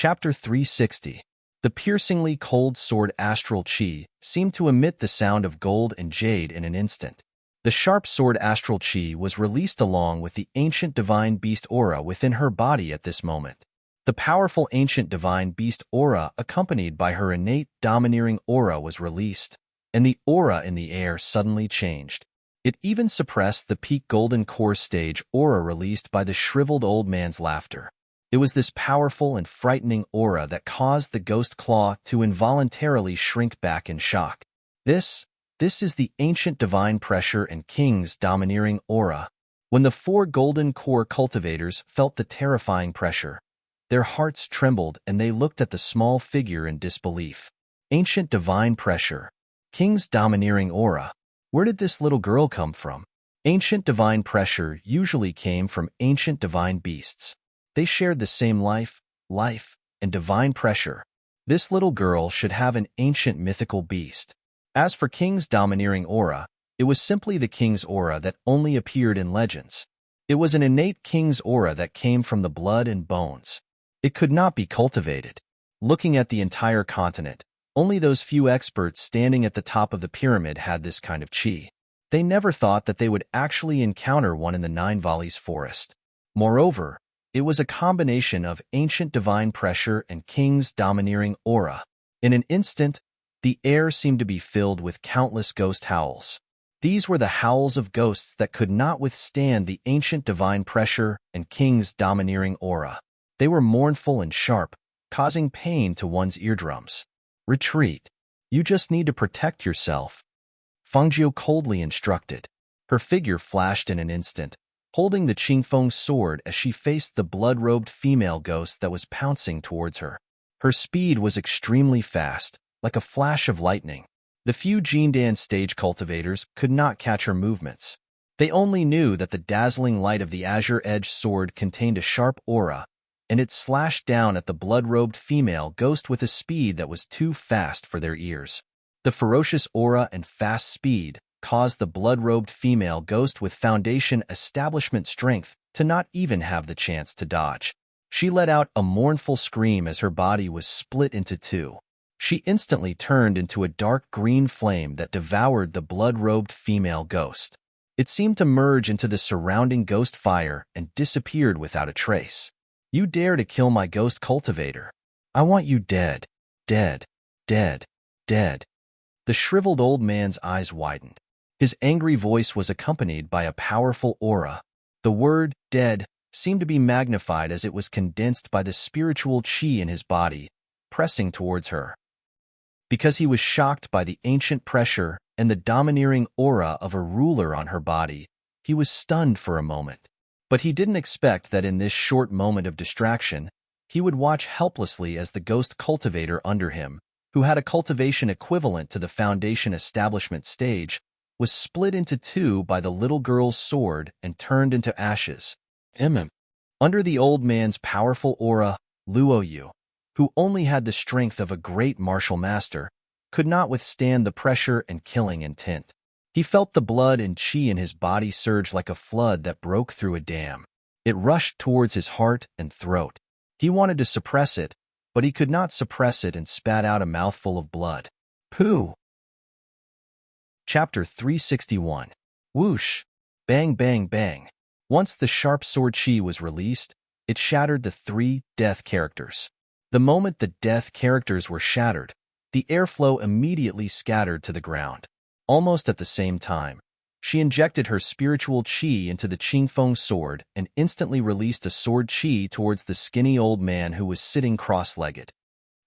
Chapter 360. The piercingly cold sword astral chi seemed to emit the sound of gold and jade in an instant. The sharp sword astral chi was released along with the ancient divine beast aura within her body at this moment. The powerful ancient divine beast aura accompanied by her innate domineering aura was released, and the aura in the air suddenly changed. It even suppressed the peak golden core stage aura released by the shriveled old man's laughter. It was this powerful and frightening aura that caused the ghost claw to involuntarily shrink back in shock. This is the ancient divine pressure and king's domineering aura. When the four golden core cultivators felt the terrifying pressure, their hearts trembled and they looked at the small figure in disbelief. Ancient divine pressure. King's domineering aura. Where did this little girl come from? Ancient divine pressure usually came from ancient divine beasts. They shared the same life, and divine pressure. This little girl should have an ancient mythical beast. As for King's domineering aura, it was simply the King's aura that only appeared in legends. It was an innate King's aura that came from the blood and bones. It could not be cultivated. Looking at the entire continent, only those few experts standing at the top of the pyramid had this kind of chi. They never thought that they would actually encounter one in the Nine Valleys forest. Moreover, it was a combination of ancient divine pressure and King's domineering aura. In an instant, the air seemed to be filled with countless ghost howls. These were the howls of ghosts that could not withstand the ancient divine pressure and King's domineering aura. They were mournful and sharp, causing pain to one's eardrums. Retreat. You just need to protect yourself, Fangjiu coldly instructed. Her figure flashed in an instant, holding the Qingfeng sword as she faced the blood-robed female ghost that was pouncing towards her. Her speed was extremely fast, like a flash of lightning. The few Jindan stage cultivators could not catch her movements. They only knew that the dazzling light of the azure-edged sword contained a sharp aura, and it slashed down at the blood-robed female ghost with a speed that was too fast for their ears. The ferocious aura and fast speed caused the blood-robed female ghost with foundation establishment strength to not even have the chance to dodge. She let out a mournful scream as her body was split into two. She instantly turned into a dark green flame that devoured the blood-robed female ghost. It seemed to merge into the surrounding ghost fire and disappeared without a trace. You dare to kill my ghost cultivator? I want you dead, dead, dead, dead. The shriveled old man's eyes widened. His angry voice was accompanied by a powerful aura. The word dead seemed to be magnified as it was condensed by the spiritual chi in his body, pressing towards her. Because he was shocked by the ancient pressure and the domineering aura of a ruler on her body, he was stunned for a moment. But he didn't expect that in this short moment of distraction, he would watch helplessly as the ghost cultivator under him, who had a cultivation equivalent to the foundation establishment stage, was split into two by the little girl's sword and turned into ashes. Under the old man's powerful aura, Luoyu, who only had the strength of a great martial master, could not withstand the pressure and killing intent. He felt the blood and chi in his body surge like a flood that broke through a dam. It rushed towards his heart and throat. He wanted to suppress it, but he could not suppress it and spat out a mouthful of blood. Pooh! Chapter 361. Whoosh! Bang, bang, bang. Once the sharp sword chi was released, it shattered the three death characters. The moment the death characters were shattered, the airflow immediately scattered to the ground. Almost at the same time, she injected her spiritual chi into the Qingfeng sword and instantly released a sword chi towards the skinny old man who was sitting cross-legged.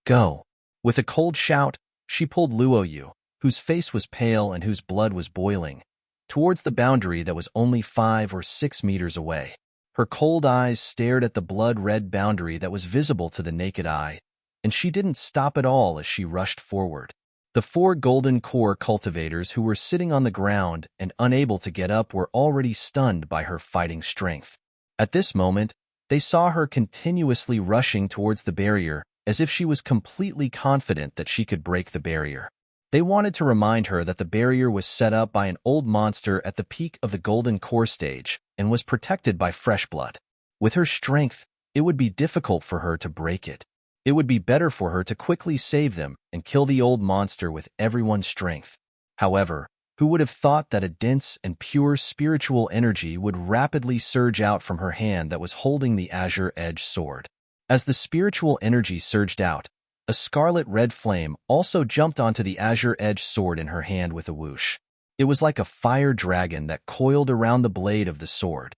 Go! With a cold shout, she pulled Luoyu, whose face was pale and whose blood was boiling, towards the boundary that was only 5 or 6 meters away. Her cold eyes stared at the blood-red boundary that was visible to the naked eye, and she didn't stop at all as she rushed forward. The 4 golden core cultivators who were sitting on the ground and unable to get up were already stunned by her fighting strength. At this moment, they saw her continuously rushing towards the barrier as if she was completely confident that she could break the barrier. They wanted to remind her that the barrier was set up by an old monster at the peak of the golden core stage and was protected by fresh blood. With her strength, it would be difficult for her to break it. It would be better for her to quickly save them and kill the old monster with everyone's strength. However, who would have thought that a dense and pure spiritual energy would rapidly surge out from her hand that was holding the azure-edged sword? As the spiritual energy surged out, a scarlet-red flame also jumped onto the azure-edged sword in her hand with a whoosh. It was like a fire dragon that coiled around the blade of the sword.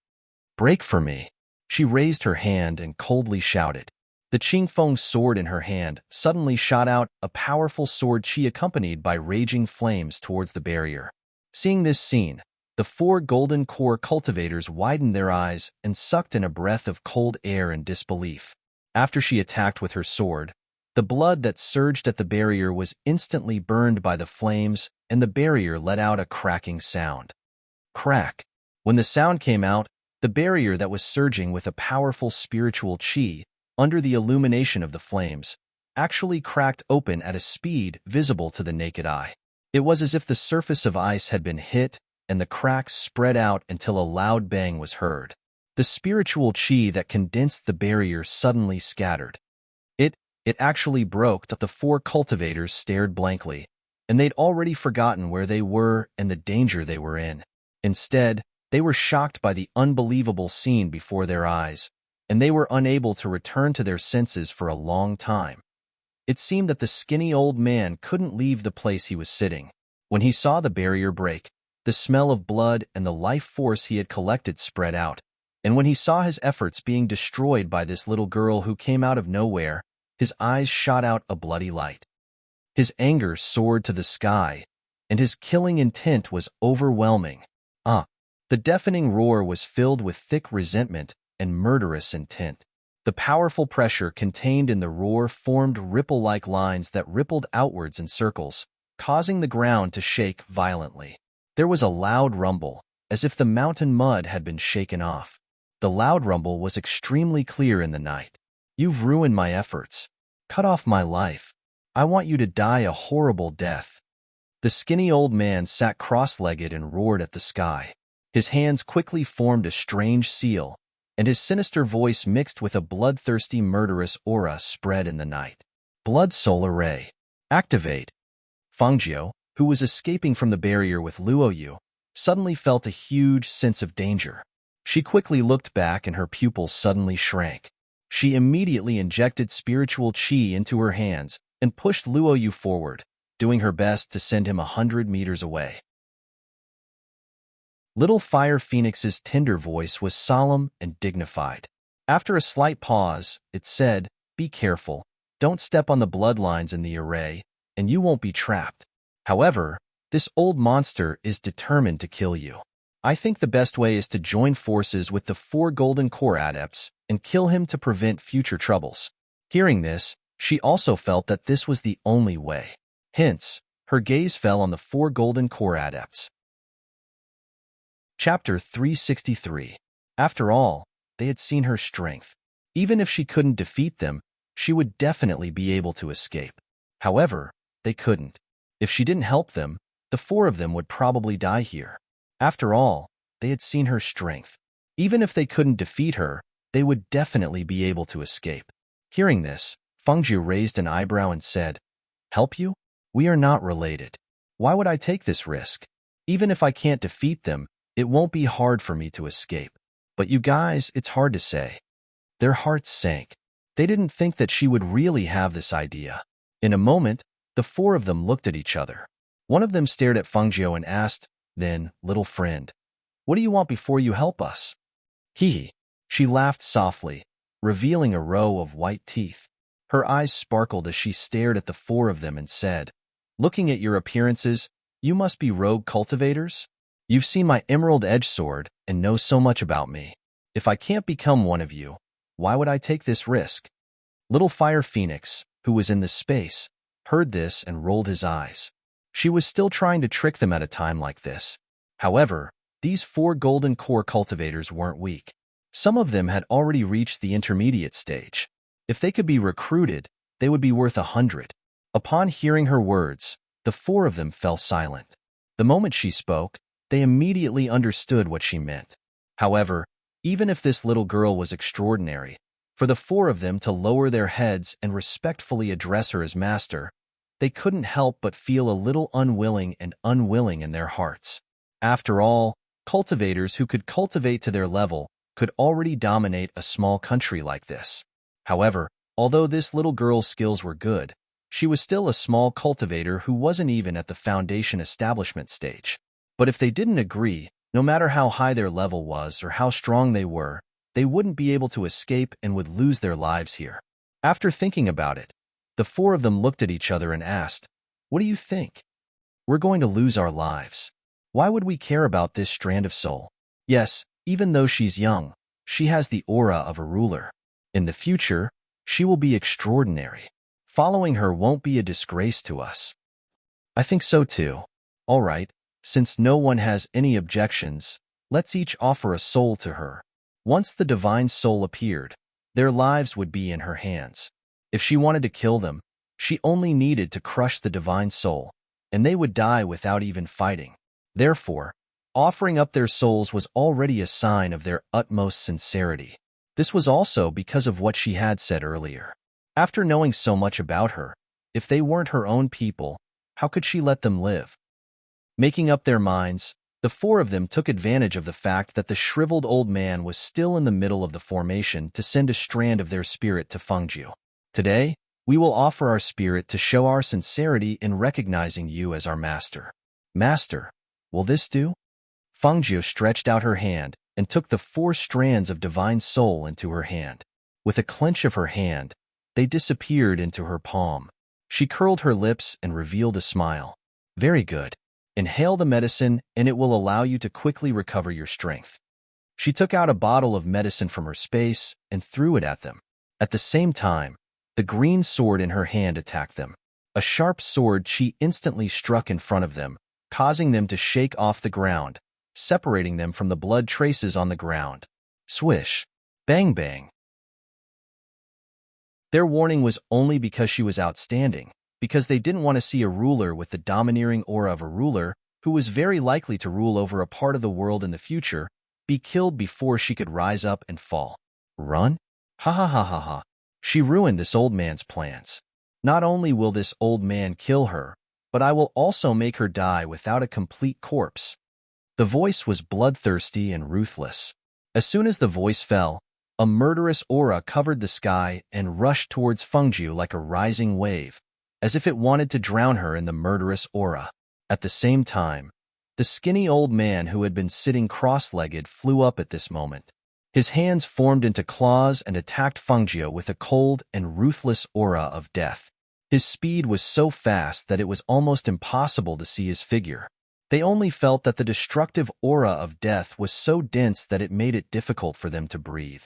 "Break for me." She raised her hand and coldly shouted. The Qingfeng sword in her hand suddenly shot out a powerful sword chi accompanied by raging flames towards the barrier. Seeing this scene, the 4 golden core cultivators widened their eyes and sucked in a breath of cold air in disbelief. After she attacked with her sword, the blood that surged at the barrier was instantly burned by the flames, and the barrier let out a cracking sound. Crack! When the sound came out, the barrier that was surging with a powerful spiritual chi, under the illumination of the flames, actually cracked open at a speed visible to the naked eye. It was as if the surface of ice had been hit, and the cracks spread out until a loud bang was heard. The spiritual chi that condensed the barrier suddenly scattered. It actually broke. The 4 cultivators stared blankly, and they'd already forgotten where they were and the danger they were in. Instead, they were shocked by the unbelievable scene before their eyes, and they were unable to return to their senses for a long time. It seemed that the skinny old man couldn't leave the place he was sitting. When he saw the barrier break, the smell of blood and the life force he had collected spread out, and when he saw his efforts being destroyed by this little girl who came out of nowhere, his eyes shot out a bloody light. His anger soared to the sky, and his killing intent was overwhelming. The deafening roar was filled with thick resentment and murderous intent. The powerful pressure contained in the roar formed ripple-like lines that rippled outwards in circles, causing the ground to shake violently. There was a loud rumble, as if the mountain mud had been shaken off. The loud rumble was extremely clear in the night. "You've ruined my efforts. Cut off my life. I want you to die a horrible death." The skinny old man sat cross-legged and roared at the sky. His hands quickly formed a strange seal, and his sinister voice mixed with a bloodthirsty murderous aura spread in the night. "Blood Soul Array. Activate." Fangjiu, who was escaping from the barrier with Luoyu, suddenly felt a huge sense of danger. She quickly looked back and her pupils suddenly shrank. She immediately injected spiritual chi into her hands and pushed Luoyu forward, doing her best to send him 100 meters away. Little Fire Phoenix's tender voice was solemn and dignified. After a slight pause, it said, "Be careful. Don't step on the bloodlines in the array, and you won't be trapped. However, this old monster is determined to kill you. I think the best way is to join forces with the 4 Golden Core Adepts and kill him to prevent future troubles." Hearing this, she also felt that this was the only way. Hence, her gaze fell on the 4 Golden Core Adepts. Chapter 363. After all, they had seen her strength. Even if she couldn't defeat them, she would definitely be able to escape. However, they couldn't. If she didn't help them, the 4 of them would probably die here. After all, they had seen her strength. Even if they couldn't defeat her, they would definitely be able to escape. Hearing this, Fangjiu raised an eyebrow and said, "Help you? We are not related. Why would I take this risk? Even if I can't defeat them, it won't be hard for me to escape. But you guys, it's hard to say." Their hearts sank. They didn't think that she would really have this idea. In a moment, the 4 of them looked at each other. One of them stared at Fangjiu and asked, "Then, little friend, what do you want before you help us?" Hee. She laughed softly, revealing a row of white teeth. Her eyes sparkled as she stared at the 4 of them and said, "Looking at your appearances, you must be rogue cultivators? You've seen my emerald edge sword and know so much about me. If I can't become one of you, why would I take this risk?" Little Fire Phoenix, who was in the space, heard this and rolled his eyes. She was still trying to trick them at a time like this. However, these 4 Golden Core cultivators weren't weak. Some of them had already reached the intermediate stage. If they could be recruited, they would be worth 100. Upon hearing her words, the 4 of them fell silent. The moment she spoke, they immediately understood what she meant. However, even if this little girl was extraordinary, For the four of them to lower their heads and respectfully address her as master, they couldn't help but feel a little unwilling in their hearts. After all, cultivators who could cultivate to their level could already dominate a small country like this. However, although this little girl's skills were good, she was still a small cultivator who wasn't even at the foundation establishment stage. But if they didn't agree, no matter how high their level was or how strong they were, they wouldn't be able to escape and would lose their lives here. After thinking about it, the four of them looked at each other and asked, "What do you think? We're going to lose our lives. Why would we care about this strand of soul? Yes, even though she's young, she has the aura of a ruler. In the future, she will be extraordinary. Following her won't be a disgrace to us." "I think so too. All right, since no one has any objections, let's each offer a soul to her." Once the divine soul appeared, their lives would be in her hands. If she wanted to kill them, she only needed to crush the divine soul, and they would die without even fighting. Therefore, offering up their souls was already a sign of their utmost sincerity. This was also because of what she had said earlier. After knowing so much about her, if they weren't her own people, how could she let them live? Making up their minds, the four of them took advantage of the fact that the shriveled old man was still in the middle of the formation to send a strand of their spirit to Fengju. "Today, we will offer our spirit to show our sincerity in recognizing you as our master." "Master, will this do?" Fengju stretched out her hand and took the 4 strands of divine soul into her hand. With a clench of her hand, they disappeared into her palm. She curled her lips and revealed a smile. "Very good. Inhale the medicine and it will allow you to quickly recover your strength." She took out a bottle of medicine from her space and threw it at them. At the same time, the green sword in her hand attacked them. A sharp sword she instantly struck in front of them, causing them to shake off the ground, separating them from the blood traces on the ground. Swish! Bang bang! Their warning was only because she was outstanding, because they didn't want to see a ruler with the domineering aura of a ruler, who was very likely to rule over a part of the world in the future, be killed before she could rise up and fall. Run? Ha ha ha ha ha. She ruined this old man's plans. Not only will this old man kill her, but I will also make her die without a complete corpse. The voice was bloodthirsty and ruthless. As soon as the voice fell, a murderous aura covered the sky and rushed towards Fengju like a rising wave, as if it wanted to drown her in the murderous aura. At the same time, the skinny old man who had been sitting cross-legged flew up at this moment. His hands formed into claws and attacked Fengju with a cold and ruthless aura of death. His speed was so fast that it was almost impossible to see his figure. They only felt that the destructive aura of death was so dense that it made it difficult for them to breathe.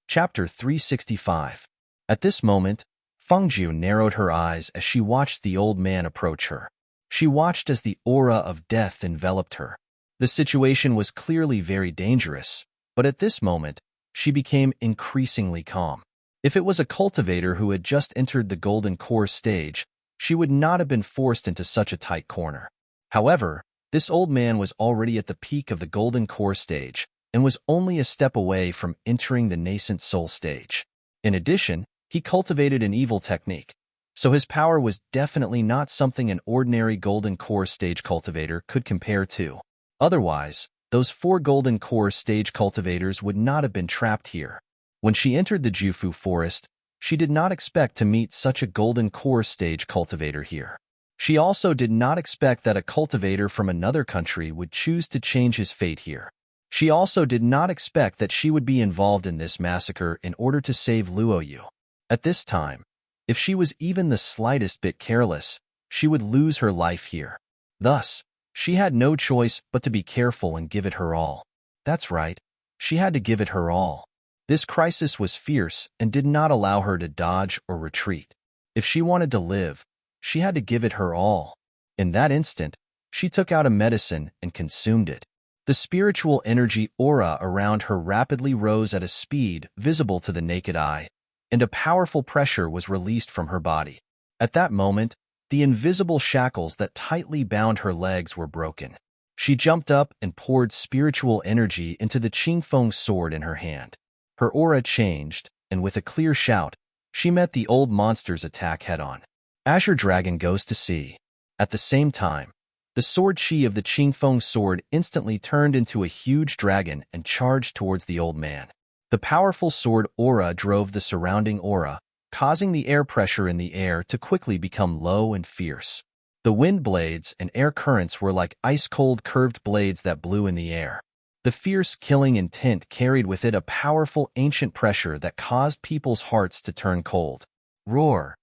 Chapter 365. At this moment, Fengju narrowed her eyes as she watched the old man approach her. She watched as the aura of death enveloped her. The situation was clearly very dangerous, but at this moment, she became increasingly calm. If it was a cultivator who had just entered the golden core stage, she would not have been forced into such a tight corner. However, this old man was already at the peak of the golden core stage and was only a step away from entering the nascent soul stage. In addition, he cultivated an evil technique, so his power was definitely not something an ordinary golden core stage cultivator could compare to. Otherwise, those 4 golden core stage cultivators would not have been trapped here. When she entered the Jufu forest, she did not expect to meet such a golden core stage cultivator here. She also did not expect that a cultivator from another country would choose to change his fate here. She also did not expect that she would be involved in this massacre in order to save Luoyu. At this time, if she was even the slightest bit careless, she would lose her life here. Thus, she had no choice but to be careful and give it her all. That's right, she had to give it her all. This crisis was fierce and did not allow her to dodge or retreat. If she wanted to live, she had to give it her all. In that instant, she took out a medicine and consumed it. The spiritual energy aura around her rapidly rose at a speed visible to the naked eye, and a powerful pressure was released from her body. At that moment, the invisible shackles that tightly bound her legs were broken. She jumped up and poured spiritual energy into the Qingfeng sword in her hand. Her aura changed, and with a clear shout, she met the old monster's attack head-on. Azure Dragon goes to sea. At the same time, the sword chi of the Qingfeng sword instantly turned into a huge dragon and charged towards the old man. The powerful sword aura drove the surrounding aura, causing the air pressure in the air to quickly become low and fierce. The wind blades and air currents were like ice-cold curved blades that blew in the air. The fierce killing intent carried with it a powerful ancient pressure that caused people's hearts to turn cold. Roar!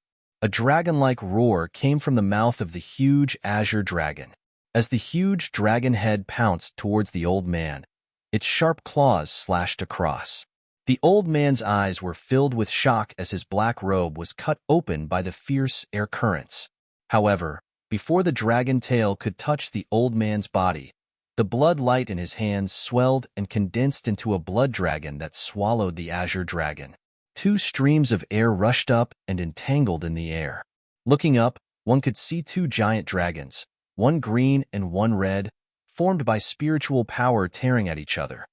A dragon-like roar came from the mouth of the huge azure dragon. As the huge dragon head pounced towards the old man, its sharp claws slashed across. The old man's eyes were filled with shock as his black robe was cut open by the fierce air currents. However, before the dragon tail could touch the old man's body, the blood light in his hands swelled and condensed into a blood dragon that swallowed the azure dragon. Two streams of air rushed up and entangled in the air. Looking up, one could see two giant dragons, one green and one red, formed by spiritual power tearing at each other.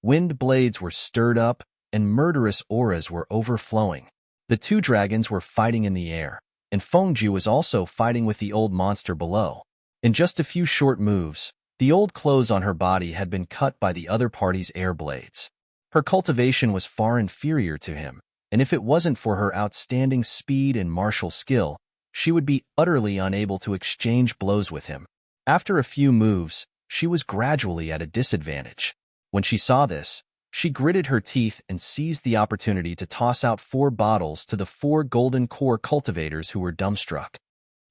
Wind blades were stirred up, and murderous auras were overflowing. The two dragons were fighting in the air, and Fengju was also fighting with the old monster below. In just a few short moves, the old clothes on her body had been cut by the other party's air blades. Her cultivation was far inferior to him, and if it wasn't for her outstanding speed and martial skill, she would be utterly unable to exchange blows with him. After a few moves, she was gradually at a disadvantage. When she saw this, she gritted her teeth and seized the opportunity to toss out 4 bottles to the 4 golden core cultivators who were dumbstruck.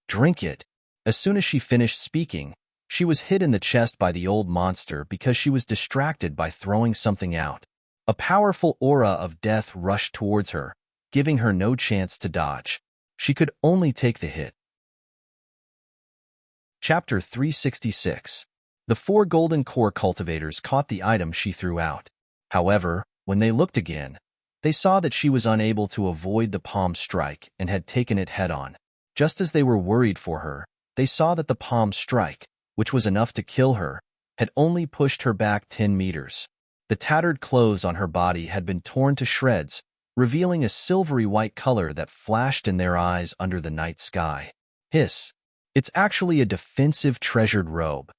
Drink it. As soon as she finished speaking, she was hit in the chest by the old monster because she was distracted by throwing something out. A powerful aura of death rushed towards her, giving her no chance to dodge. She could only take the hit. Chapter 366. The 4 golden core cultivators caught the item she threw out. However, when they looked again, they saw that she was unable to avoid the palm strike and had taken it head-on. Just as they were worried for her, they saw that the palm strike, which was enough to kill her, had only pushed her back 10 meters. The tattered clothes on her body had been torn to shreds, revealing a silvery white color that flashed in their eyes under the night sky. Hiss! It's actually a defensive treasured robe.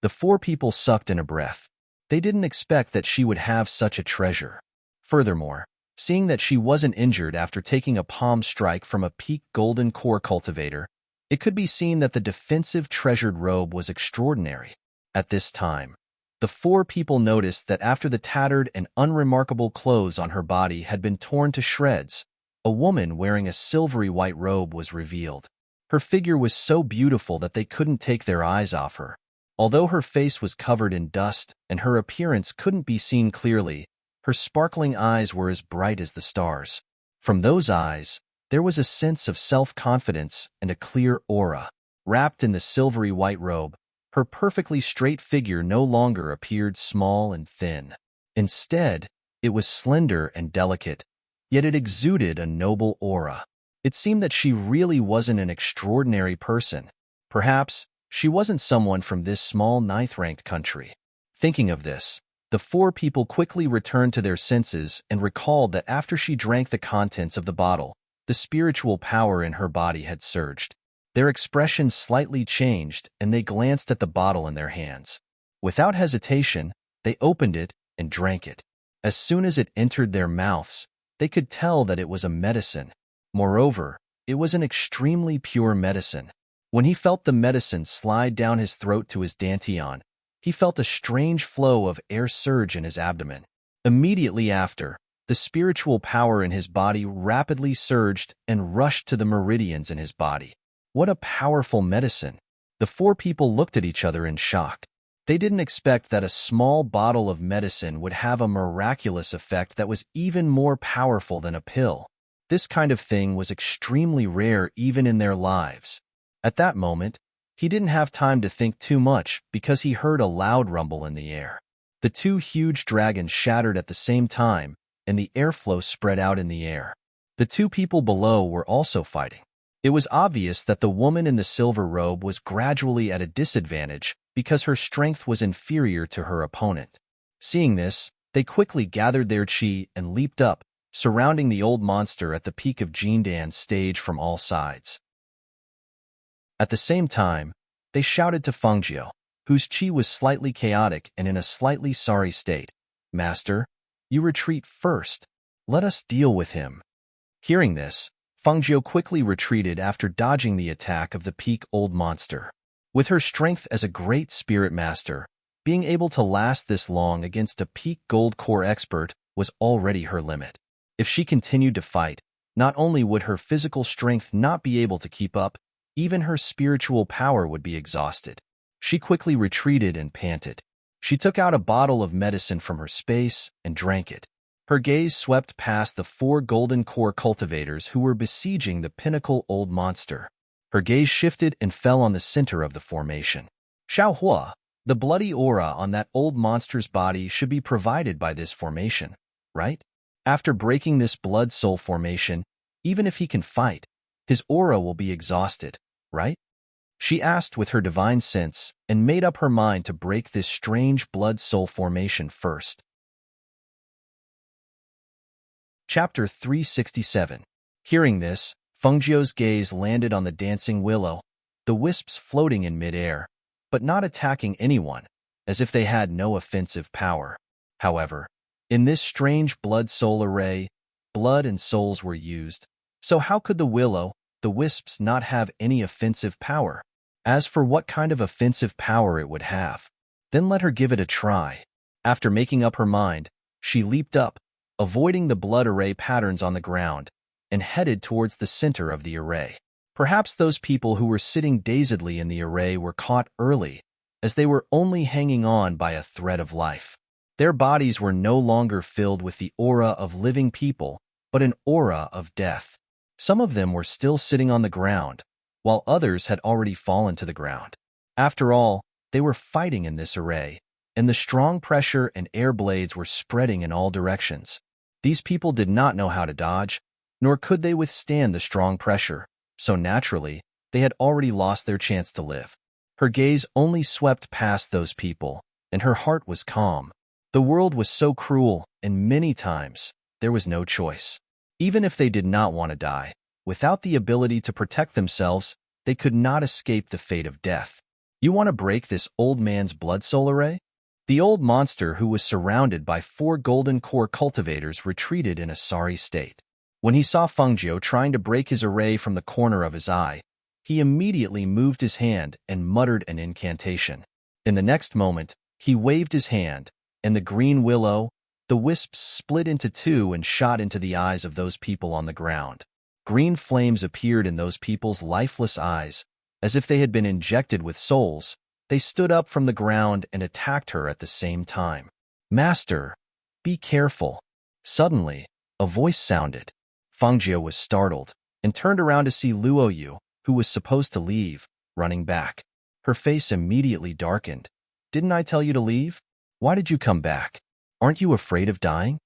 The 4 people sucked in a breath. They didn't expect that she would have such a treasure. Furthermore, seeing that she wasn't injured after taking a palm strike from a peak golden core cultivator, it could be seen that the defensive treasured robe was extraordinary. At this time, the 4 people noticed that after the tattered and unremarkable clothes on her body had been torn to shreds, a woman wearing a silvery white robe was revealed. Her figure was so beautiful that they couldn't take their eyes off her. Although her face was covered in dust and her appearance couldn't be seen clearly, her sparkling eyes were as bright as the stars. From those eyes, there was a sense of self-confidence and a clear aura. Wrapped in the silvery white robe, her perfectly straight figure no longer appeared small and thin. Instead, it was slender and delicate, yet it exuded a noble aura. It seemed that she really wasn't an extraordinary person. Perhaps she wasn't someone from this small 9th-ranked country. Thinking of this, the 4 people quickly returned to their senses and recalled that after she drank the contents of the bottle, the spiritual power in her body had surged. Their expressions slightly changed, and they glanced at the bottle in their hands. Without hesitation, they opened it and drank it. As soon as it entered their mouths, they could tell that it was a medicine. Moreover, it was an extremely pure medicine. When he felt the medicine slide down his throat to his dantian, he felt a strange flow of air surge in his abdomen. Immediately after, the spiritual power in his body rapidly surged and rushed to the meridians in his body. What a powerful medicine! The 4 people looked at each other in shock. They didn't expect that a small bottle of medicine would have a miraculous effect that was even more powerful than a pill. This kind of thing was extremely rare even in their lives. At that moment, he didn't have time to think too much because he heard a loud rumble in the air. The 2 huge dragons shattered at the same time, and the airflow spread out in the air. The 2 people below were also fighting. It was obvious that the woman in the silver robe was gradually at a disadvantage because her strength was inferior to her opponent. Seeing this, They quickly gathered their chi and leaped up, surrounding the old monster at the peak of Jindan's stage from all sides. At the same time, they shouted to Fengjiu, whose chi was slightly chaotic and in a slightly sorry state, "Master, you retreat first. Let us deal with him." Hearing this, Fengjiu quickly retreated after dodging the attack of the peak old monster. With her strength as a great spirit master, being able to last this long against a peak gold core expert was already her limit. If she continued to fight, not only would her physical strength not be able to keep up, even her spiritual power would be exhausted. She quickly retreated and panted. She took out a bottle of medicine from her space and drank it. Her gaze swept past the 4 golden core cultivators who were besieging the pinnacle old monster. Her gaze shifted and fell on the center of the formation. Xiaohua, the bloody aura on that old monster's body should be provided by this formation, right? After breaking this blood soul formation, even if he can fight, his aura will be exhausted, right? She asked with her divine sense and made up her mind to break this strange blood soul formation first. Chapter 367. Hearing this, Fengjiu's gaze landed on the dancing willow, the wisps floating in midair, but not attacking anyone, as if they had no offensive power. However, in this strange blood-soul array, blood and souls were used, so how could the willow, the wisps, not have any offensive power? As for what kind of offensive power it would have, then let her give it a try. After making up her mind, she leaped up, avoiding the blood array patterns on the ground, and headed towards the center of the array. Perhaps those people who were sitting dazedly in the array were caught early, as they were only hanging on by a thread of life. Their bodies were no longer filled with the aura of living people, but an aura of death. Some of them were still sitting on the ground, while others had already fallen to the ground. After all, they were fighting in this array, and the strong pressure and air blades were spreading in all directions. These people did not know how to dodge, nor could they withstand the strong pressure, so naturally, they had already lost their chance to live. Her gaze only swept past those people, and her heart was calm. The world was so cruel, and many times, there was no choice. Even if they did not want to die, without the ability to protect themselves, they could not escape the fate of death. You want to break this old man's blood soul array? The old monster, who was surrounded by 4 golden core cultivators, retreated in a sorry state. When he saw Fengjiu trying to break his array from the corner of his eye, he immediately moved his hand and muttered an incantation. In the next moment, he waved his hand, and the green willow, the wisps split into 2 and shot into the eyes of those people on the ground. Green flames appeared in those people's lifeless eyes, as if they had been injected with souls. They stood up from the ground and attacked her at the same time. "Master, be careful." Suddenly, a voice sounded. Fengjiu was startled and turned around to see Luoyu, who was supposed to leave, running back. Her face immediately darkened. "Didn't I tell you to leave? Why did you come back? Aren't you afraid of dying?"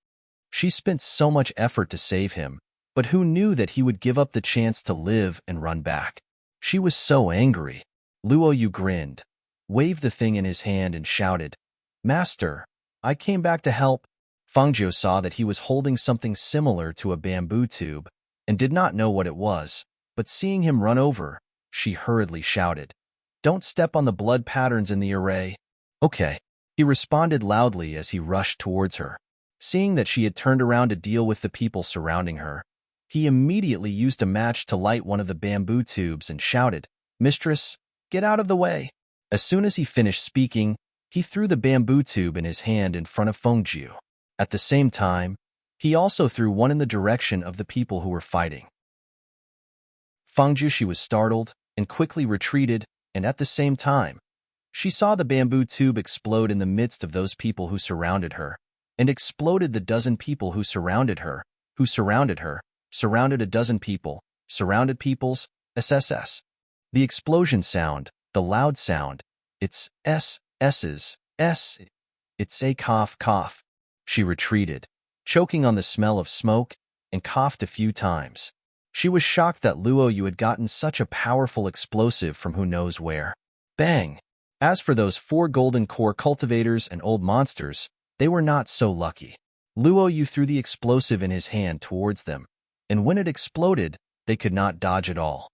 She spent so much effort to save him, but who knew that he would give up the chance to live and run back? She was so angry. Luoyu grinned, waved the thing in his hand and shouted, "Master, I came back to help." Fengjiu saw that he was holding something similar to a bamboo tube and did not know what it was, but seeing him run over, she hurriedly shouted, "Don't step on the blood patterns in the array." "Okay," he responded loudly as he rushed towards her. Seeing that she had turned around to deal with the people surrounding her, he immediately used a match to light one of the bamboo tubes and shouted, "Mistress, get out of the way." As soon as he finished speaking, he threw the bamboo tube in his hand in front of Fengjiu. At the same time, he also threw one in the direction of the people who were fighting. Fengjiu was startled and quickly retreated, and at the same time, she saw the bamboo tube explode in the midst of those people who surrounded her, and exploded the dozen people who surrounded her, surrounded a dozen people, surrounded peoples, SSS. The explosion sound, the loud sound, it's S's, it's a cough. She retreated, choking on the smell of smoke, and coughed a few times. She was shocked that Luoyu had gotten such a powerful explosive from who knows where. Bang! As for those 4 golden core cultivators and old monsters, They were not so lucky. Luo Yu threw the explosive in his hand towards them, and when it exploded, they could not dodge at all.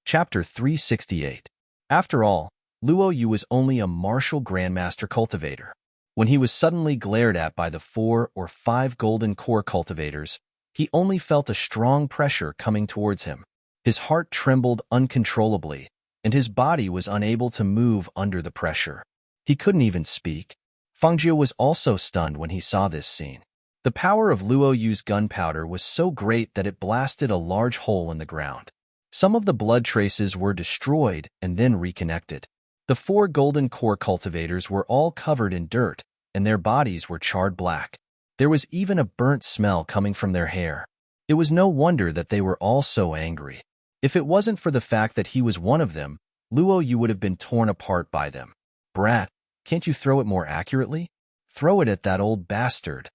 Chapter 368. After all, Luo Yu was only a martial grandmaster cultivator. When he was suddenly glared at by the 4 or 5 golden core cultivators, he only felt a strong pressure coming towards him. His heart trembled uncontrollably, and his body was unable to move under the pressure. He couldn't even speak. Fengjiu was also stunned when he saw this scene. The power of Luo Yu's gunpowder was so great that it blasted a large hole in the ground. Some of the blood traces were destroyed and then reconnected. The 4 golden core cultivators were all covered in dirt, and their bodies were charred black. There was even a burnt smell coming from their hair. It was no wonder that they were all so angry. If it wasn't for the fact that he was one of them, Luo Yu would have been torn apart by them. "Brat, can't you throw it more accurately? Throw it at that old bastard."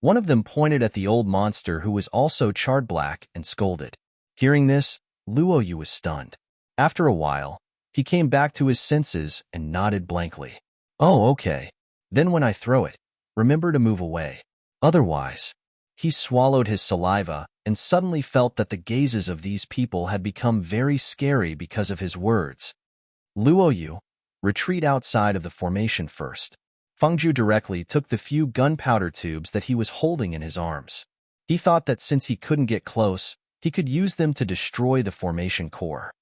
One of them pointed at the old monster who was also charred black and scolded. Hearing this, Luo Yu was stunned. After a while, he came back to his senses and nodded blankly. "Oh, okay. Then when I throw it, remember to move away. Otherwise..." He swallowed his saliva and suddenly felt that the gazes of these people had become very scary because of his words. "Luo Yu, retreat outside of the formation first." Fengjiu directly took the few gunpowder tubes that he was holding in his arms. He thought that since he couldn't get close, he could use them to destroy the formation core.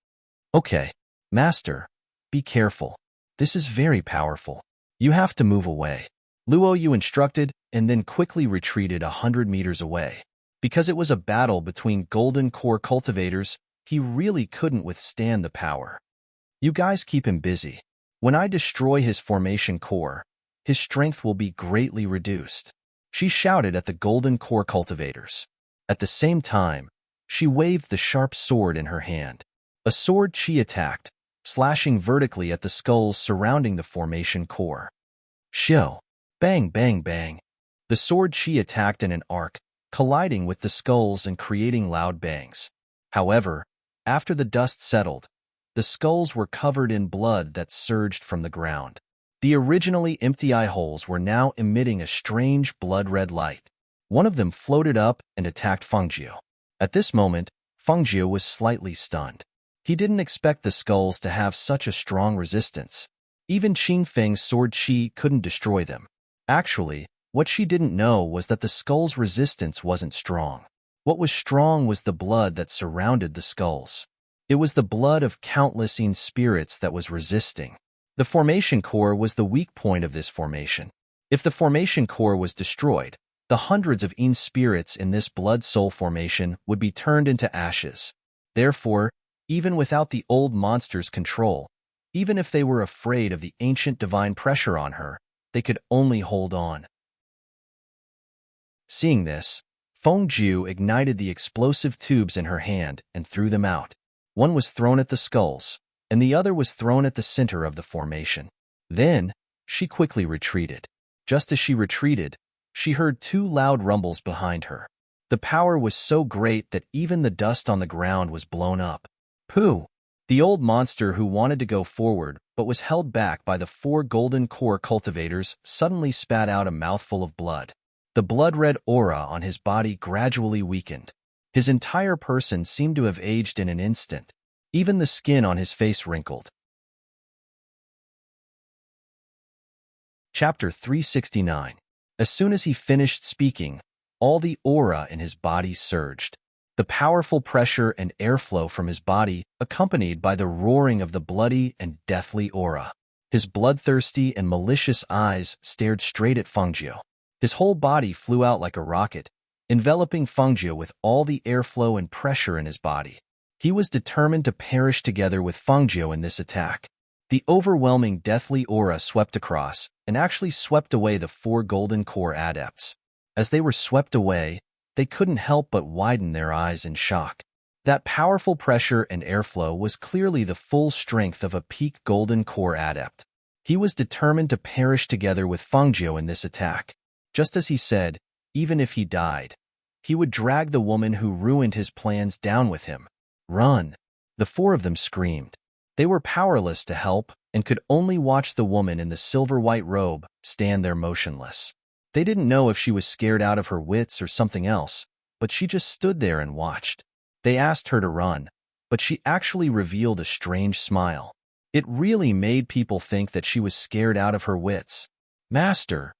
"Okay, Master, be careful. This is very powerful. You have to move away," Luo Yu instructed, and then quickly retreated 100 meters away. Because it was a battle between golden core cultivators, he really couldn't withstand the power. "You guys keep him busy. When I destroy his formation core, his strength will be greatly reduced," she shouted at the golden core cultivators. At the same time, she waved the sharp sword in her hand. A sword chi attacked, slashing vertically at the skulls surrounding the formation core. Shio! Bang, bang, bang! The sword chi attacked in an arc, colliding with the skulls and creating loud bangs. However, after the dust settled, the skulls were covered in blood that surged from the ground. The originally empty eye holes were now emitting a strange blood-red light. One of them floated up and attacked Fengjiu. At this moment, Fengjiu was slightly stunned. He didn't expect the skulls to have such a strong resistance. Even Qing Feng's sword chi couldn't destroy them. Actually, what she didn't know was that the skull's resistance wasn't strong. What was strong was the blood that surrounded the skulls. It was the blood of countless Yin spirits that was resisting. The formation core was the weak point of this formation. If the formation core was destroyed, the hundreds of Yin spirits in this blood-soul formation would be turned into ashes. Therefore, even without the old monster's control, even if they were afraid of the ancient divine pressure on her, they could only hold on. Seeing this, Fengjiu ignited the explosive tubes in her hand and threw them out. One was thrown at the skulls, and the other was thrown at the center of the formation. Then, she quickly retreated. Just as she retreated, she heard 2 loud rumbles behind her. The power was so great that even the dust on the ground was blown up. Pooh! The old monster who wanted to go forward but was held back by the 4 golden core cultivators suddenly spat out a mouthful of blood. The blood-red aura on his body gradually weakened. His entire person seemed to have aged in an instant. Even the skin on his face wrinkled. Chapter 369. As soon as he finished speaking, all the aura in his body surged. The powerful pressure and airflow from his body, accompanied by the roaring of the bloody and deathly aura. His bloodthirsty and malicious eyes stared straight at Fengjiu. His whole body flew out like a rocket, enveloping Fengjiu with all the airflow and pressure in his body. He was determined to perish together with Fengjiu in this attack. The overwhelming deathly aura swept across and actually swept away the 4 golden core adepts. As they were swept away, they couldn't help but widen their eyes in shock. That powerful pressure and airflow was clearly the full strength of a peak golden core adept. He was determined to perish together with Fengjiu in this attack. Just as he said, even if he died, he would drag the woman who ruined his plans down with him. "Run!" The 4 of them screamed. They were powerless to help, and could only watch the woman in the silver-white robe stand there motionless. They didn't know if she was scared out of her wits or something else, but she just stood there and watched. They asked her to run, but she actually revealed a strange smile. It really made people think that she was scared out of her wits. Master!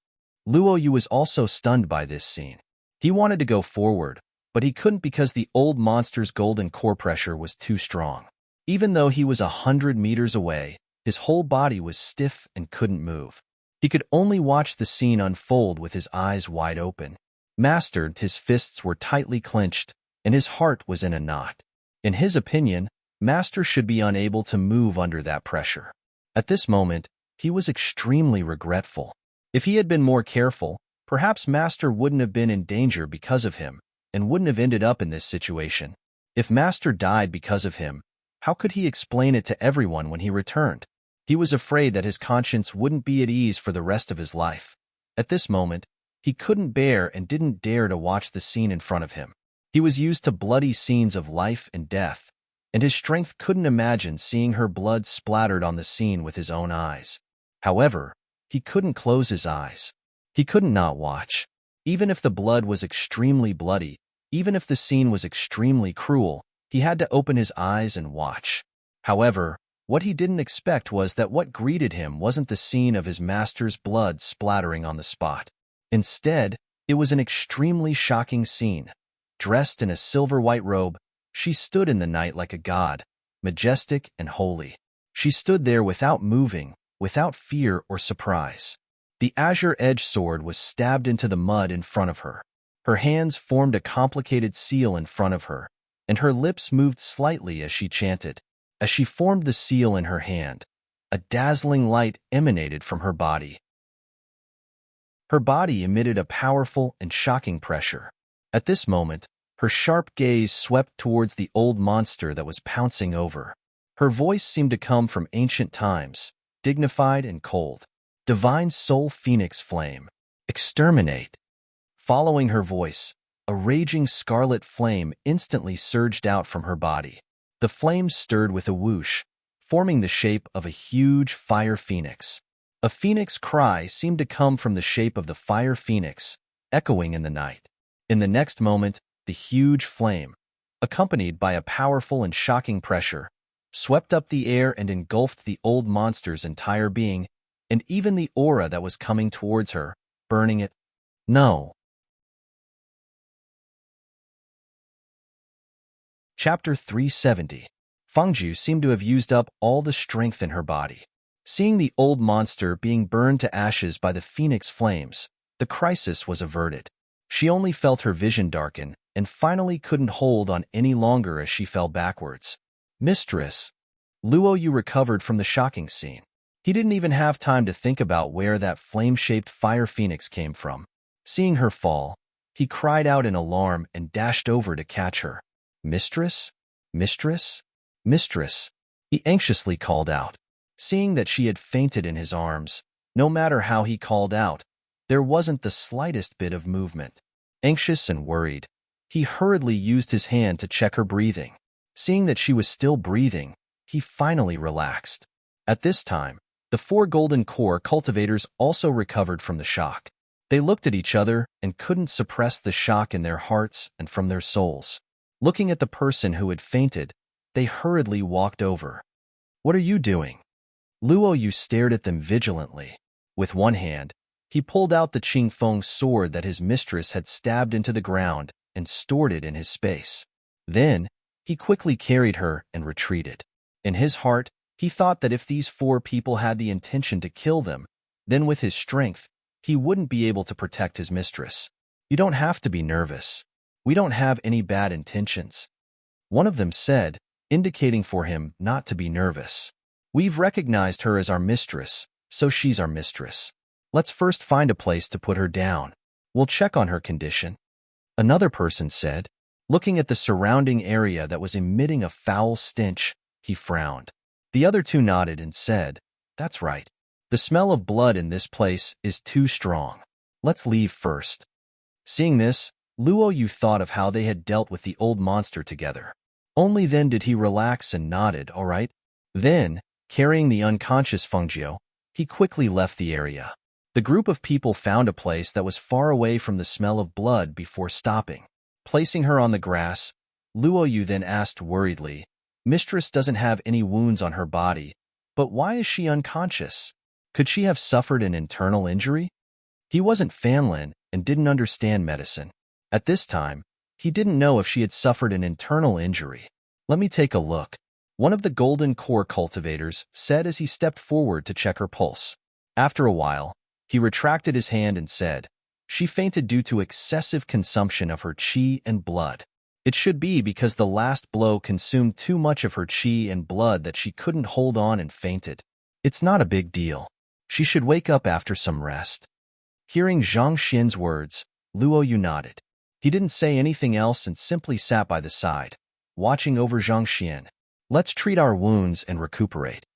Luo Yu was also stunned by this scene. He wanted to go forward, but he couldn't because the old monster's golden core pressure was too strong. Even though he was 100 meters away, his whole body was stiff and couldn't move. He could only watch the scene unfold with his eyes wide open. Master, his fists were tightly clenched, and his heart was in a knot. In his opinion, Master should be unable to move under that pressure. At this moment, he was extremely regretful. If he had been more careful, perhaps Master wouldn't have been in danger because of him, and wouldn't have ended up in this situation. If Master died because of him, how could he explain it to everyone when he returned? He was afraid that his conscience wouldn't be at ease for the rest of his life. At this moment, he couldn't bear and didn't dare to watch the scene in front of him. He was used to bloody scenes of life and death, and his strength couldn't imagine seeing her blood splattered on the scene with his own eyes. However, he couldn't close his eyes. He couldn't not watch. Even if the blood was extremely bloody, even if the scene was extremely cruel, he had to open his eyes and watch. However, what he didn't expect was that what greeted him wasn't the scene of his master's blood splattering on the spot. Instead, it was an extremely shocking scene. Dressed in a silver-white robe, she stood in the night like a god, majestic and holy. She stood there without moving, without fear or surprise. The azure-edged sword was stabbed into the mud in front of her. Her hands formed a complicated seal in front of her, and her lips moved slightly as she chanted. As she formed the seal in her hand, a dazzling light emanated from her body. Her body emitted a powerful and shocking pressure. At this moment, her sharp gaze swept towards the old monster that was pouncing over. Her voice seemed to come from ancient times, dignified and cold. Divine soul phoenix flame. Exterminate. Following her voice, a raging scarlet flame instantly surged out from her body. The flames stirred with a whoosh, forming the shape of a huge fire phoenix. A phoenix cry seemed to come from the shape of the fire phoenix, echoing in the night. In the next moment, the huge flame, accompanied by a powerful and shocking pressure, swept up the air and engulfed the old monster's entire being, and even the aura that was coming towards her, burning it. No. Chapter 370. Fengju seemed to have used up all the strength in her body. Seeing the old monster being burned to ashes by the phoenix flames, the crisis was averted. She only felt her vision darken and finally couldn't hold on any longer as she fell backwards. Mistress! Luo Yu recovered from the shocking scene. He didn't even have time to think about where that flame-shaped fire phoenix came from. Seeing her fall, he cried out in alarm and dashed over to catch her. Mistress? Mistress? Mistress! He anxiously called out. Seeing that she had fainted in his arms, no matter how he called out, there wasn't the slightest bit of movement. Anxious and worried, he hurriedly used his hand to check her breathing. Seeing that she was still breathing, he finally relaxed. At this time, the 4 golden core cultivators also recovered from the shock. They looked at each other and couldn't suppress the shock in their hearts and from their souls. Looking at the person who had fainted, they hurriedly walked over. What are you doing? Luo Yu stared at them vigilantly. With one hand, he pulled out the Qingfeng sword that his mistress had stabbed into the ground and stored it in his space. Then, he quickly carried her and retreated. In his heart, he thought that if these 4 people had the intention to kill them, then with his strength, he wouldn't be able to protect his mistress. You don't have to be nervous. We don't have any bad intentions. One of them said, indicating for him not to be nervous. We've recognized her as our mistress, so she's our mistress. Let's first find a place to put her down. We'll check on her condition. Another person said. Looking at the surrounding area that was emitting a foul stench, he frowned. The other 2 nodded and said, That's right. The smell of blood in this place is too strong. Let's leave first. Seeing this, Luo Yu thought of how they had dealt with the old monster together. Only then did he relax and nodded, all right. Then, Carrying the unconscious Fengjiu, he quickly left the area. The group of people found a place that was far away from the smell of blood before stopping. Placing her on the grass, Luo Yu then asked worriedly, "Mistress doesn't have any wounds on her body, but why is she unconscious? Could she have suffered an internal injury?" He wasn't Fanlin and didn't understand medicine. At this time, he didn't know if she had suffered an internal injury. "Let me take a look," one of the golden core cultivators said as he stepped forward to check her pulse. After a while, he retracted his hand and said, "She fainted due to excessive consumption of her qi and blood. It should be because the last blow consumed too much of her qi and blood that she couldn't hold on and fainted. It's not a big deal. She should wake up after some rest." Hearing Zhang Xian's words, Luo Yu nodded. He didn't say anything else and simply sat by the side, watching over Zhang Xian. "Let's treat our wounds and recuperate."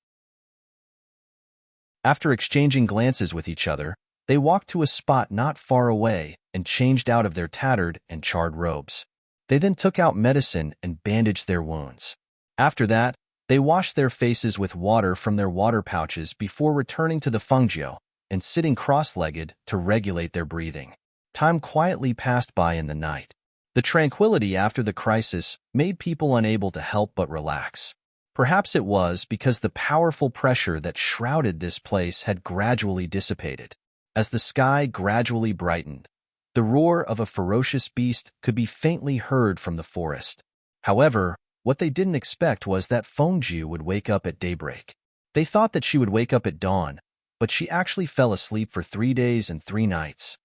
After exchanging glances with each other, they walked to a spot not far away and changed out of their tattered and charred robes. They then took out medicine and bandaged their wounds. After that, they washed their faces with water from their water pouches before returning to the Fengjiu and sitting cross-legged to regulate their breathing. Time quietly passed by in the night. The tranquility after the crisis made people unable to help but relax. Perhaps it was because the powerful pressure that shrouded this place had gradually dissipated. As the sky gradually brightened, the roar of a ferocious beast could be faintly heard from the forest. However, what they didn't expect was that Fengjiu would wake up at daybreak. They thought that she would wake up at dawn, but she actually fell asleep for 3 days and 3 nights.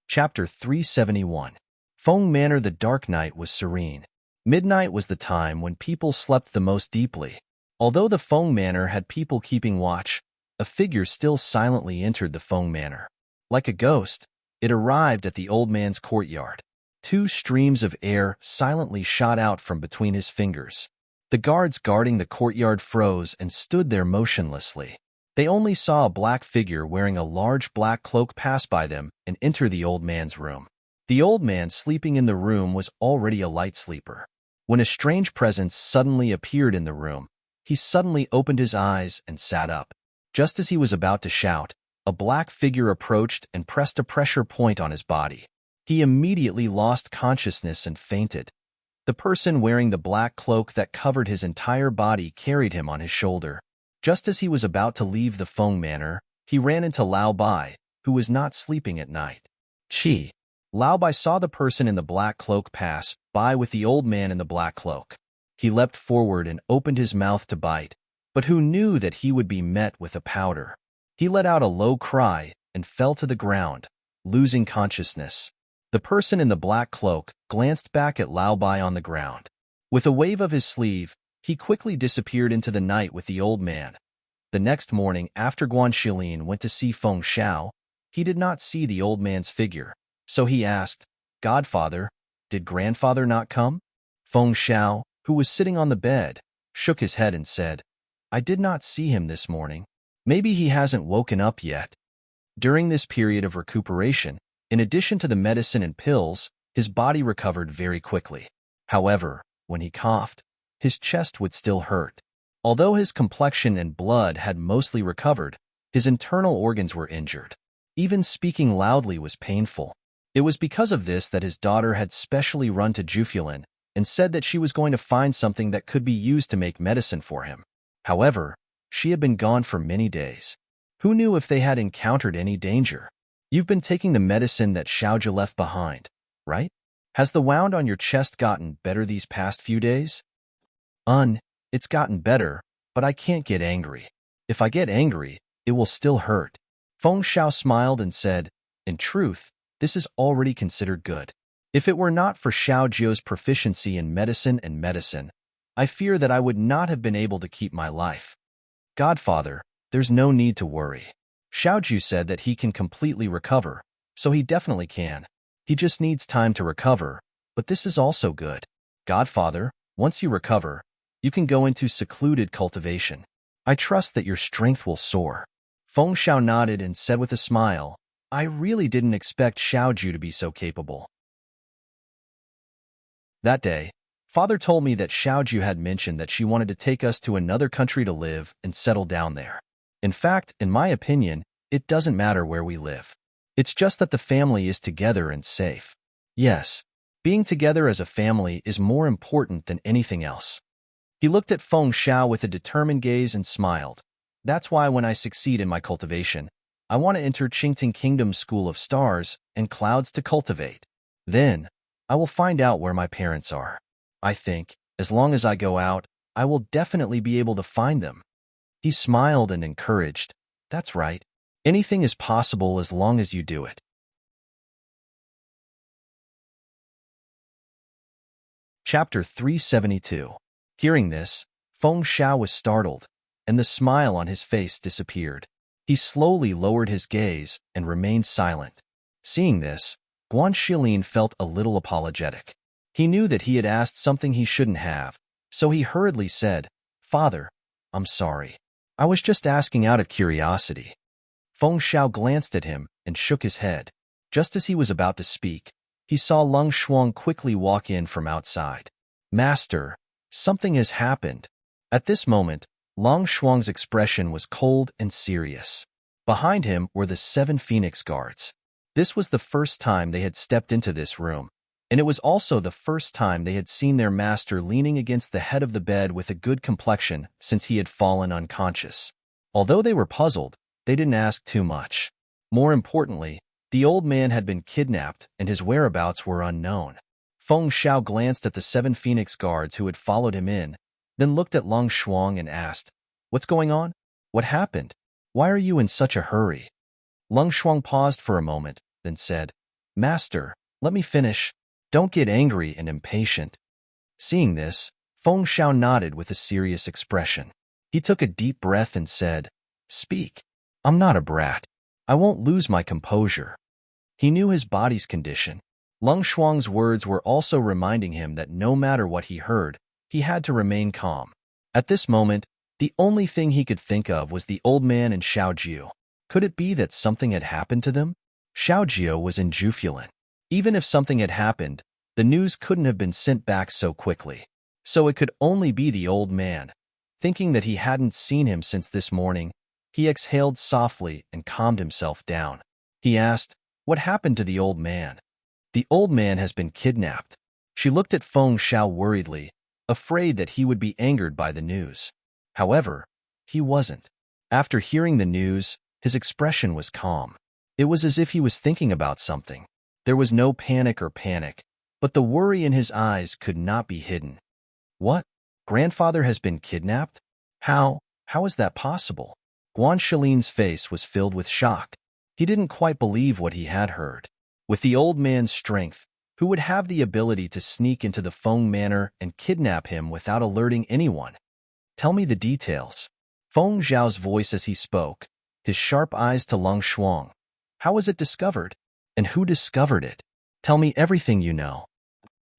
Chapter 371. Feng Manor. The dark night was serene. Midnight was the time when people slept the most deeply. Although the Feng Manor had people keeping watch, a figure still silently entered the Feng Manor. Like a ghost, it arrived at the old man's courtyard. 2 streams of air silently shot out from between his fingers. The guards guarding the courtyard froze and stood there motionlessly. They only saw a black figure wearing a large black cloak pass by them and enter the old man's room. The old man sleeping in the room was already a light sleeper. When a strange presence suddenly appeared in the room, he suddenly opened his eyes and sat up. Just as he was about to shout, a black figure approached and pressed a pressure point on his body. He immediately lost consciousness and fainted. The person wearing the black cloak that covered his entire body carried him on his shoulder. Just as he was about to leave the Feng Manor, he ran into Lao Bai, who was not sleeping at night. "Chi." Lao Bai saw the person in the black cloak pass by with the old man in the black cloak. He leapt forward and opened his mouth to bite, but who knew that he would be met with a powder? He let out a low cry and fell to the ground, losing consciousness. The person in the black cloak glanced back at Lao Bai on the ground. With a wave of his sleeve, he quickly disappeared into the night with the old man. The next morning, after Guan Shilin went to see Feng Xiao, he did not see the old man's figure, so he asked, "Godfather, did grandfather not come?" Feng Xiao, who was sitting on the bed, shook his head and said, "I did not see him this morning. Maybe he hasn't woken up yet." During this period of recuperation, in addition to the medicine and pills, his body recovered very quickly. However, when he coughed, his chest would still hurt. Although his complexion and blood had mostly recovered, his internal organs were injured. Even speaking loudly was painful. It was because of this that his daughter had specially run to Jufulin and said that she was going to find something that could be used to make medicine for him. However, she had been gone for many days. Who knew if they had encountered any danger? "You've been taking the medicine that Xiaozhi left behind, right? Has the wound on your chest gotten better these past few days?" It's gotten better, but I can't get angry. If I get angry, it will still hurt." Feng Xiao smiled and said, "In truth, this is already considered good. If it were not for Xiao Jiu's proficiency in medicine, I fear that I would not have been able to keep my life. Godfather, there's no need to worry. Xiao Jiu said that he can completely recover, so he definitely can. He just needs time to recover, but this is also good. Godfather, once you recover, you can go into secluded cultivation. I trust that your strength will soar." Feng Xiao nodded and said with a smile, "I really didn't expect Xiao Jiu to be so capable." That day, Father told me that Xiaoju had mentioned that she wanted to take us to another country to live and settle down there. In fact, in my opinion, it doesn't matter where we live. It's just that the family is together and safe. Yes, being together as a family is more important than anything else. He looked at Feng Xiao with a determined gaze and smiled. That's why when I succeed in my cultivation, I want to enter Qingting Kingdom's School of Stars and Clouds to cultivate. Then, I will find out where my parents are. I think, as long as I go out, I will definitely be able to find them. He smiled and encouraged. That's right. Anything is possible as long as you do it. Chapter 372. Hearing this, Feng Xiao was startled, and the smile on his face disappeared. He slowly lowered his gaze and remained silent. Seeing this, Guan Shilin felt a little apologetic. He knew that he had asked something he shouldn't have, so he hurriedly said, "Father, I'm sorry. I was just asking out of curiosity." Feng Xiao glanced at him and shook his head. Just as he was about to speak, he saw Leng Shuang quickly walk in from outside. "Master, something has happened." At this moment, Leng Shuang's expression was cold and serious. Behind him were the 7 Phoenix Guards. This was the first time they had stepped into this room, and it was also the first time they had seen their master leaning against the head of the bed with a good complexion since he had fallen unconscious. Although they were puzzled, they didn't ask too much. More importantly, the old man had been kidnapped and his whereabouts were unknown. Feng Xiao glanced at the 7 Phoenix Guards who had followed him in, then looked at Leng Shuang and asked, "What's going on? What happened? Why are you in such a hurry?" Leng Shuang paused for a moment, then said, "Master, let me finish. Don't get angry and impatient." Seeing this, Feng Xiao nodded with a serious expression. He took a deep breath and said, "Speak. I'm not a brat. I won't lose my composure." He knew his body's condition. Leng Shuang's words were also reminding him that no matter what he heard, he had to remain calm. At this moment, the only thing he could think of was the old man and Xiaojiu. Could it be that something had happened to them? Xiaojiu was in Jufulan. Even if something had happened, the news couldn't have been sent back so quickly. So it could only be the old man. Thinking that he hadn't seen him since this morning, he exhaled softly and calmed himself down. He asked, "What happened to the old man?" "The old man has been kidnapped." She looked at Feng Xiao worriedly, afraid that he would be angered by the news. However, he wasn't. After hearing the news, his expression was calm. It was as if he was thinking about something. There was no panic, but the worry in his eyes could not be hidden. "What? Grandfather has been kidnapped? How is that possible?" Guan Shilin's face was filled with shock. He didn't quite believe what he had heard. With the old man's strength, who would have the ability to sneak into the Feng Manor and kidnap him without alerting anyone? "Tell me the details." Feng Zhao's voice as he spoke, his sharp eyes to Leng Shuang. "How was it discovered? And who discovered it? Tell me everything you know."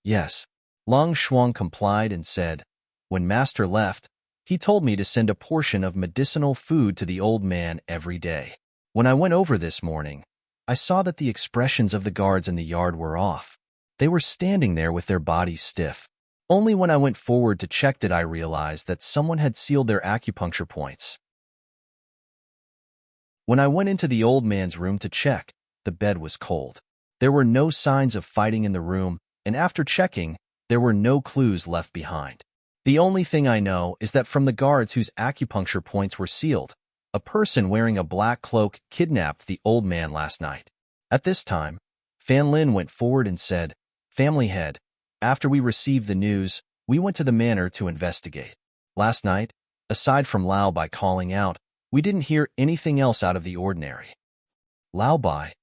"Yes." Leng Shuang complied and said, "When Master left, he told me to send a portion of medicinal food to the old man every day. When I went over this morning, I saw that the expressions of the guards in the yard were off. They were standing there with their bodies stiff. Only when I went forward to check did I realize that someone had sealed their acupuncture points. When I went into the old man's room to check, the bed was cold. There were no signs of fighting in the room, and after checking, there were no clues left behind. The only thing I know is that from the guards whose acupuncture points were sealed, a person wearing a black cloak kidnapped the old man last night. At this time, Fan Lin went forward and said, "Family head, after we received the news, we went to the manor to investigate. Last night, aside from Lao Bai calling out, we didn't hear anything else out of the ordinary." Lao Bai.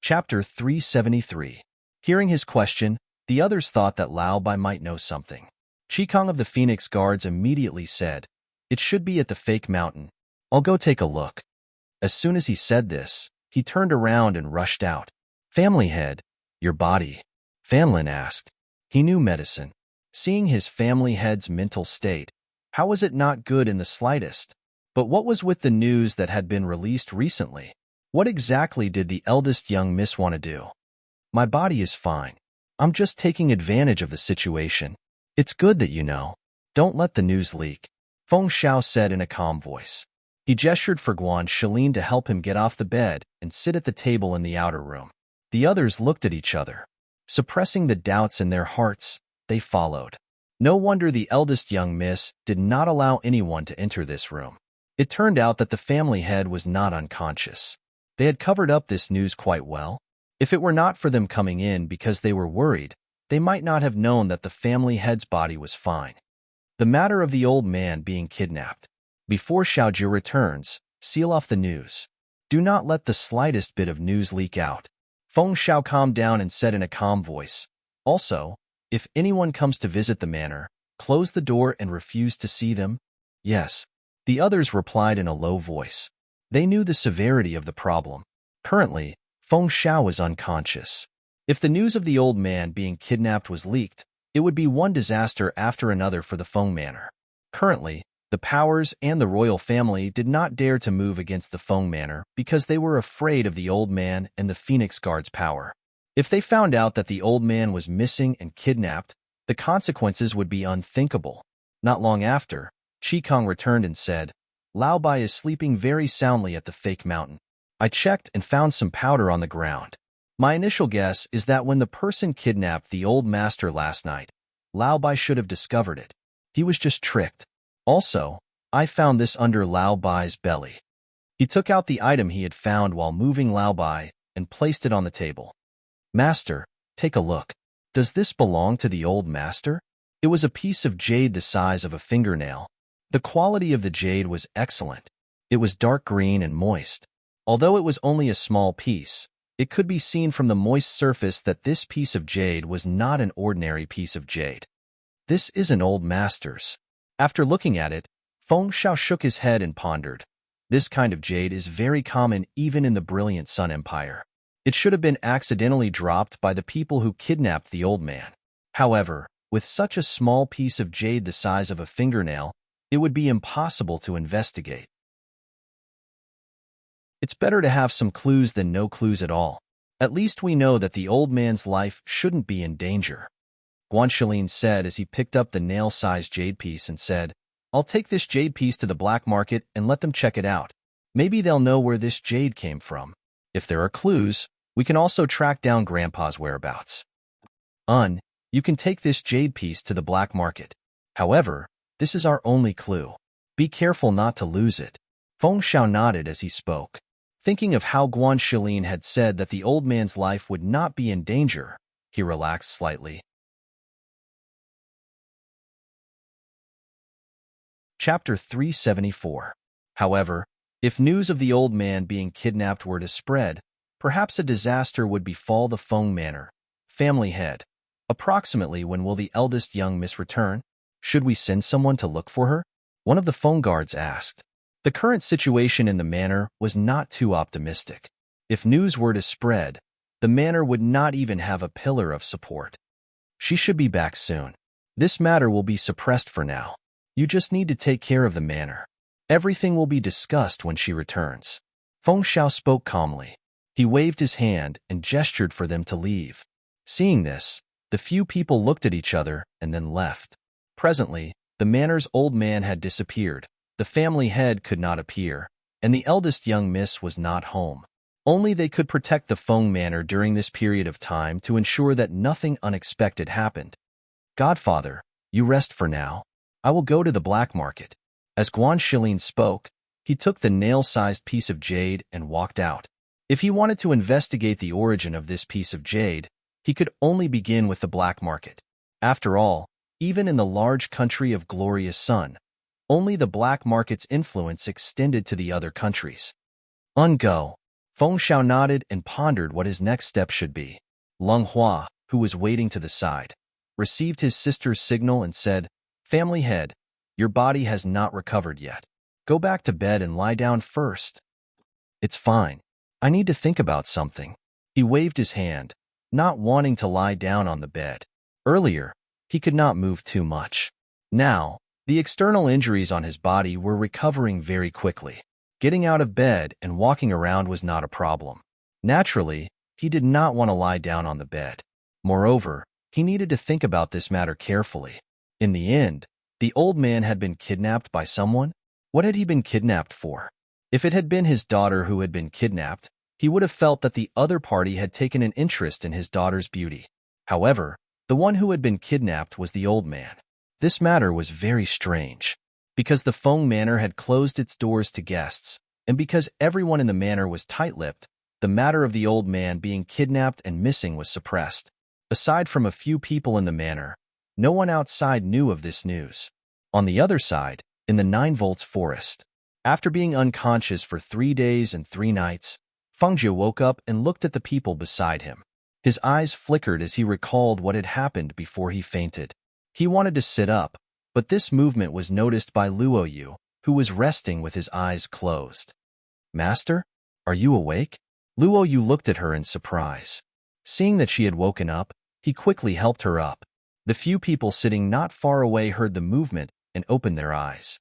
Chapter 373. Hearing his question, the others thought that Lao Bai might know something. Qikong of the Phoenix Guards immediately said, "It should be at the fake mountain. I'll go take a look." As soon as he said this, he turned around and rushed out. "Family head, your body?" Fanlin asked. He knew medicine. Seeing his family head's mental state, how was it not good in the slightest? But what was with the news that had been released recently? What exactly did the eldest young miss want to do? My body is fine. I'm just taking advantage of the situation. It's good that you know. Don't let the news leak, Feng Xiao said in a calm voice. He gestured for Guan Shilin to help him get off the bed and sit at the table in the outer room. The others looked at each other. Suppressing the doubts in their hearts, they followed. No wonder the eldest young miss did not allow anyone to enter this room. It turned out that the family head was not unconscious. They had covered up this news quite well. If it were not for them coming in because they were worried, they might not have known that the family head's body was fine. The matter of the old man being kidnapped. Before Xiaojie returns, seal off the news. Do not let the slightest bit of news leak out. Feng Xiao calmed down and said in a calm voice, also, if anyone comes to visit the manor, close the door and refuse to see them. Yes. The others replied in a low voice. They knew the severity of the problem. Currently, Feng Xiao was unconscious. If the news of the old man being kidnapped was leaked, it would be one disaster after another for the Feng Manor. Currently, the Powers and the royal family did not dare to move against the Feng Manor because they were afraid of the old man and the Phoenix Guard's power. If they found out that the old man was missing and kidnapped, the consequences would be unthinkable. Not long after, Qikong returned and said, Lao Bai is sleeping very soundly at the fake mountain. I checked and found some powder on the ground. My initial guess is that when the person kidnapped the old master last night, Lao Bai should have discovered it. He was just tricked. Also, I found this under Lao Bai's belly. He took out the item he had found while moving Lao Bai and placed it on the table. Master, take a look. Does this belong to the old master? It was a piece of jade the size of a fingernail. The quality of the jade was excellent. It was dark green and moist. Although it was only a small piece, it could be seen from the moist surface that this piece of jade was not an ordinary piece of jade. This isn't old master's. After looking at it, Feng Xiao shook his head and pondered. This kind of jade is very common even in the brilliant Sun Empire. It should have been accidentally dropped by the people who kidnapped the old man. However, with such a small piece of jade the size of a fingernail, it would be impossible to investigate. It's better to have some clues than no clues at all. At least we know that the old man's life shouldn't be in danger. Guan Shilin said as he picked up the nail-sized jade piece and said, I'll take this jade piece to the black market and let them check it out. Maybe they'll know where this jade came from. If there are clues, we can also track down Grandpa's whereabouts. You can take this jade piece to the black market. However, this is our only clue. Be careful not to lose it. Feng Xiao nodded as he spoke. Thinking of how Guan Shilin had said that the old man's life would not be in danger, he relaxed slightly. Chapter 374. However, if news of the old man being kidnapped were to spread, perhaps a disaster would befall the Feng Manor. Family head. Approximately when will the eldest young miss return? Should we send someone to look for her? One of the Feng guards asked. The current situation in the manor was not too optimistic. If news were to spread, the manor would not even have a pillar of support. She should be back soon. This matter will be suppressed for now. You just need to take care of the manor. Everything will be discussed when she returns. Feng Xiao spoke calmly. He waved his hand and gestured for them to leave. Seeing this, the few people looked at each other and then left. Presently, the manor's old man had disappeared, the family head could not appear, and the eldest young miss was not home. Only they could protect the Feng Manor during this period of time to ensure that nothing unexpected happened. Godfather, you rest for now. I will go to the black market. As Guan Shilin spoke, he took the nail-sized piece of jade and walked out. If he wanted to investigate the origin of this piece of jade, he could only begin with the black market. After all, even in the large country of Glorious Sun, only the black market's influence extended to the other countries. Go. Feng Xiao nodded and pondered what his next step should be. Leng Hua, who was waiting to the side, received his sister's signal and said, Family head, your body has not recovered yet. Go back to bed and lie down first. It's fine. I need to think about something. He waved his hand, not wanting to lie down on the bed. Earlier, he could not move too much. Now, the external injuries on his body were recovering very quickly. Getting out of bed and walking around was not a problem. Naturally, he did not want to lie down on the bed. Moreover, he needed to think about this matter carefully. In the end, the old man had been kidnapped by someone. What had he been kidnapped for? If it had been his daughter who had been kidnapped, he would have felt that the other party had taken an interest in his daughter's beauty. However, the one who had been kidnapped was the old man. This matter was very strange. Because the Feng Manor had closed its doors to guests, and because everyone in the manor was tight-lipped, the matter of the old man being kidnapped and missing was suppressed. Aside from a few people in the manor, no one outside knew of this news. On the other side, in the 9 Volts forest, after being unconscious for 3 days and 3 nights, Fengjie woke up and looked at the people beside him. His eyes flickered as he recalled what had happened before he fainted. He wanted to sit up, but this movement was noticed by Luoyu, who was resting with his eyes closed. "Master, are you awake?" Luoyu looked at her in surprise. Seeing that she had woken up, he quickly helped her up. The few people sitting not far away heard the movement and opened their eyes.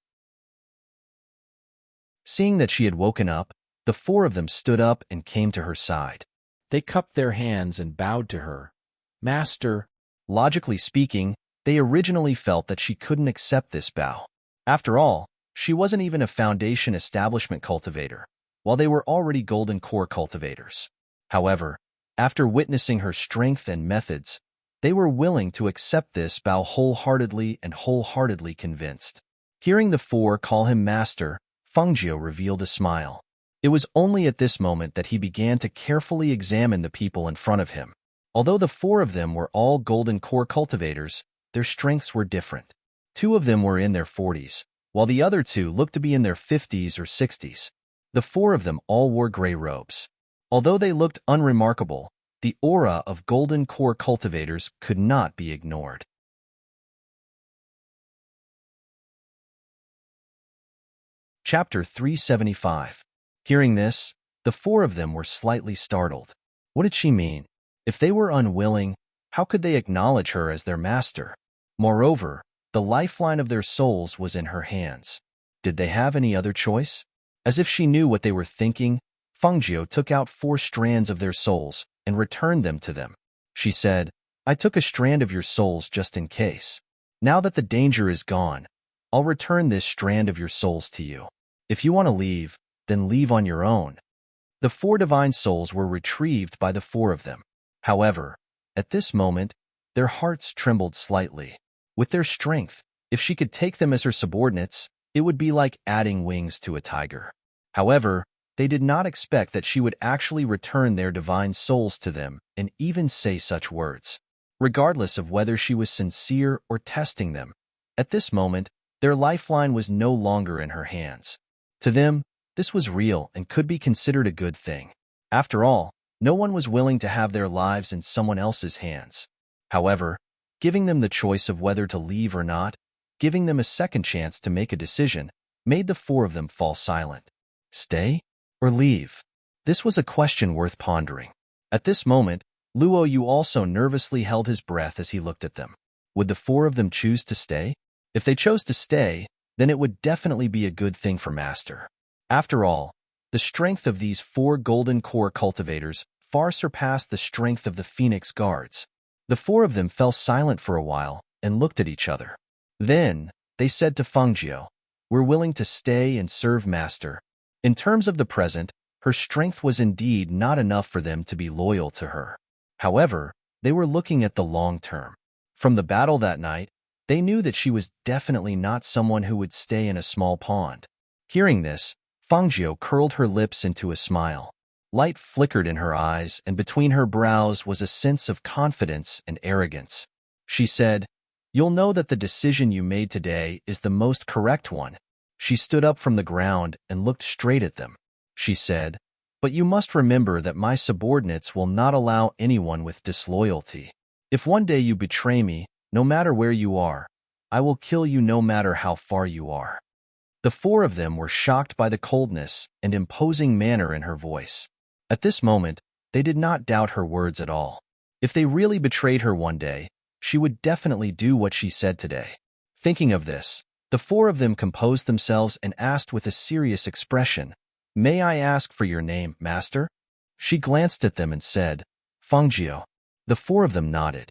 Seeing that she had woken up, the 4 of them stood up and came to her side. They cupped their hands and bowed to her. "Master." Logically speaking, they originally felt that she couldn't accept this bow. After all, she wasn't even a foundation establishment cultivator, while they were already golden core cultivators. However, after witnessing her strength and methods, they were willing to accept this bow wholeheartedly and wholeheartedly convinced. Hearing the 4 call him master, Fengjie revealed a smile. It was only at this moment that he began to carefully examine the people in front of him. Although the 4 of them were all golden core cultivators, their strengths were different. 2 of them were in their 40s, while the other 2 looked to be in their 50s or 60s. The 4 of them all wore gray robes. Although they looked unremarkable, the aura of golden core cultivators could not be ignored. Chapter 375. Hearing this, the 4 of them were slightly startled. What did she mean? If they were unwilling, how could they acknowledge her as their master? Moreover, the lifeline of their souls was in her hands. Did they have any other choice? As if she knew what they were thinking, Fengjie took out 4 strands of their souls and returned them to them. She said, "I took a strand of your souls just in case. Now that the danger is gone, I'll return this strand of your souls to you. If you want to leave, then leave on your own." The 4 divine souls were retrieved by the 4 of them. However, at this moment, their hearts trembled slightly. With their strength, if she could take them as her subordinates, it would be like adding wings to a tiger. However, they did not expect that she would actually return their divine souls to them and even say such words. Regardless of whether she was sincere or testing them, at this moment, their lifeline was no longer in her hands. To them, this was real and could be considered a good thing. After all, no one was willing to have their lives in someone else's hands. However, giving them the choice of whether to leave or not, giving them a second chance to make a decision, made the 4 of them fall silent. Stay or leave? This was a question worth pondering. At this moment, Luoyu also nervously held his breath as he looked at them. Would the 4 of them choose to stay? If they chose to stay, then it would definitely be a good thing for Master. After all, the strength of these 4 golden core cultivators far surpassed the strength of the Phoenix Guards. The 4 of them fell silent for a while and looked at each other. Then, they said to Fengjie, "We're willing to stay and serve Master." In terms of the present, her strength was indeed not enough for them to be loyal to her. However, they were looking at the long term. From the battle that night, they knew that she was definitely not someone who would stay in a small pond. Hearing this, Fengjie curled her lips into a smile. Light flickered in her eyes, and between her brows was a sense of confidence and arrogance. She said, "You'll know that the decision you made today is the most correct one." She stood up from the ground and looked straight at them. She said, "But you must remember that my subordinates will not allow anyone with disloyalty. If one day you betray me, no matter where you are, I will kill you no matter how far you are." The 4 of them were shocked by the coldness and imposing manner in her voice. At this moment, they did not doubt her words at all. If they really betrayed her one day, she would definitely do what she said today. Thinking of this, the 4 of them composed themselves and asked with a serious expression, "May I ask for your name, Master?" She glanced at them and said, Fengjiu. The four of them nodded.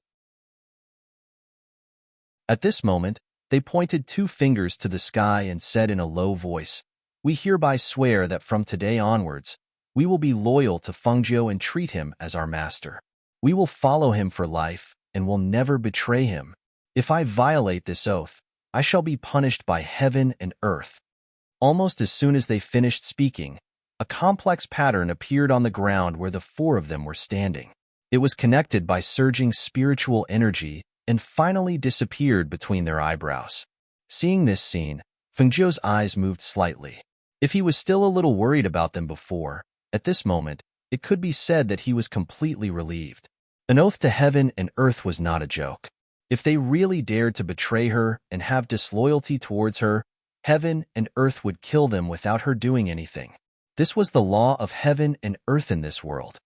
At this moment, they pointed two fingers to the sky and said in a low voice, "We hereby swear that from today onwards, we will be loyal to Fengjiu and treat him as our master. We will follow him for life and will never betray him. If I violate this oath, I shall be punished by heaven and earth." Almost as soon as they finished speaking, a complex pattern appeared on the ground where the four of them were standing. It was connected by surging spiritual energy and finally disappeared between their eyebrows. Seeing this scene, Fengjiu's eyes moved slightly. If he was still a little worried about them before, at this moment, it could be said that he was completely relieved. An oath to heaven and earth was not a joke. If they really dared to betray her and have disloyalty towards her, heaven and earth would kill them without her doing anything. This was the law of heaven and earth in this world.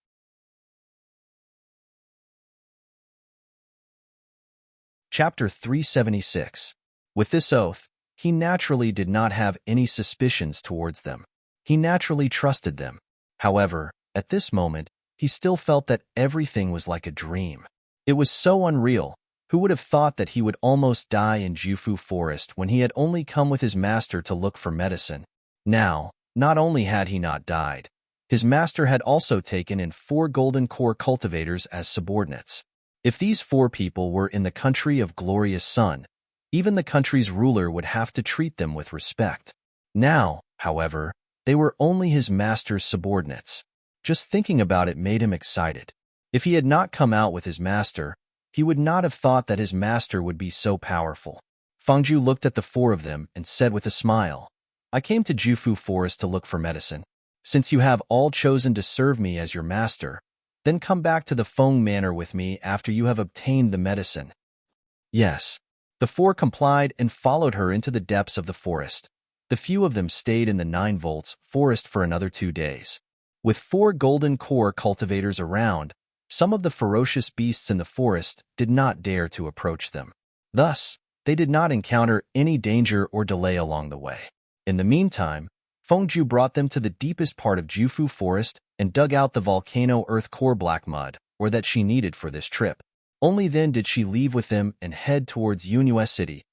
Chapter 376. With this oath, he naturally did not have any suspicions towards them. He naturally trusted them. However, at this moment, he still felt that everything was like a dream. It was so unreal. Who would have thought that he would almost die in Jufu Forest when he had only come with his master to look for medicine? Now, not only had he not died, his master had also taken in 4 golden core cultivators as subordinates. If these 4 people were in the country of Glorious Sun, even the country's ruler would have to treat them with respect. Now, however, they were only his master's subordinates. Just thinking about it made him excited. If he had not come out with his master, he would not have thought that his master would be so powerful. Fengjiu looked at the 4 of them and said with a smile, "I came to Jufu Forest to look for medicine. Since you have all chosen to serve me as your master, then come back to the Feng Manor with me after you have obtained the medicine." Yes. The 4 complied and followed her into the depths of the forest. The few of them stayed in the 9 volts forest for another 2 days. With 4 golden core cultivators around, some of the ferocious beasts in the forest did not dare to approach them. Thus, they did not encounter any danger or delay along the way. In the meantime, Fengjiu brought them to the deepest part of Jufu Forest and dug out the volcano earth core black mud, or that she needed for this trip. Only then did she leave with them and head towards Yunhua City.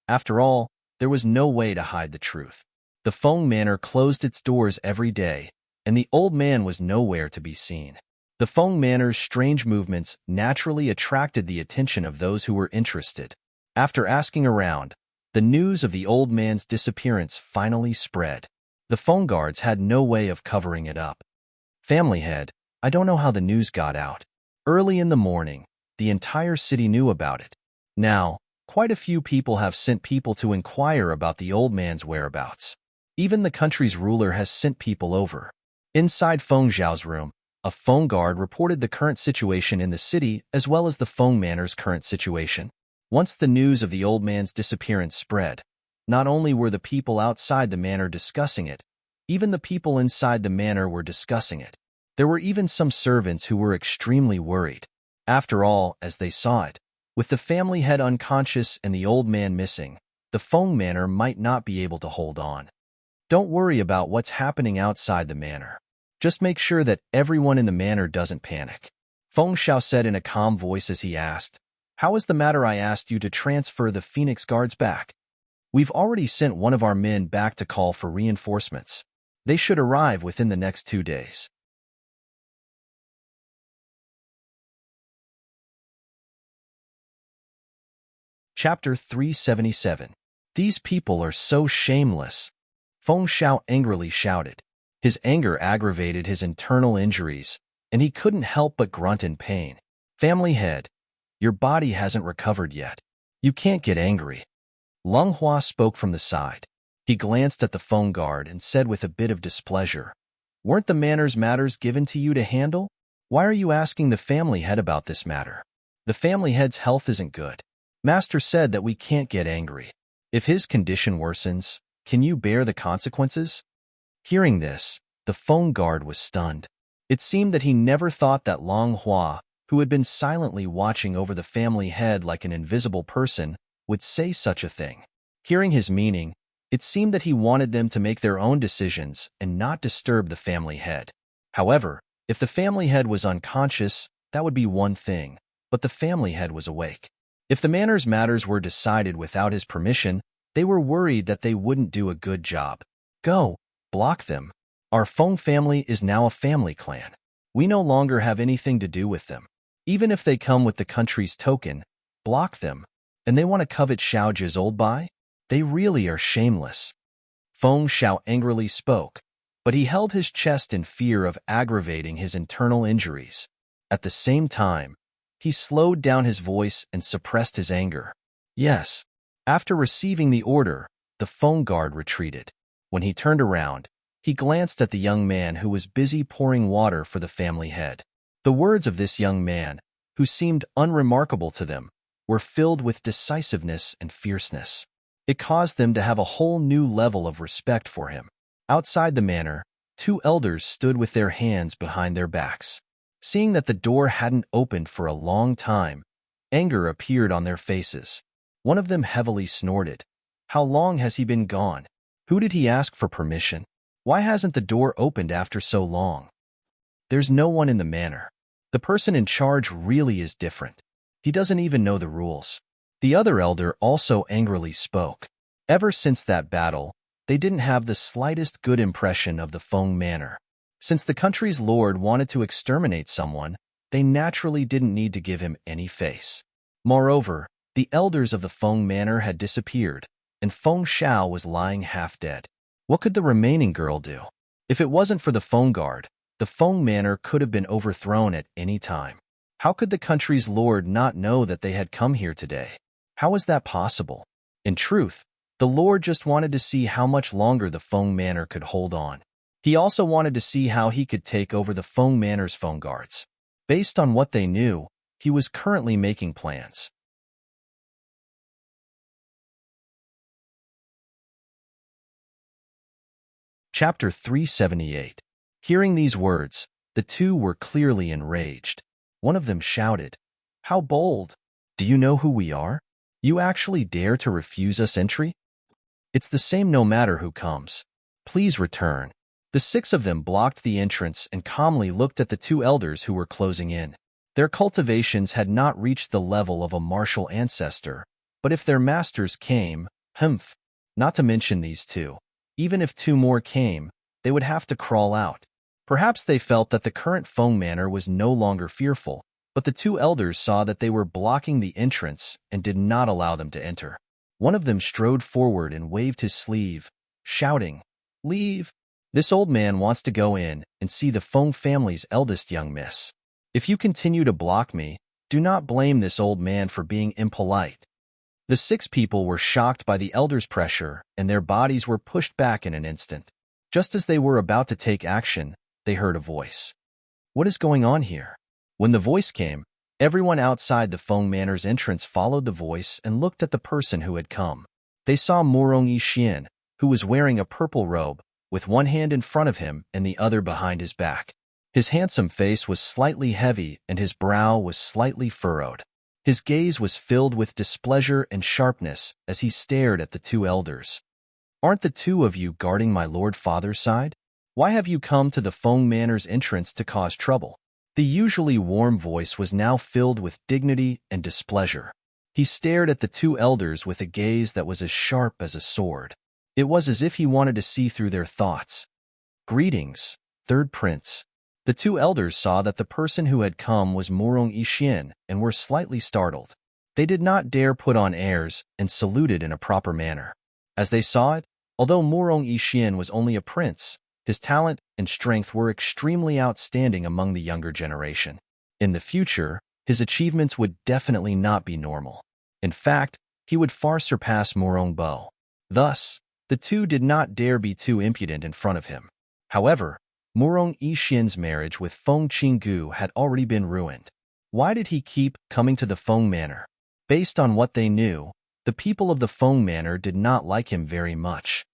After all, there was no way to hide the truth. The Feng Manor closed its doors every day, and the old man was nowhere to be seen. The Feng Manor's strange movements naturally attracted the attention of those who were interested. After asking around, the news of the old man's disappearance finally spread. The Feng guards had no way of covering it up. "Family head, I don't know how the news got out. Early in the morning, the entire city knew about it. Now, quite a few people have sent people to inquire about the old man's whereabouts. Even the country's ruler has sent people over." Inside Feng Zhao's room, a Feng guard reported the current situation in the city as well as the Feng Manor's current situation. Once the news of the old man's disappearance spread, not only were the people outside the manor discussing it, even the people inside the manor were discussing it. There were even some servants who were extremely worried. After all, as they saw it, with the family head unconscious and the old man missing, the Feng Manor might not be able to hold on. Don't worry about what's happening outside the manor. Just make sure that everyone in the manor doesn't panic. Feng Zhao said in a calm voice as he asked, "How is the matter I asked you to transfer the Phoenix Guards back? We've already sent one of our men back to call for reinforcements. They should arrive within the next 2 days." Chapter 377. These people are so shameless. Feng Zhao angrily shouted. His anger aggravated his internal injuries, and he couldn't help but grunt in pain. "Family head, your body hasn't recovered yet. You can't get angry." Lung Hua spoke from the side. He glanced at the Feng guard and said with a bit of displeasure, "Weren't the manor's matters given to you to handle? Why are you asking the family head about this matter? The family head's health isn't good. Master said that we can't get angry. If his condition worsens, can you bear the consequences?" Hearing this, the Feng guard was stunned. It seemed that he never thought that Long Hua, who had been silently watching over the family head like an invisible person, would say such a thing. Hearing his meaning, it seemed that he wanted them to make their own decisions and not disturb the family head. However, if the family head was unconscious, that would be one thing, but the family head was awake. If the manor's matters were decided without his permission, they were worried that they wouldn't do a good job. Go, block them. Our Feng family is now a family clan. We no longer have anything to do with them. Even if they come with the country's token, block them. And they want to covet Xiaoji's old bai? They really are shameless. Feng Xiao angrily spoke, but he held his chest in fear of aggravating his internal injuries. At the same time, he slowed down his voice and suppressed his anger. Yes. After receiving the order, the Feng guard retreated. When he turned around, he glanced at the young man who was busy pouring water for the family head. The words of this young man, who seemed unremarkable to them, were filled with decisiveness and fierceness. It caused them to have a whole new level of respect for him. Outside the manor, two elders stood with their hands behind their backs. Seeing that the door hadn't opened for a long time, anger appeared on their faces. One of them heavily snorted. How long has he been gone? Who did he ask for permission? Why hasn't the door opened after so long? There's no one in the manor. The person in charge really is different. He doesn't even know the rules. The other elder also angrily spoke. Ever since that battle, they didn't have the slightest good impression of the Feng manor. Since the country's lord wanted to exterminate someone, they naturally didn't need to give him any face. Moreover, the elders of the Feng manor had disappeared, and Feng Xiao was lying half dead. What could the remaining girl do? If it wasn't for the Feng guard, the Feng manor could have been overthrown at any time. How could the country's lord not know that they had come here today? How was that possible? In truth, the lord just wanted to see how much longer the Feng manor could hold on. He also wanted to see how he could take over the Feng manor's Feng guards. Based on what they knew, he was currently making plans. Chapter 378. Hearing these words, the two were clearly enraged. One of them shouted, "How bold! Do you know who we are? You actually dare to refuse us entry? It's the same no matter who comes. Please return." The six of them blocked the entrance and calmly looked at the two elders who were closing in. Their cultivations had not reached the level of a martial ancestor, but if their masters came, not to mention these two, even if two more came, they would have to crawl out. Perhaps they felt that the current Feng manor was no longer fearful, but the two elders saw that they were blocking the entrance and did not allow them to enter. One of them strode forward and waved his sleeve, shouting, "Leave! This old man wants to go in and see the Feng family's eldest young miss. If you continue to block me, do not blame this old man for being impolite." The six people were shocked by the elders' pressure, and their bodies were pushed back in an instant. Just as they were about to take action, they heard a voice. What is going on here? When the voice came, everyone outside the Feng manor's entrance followed the voice and looked at the person who had come. They saw Murong Yixian, who was wearing a purple robe, with one hand in front of him and the other behind his back. His handsome face was slightly heavy and his brow was slightly furrowed. His gaze was filled with displeasure and sharpness as he stared at the two elders. "Aren't the two of you guarding my lord father's side? Why have you come to the Feng manor's entrance to cause trouble?" The usually warm voice was now filled with dignity and displeasure. He stared at the two elders with a gaze that was as sharp as a sword. It was as if he wanted to see through their thoughts. "Greetings, third prince." The two elders saw that the person who had come was Murong Yixian and were slightly startled. They did not dare put on airs and saluted in a proper manner. As they saw it, although Murong Yixian was only a prince, his talent and strength were extremely outstanding among the younger generation. In the future, his achievements would definitely not be normal. In fact, he would far surpass Murong Bo. Thus, the two did not dare be too impudent in front of him. However, Murong Yixian's marriage with Feng Qinggu had already been ruined. Why did he keep coming to the Feng manor? Based on what they knew, the people of the Feng manor did not like him very much.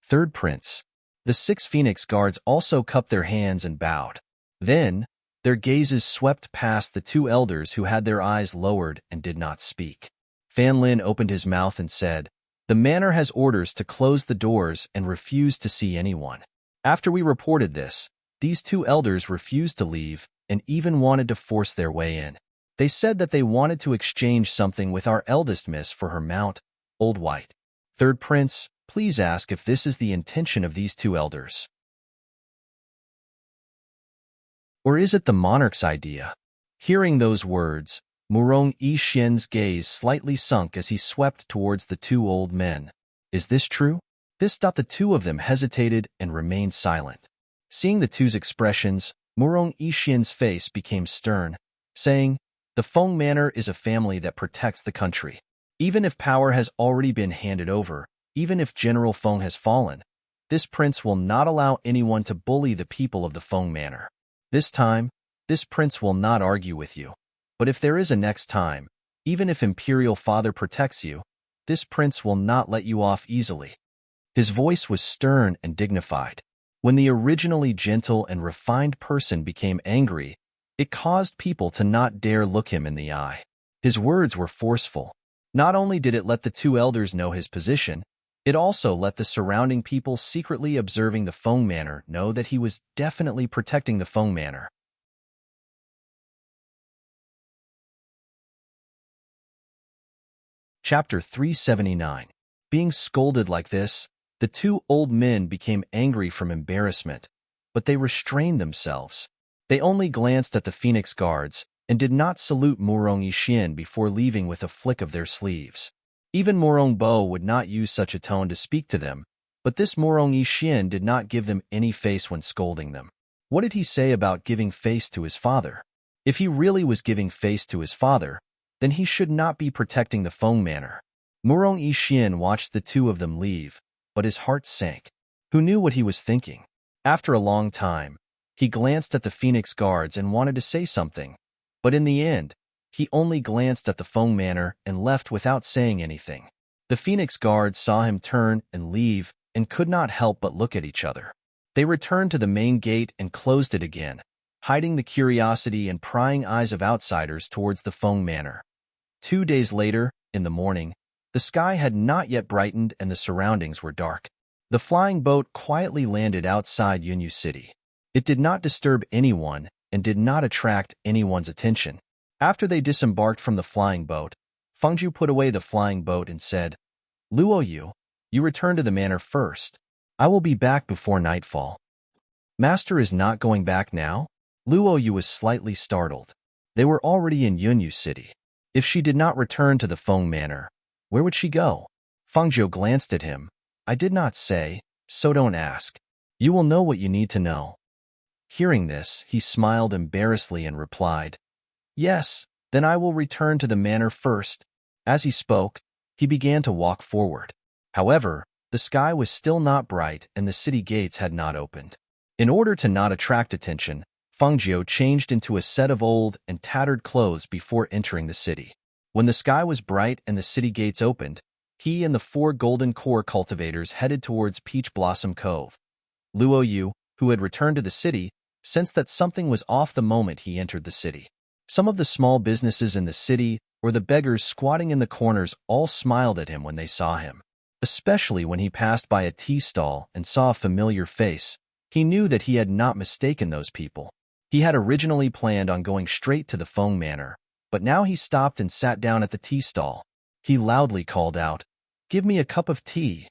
Third prince. The six phoenix guards also cupped their hands and bowed. Then, their gazes swept past the two elders who had their eyes lowered and did not speak. Fan Lin opened his mouth and said, "The manor has orders to close the doors and refuse to see anyone. After we reported this, these two elders refused to leave and even wanted to force their way in. They said that they wanted to exchange something with our eldest miss for her mount, Old White. Third Prince, please ask if this is the intention of these two elders. Or is it the monarch's idea? Hearing those words, Murong Yixian's gaze slightly sunk as he swept towards the two old men. Is this true? The two of them hesitated and remained silent. Seeing the two's expressions, Murong Yixian's face became stern, saying, "The Feng Manor is a family that protects the country. Even if power has already been handed over, even if General Feng has fallen, this prince will not allow anyone to bully the people of the Feng Manor. This time, this prince will not argue with you. But if there is a next time, even if Imperial Father protects you, this prince will not let you off easily." His voice was stern and dignified. When the originally gentle and refined person became angry, it caused people to not dare look him in the eye. His words were forceful. Not only did it let the two elders know his position, it also let the surrounding people secretly observing the Feng Manor know that he was definitely protecting the Feng Manor. Chapter 379. Being scolded like this, the two old men became angry from embarrassment, but they restrained themselves. They only glanced at the Phoenix Guards and did not salute Murong Yixian before leaving with a flick of their sleeves. Even Murong Bo would not use such a tone to speak to them, but this Murong Yixian did not give them any face when scolding them. What did he say about giving face to his father? If he really was giving face to his father, then he should not be protecting the Feng Manor. Murong Yixian watched the two of them leave, but his heart sank. Who knew what he was thinking? After a long time, he glanced at the Phoenix Guards and wanted to say something, but in the end, he only glanced at the Feng Manor and left without saying anything. The Phoenix Guards saw him turn and leave and could not help but look at each other. They returned to the main gate and closed it again, hiding the curiosity and prying eyes of outsiders towards the Feng Manor. 2 days later, in the morning, the sky had not yet brightened and the surroundings were dark. The flying boat quietly landed outside Yunyu City. It did not disturb anyone and did not attract anyone's attention. After they disembarked from the flying boat, Fengju put away the flying boat and said, "Luoyu, you return to the manor first. I will be back before nightfall." "Master is not going back now?" Luoyu was slightly startled. They were already in Yunyu City. If she did not return to the Feng Manor, where would she go? Fengju glanced at him. "I did not say, so don't ask. You will know what you need to know." Hearing this, he smiled embarrassedly and replied, "Yes, then I will return to the manor first." As he spoke, he began to walk forward. However, the sky was still not bright and the city gates had not opened. In order to not attract attention, Fengju changed into a set of old and tattered clothes before entering the city. When the sky was bright and the city gates opened, he and the 4 golden core cultivators headed towards Peach Blossom Cove. Luoyu, who had returned to the city, sensed that something was off the moment he entered the city. Some of the small businesses in the city or the beggars squatting in the corners all smiled at him when they saw him. Especially when he passed by a tea stall and saw a familiar face, he knew that he had not mistaken those people. He had originally planned on going straight to the Feng Manor, but now he stopped and sat down at the tea stall. He loudly called out, "Give me a cup of tea."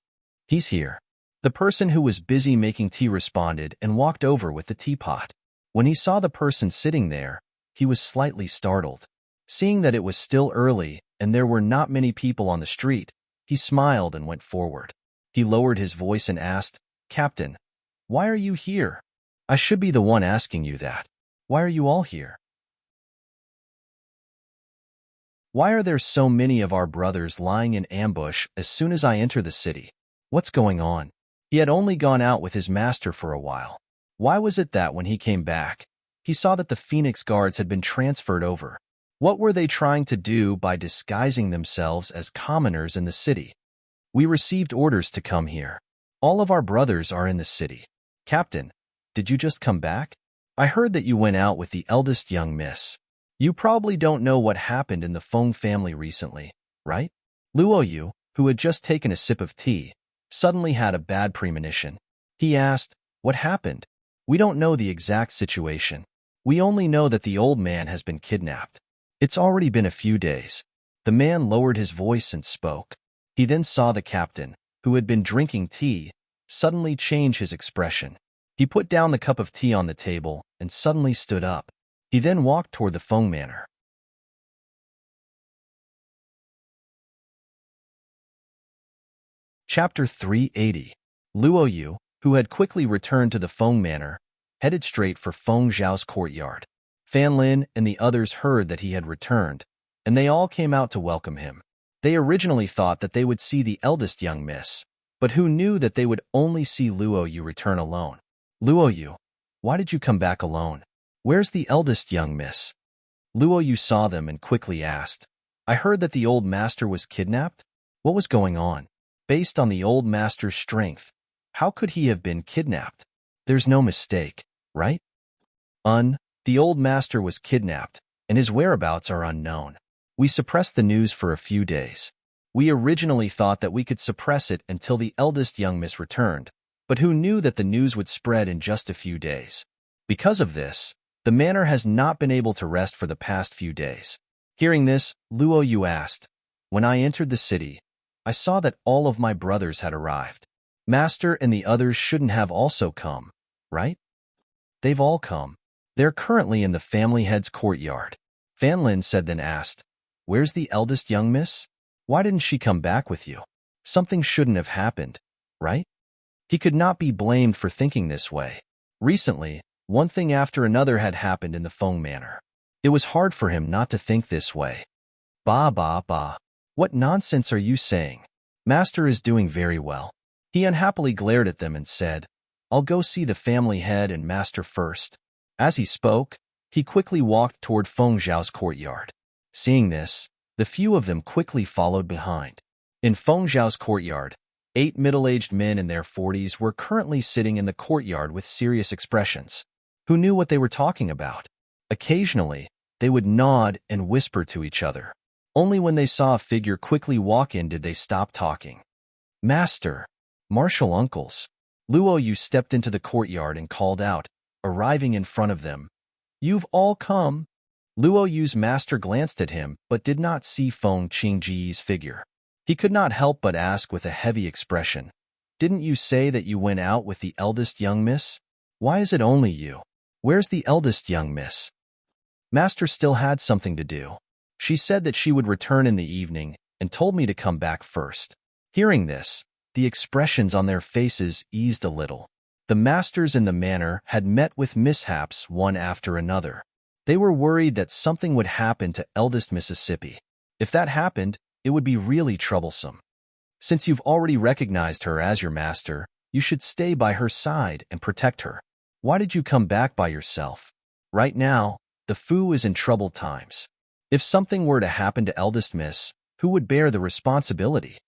"He's here." The person who was busy making tea responded and walked over with the teapot. When he saw the person sitting there, he was slightly startled. Seeing that it was still early and there were not many people on the street, he smiled and went forward. He lowered his voice and asked, "Captain, why are you here?" "I should be the one asking you that. Why are you all here?" "Why are there so many of our brothers lying in ambush as soon as I enter the city? What's going on?" He had only gone out with his master for a while. Why was it that when he came back, he saw that the Phoenix Guards had been transferred over? What were they trying to do by disguising themselves as commoners in the city? "We received orders to come here. All of our brothers are in the city." "Captain, did you just come back? I heard that you went out with the eldest young miss. You probably don't know what happened in the Feng family recently, right?" Luoyu, who had just taken a sip of tea, suddenly had a bad premonition. He asked, "What happened?" "We don't know the exact situation. We only know that the old man has been kidnapped. It's already been a few days. The man lowered his voice and spoke. He then saw the captain, who had been drinking tea, suddenly change his expression. He put down the cup of tea on the table and suddenly stood up. He then walked toward the Feng Manor. Chapter 380. Luo Yu, who had quickly returned to the Feng Manor, headed straight for Feng Zhao's courtyard. Fan Lin and the others heard that he had returned, and they all came out to welcome him. They originally thought that they would see the eldest young miss, but who knew that they would only see Luo Yu return alone. Luo Yu, why did you come back alone? Where's the eldest young miss? Luo Yu saw them and quickly asked, I heard that the old master was kidnapped? What was going on? Based on the old master's strength, how could he have been kidnapped? There's no mistake, right? The old master was kidnapped, and his whereabouts are unknown. We suppressed the news for a few days. We originally thought that we could suppress it until the eldest young miss returned, but who knew that the news would spread in just a few days? Because of this, the manor has not been able to rest for the past few days. Hearing this, Luo Yu asked, When I entered the city, I saw that all of my brothers had arrived. Master and the others shouldn't have also come, right? They've all come. They're currently in the family head's courtyard. Fan Lin said then asked, Where's the eldest young miss? Why didn't she come back with you? Something shouldn't have happened, right? He could not be blamed for thinking this way. Recently, one thing after another had happened in the Feng Manor. It was hard for him not to think this way. Bah. What nonsense are you saying? Master is doing very well. He unhappily glared at them and said, I'll go see the family head and master first. As he spoke, he quickly walked toward Feng Zhao's courtyard. Seeing this, the few of them quickly followed behind. In Feng Zhao's courtyard, 8 middle-aged men in their 40s were currently sitting in the courtyard with serious expressions. Who knew what they were talking about? Occasionally, they would nod and whisper to each other. Only when they saw a figure quickly walk in did they stop talking. Master, martial uncles. Luo Yu stepped into the courtyard and called out, arriving in front of them. You've all come. Luo Yu's master glanced at him but did not see Feng Qingji's figure. He could not help but ask with a heavy expression, Didn't you say that you went out with the eldest young miss? Why is it only you? Where's the eldest young miss? Master still had something to do. She said that she would return in the evening and told me to come back first. Hearing this, the expressions on their faces eased a little. The masters in the manor had met with mishaps one after another. They were worried that something would happen to eldest Mississippi. If that happened, it would be really troublesome. Since you've already recognized her as your master, you should stay by her side and protect her. Why did you come back by yourself? Right now, the Fu is in troubled times. If something were to happen to eldest miss, who would bear the responsibility?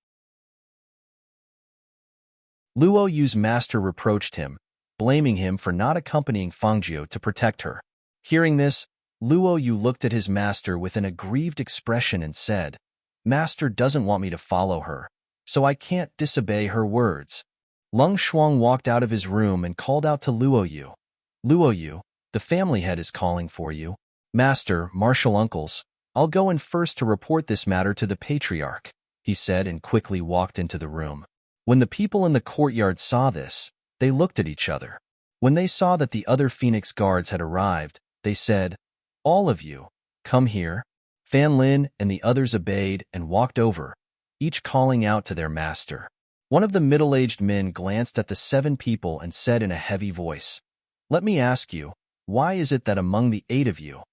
Luo Yu's master reproached him, blaming him for not accompanying Fangjiu to protect her. Hearing this, Luo Yu looked at his master with an aggrieved expression and said, Master doesn't want me to follow her, so I can't disobey her words. Lung Shuang walked out of his room and called out to Luo Yu. Luo Yu, the family head is calling for you. Master, martial uncles, I'll go in first to report this matter to the patriarch, he said and quickly walked into the room. When the people in the courtyard saw this, they looked at each other. When they saw that the other Phoenix guards had arrived, they said, All of you, come here. Fan Lin and the others obeyed and walked over, each calling out to their master. One of the middle-aged men glanced at the 7 people and said in a heavy voice, Let me ask you, why is it that among the 8 of you,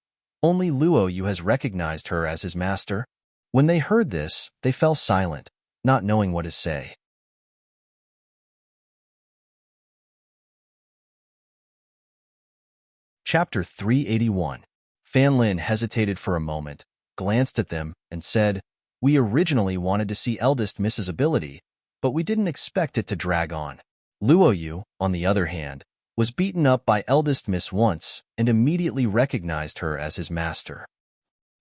only Luo Yu has recognized her as his master? When they heard this, they fell silent, not knowing what to say. Chapter 381. Fan Lin hesitated for a moment, glanced at them, and said, We originally wanted to see eldest Miss's ability, but we didn't expect it to drag on. Luo Yu, on the other hand, was beaten up by eldest Miss once and immediately recognized her as his master.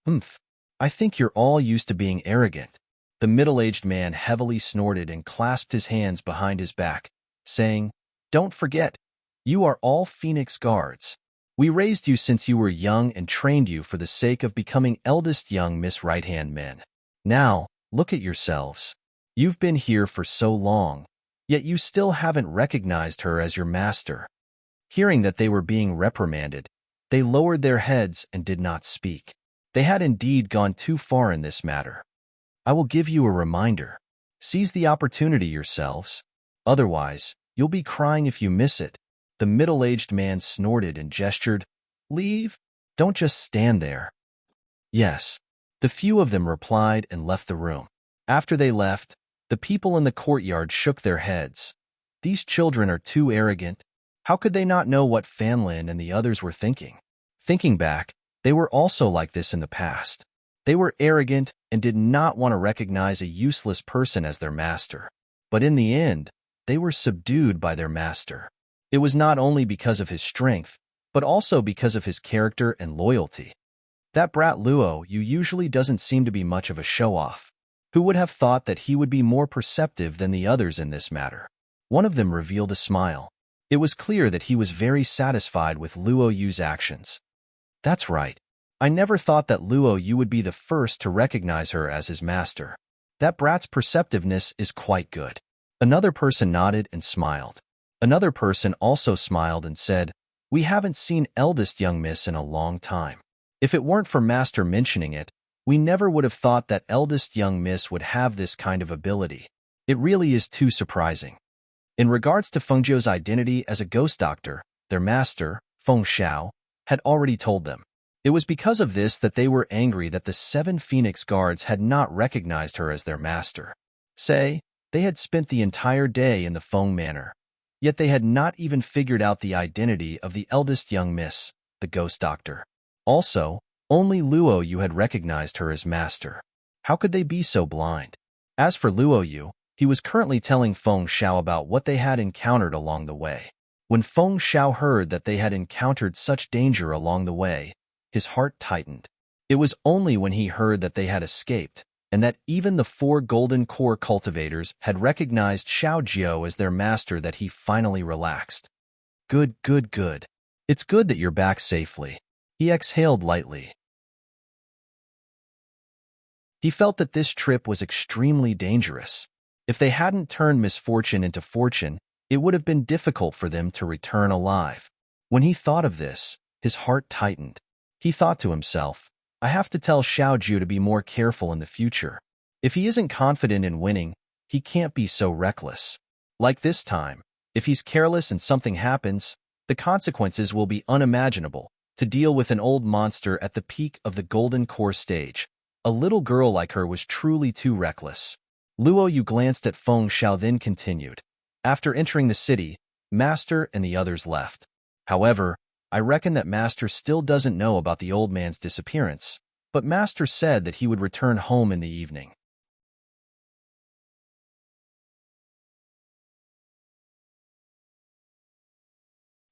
I think you're all used to being arrogant. The middle-aged man heavily snorted and clasped his hands behind his back, saying, Don't forget, you are all Phoenix guards. We raised you since you were young and trained you for the sake of becoming eldest young Miss Right-Hand Men. Now, look at yourselves. You've been here for so long, yet you still haven't recognized her as your master." Hearing that they were being reprimanded, they lowered their heads and did not speak. They had indeed gone too far in this matter. "I will give you a reminder. Seize the opportunity yourselves. Otherwise, you'll be crying if you miss it." The middle-aged man snorted and gestured. "Leave? Don't just stand there." "Yes." The few of them replied and left the room. After they left, the people in the courtyard shook their heads. These children are too arrogant. How could they not know what Fan Lin and the others were thinking? Thinking back, they were also like this in the past. They were arrogant and did not want to recognize a useless person as their master. But in the end, they were subdued by their master. It was not only because of his strength, but also because of his character and loyalty. That brat Luo Yu usually doesn't seem to be much of a show-off. Who would have thought that he would be more perceptive than the others in this matter? One of them revealed a smile. It was clear that he was very satisfied with Luo Yu's actions. "That's right. I never thought that Luo Yu would be the first to recognize her as his master. That brat's perceptiveness is quite good." Another person nodded and smiled. Another person also smiled and said, "We haven't seen eldest young miss in a long time. If it weren't for Master mentioning it, we never would have thought that eldest young miss would have this kind of ability. It really is too surprising." In regards to Feng Zhou's identity as a ghost doctor, their master, Feng Xiao, had already told them. It was because of this that they were angry that the 7 Phoenix Guards had not recognized her as their master. They had spent the entire day in the Feng Manor, yet they had not even figured out the identity of the eldest young miss, the ghost doctor. Also, only Luo Yu had recognized her as master. How could they be so blind? As for Luo Yu, he was currently telling Feng Xiao about what they had encountered along the way. When Feng Xiao heard that they had encountered such danger along the way, his heart tightened. It was only when he heard that they had escaped, and that even the 4 golden core cultivators had recognized Xiao Jiao as their master that he finally relaxed. Good. It's good that you're back safely." He exhaled lightly. He felt that this trip was extremely dangerous. If they hadn't turned misfortune into fortune, it would have been difficult for them to return alive. When he thought of this, his heart tightened. He thought to himself, "I have to tell Xiao Jiao to be more careful in the future. If he isn't confident in winning, he can't be so reckless. Like this time, if he's careless and something happens, the consequences will be unimaginable." To deal with an old monster at the peak of the Golden Core stage, a little girl like her was truly too reckless. Luo Yu glanced at Feng Xiao, then continued. "After entering the city, Master and the others left. However, I reckon that Master still doesn't know about the old man's disappearance, but Master said that he would return home in the evening."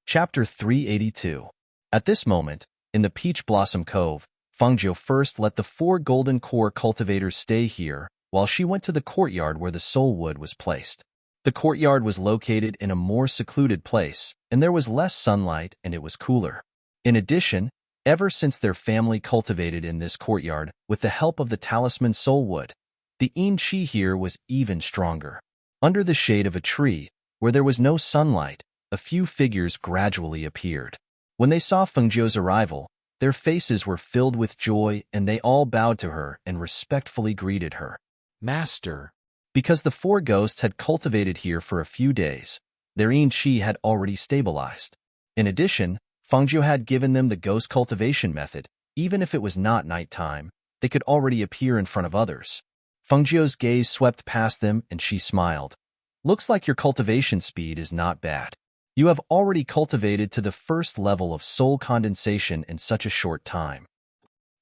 Chapter 382. At this moment, in the Peach Blossom Cove, Feng Zhou first let the 4 golden core cultivators stay here, while she went to the courtyard where the soul wood was placed. The courtyard was located in a more secluded place, and there was less sunlight and it was cooler. In addition, ever since their family cultivated in this courtyard with the help of the talisman soul wood, the yin qi here was even stronger. Under the shade of a tree, where there was no sunlight, a few figures gradually appeared. When they saw Feng Zhou's arrival, their faces were filled with joy and they all bowed to her and respectfully greeted her. "Master." Because the 4 ghosts had cultivated here for a few days, their yin qi had already stabilized. In addition, Feng Zhou had given them the ghost cultivation method. Even if it was not nighttime, they could already appear in front of others. Feng Zhou's gaze swept past them and she smiled. "Looks like your cultivation speed is not bad. You have already cultivated to the 1st level of soul condensation in such a short time.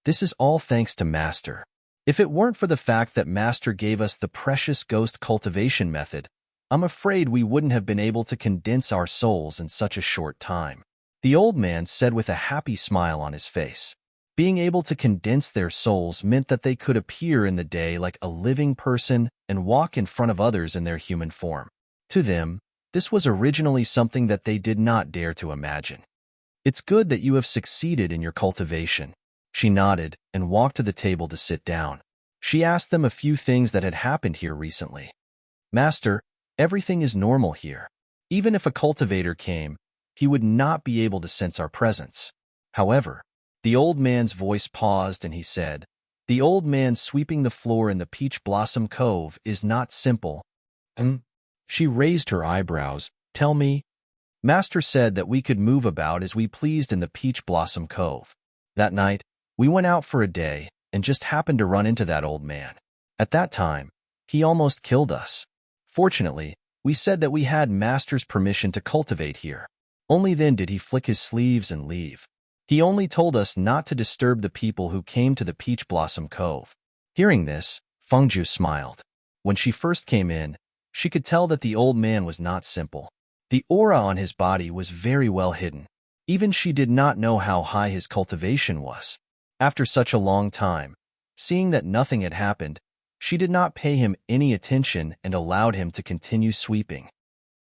This is all thanks to Master. If it weren't for the fact that Master gave us the precious ghost cultivation method, I'm afraid we wouldn't have been able to condense our souls in such a short time." The old man said with a happy smile on his face. Being able to condense their souls meant that they could appear in the day like a living person and walk in front of others in their human form. To them, this was originally something that they did not dare to imagine. It's good that you have succeeded in your cultivation. She nodded and walked to the table to sit down. She asked them a few things that had happened here recently. Master, everything is normal here. Even if a cultivator came, he would not be able to sense our presence. However, the old man's voice paused and he said, the old man sweeping the floor in the Peach Blossom Cove is not simple. She raised her eyebrows. Tell me. Master said that we could move about as we pleased in the Peach Blossom Cove. That night, we went out for a day and just happened to run into that old man. At that time, he almost killed us. Fortunately, we said that we had Master's permission to cultivate here. Only then did he flick his sleeves and leave. He only told us not to disturb the people who came to the Peach Blossom Cove. Hearing this, Fengju smiled. When she first came in, she could tell that the old man was not simple. The aura on his body was very well hidden. Even she did not know how high his cultivation was. After such a long time, seeing that nothing had happened, she did not pay him any attention and allowed him to continue sweeping.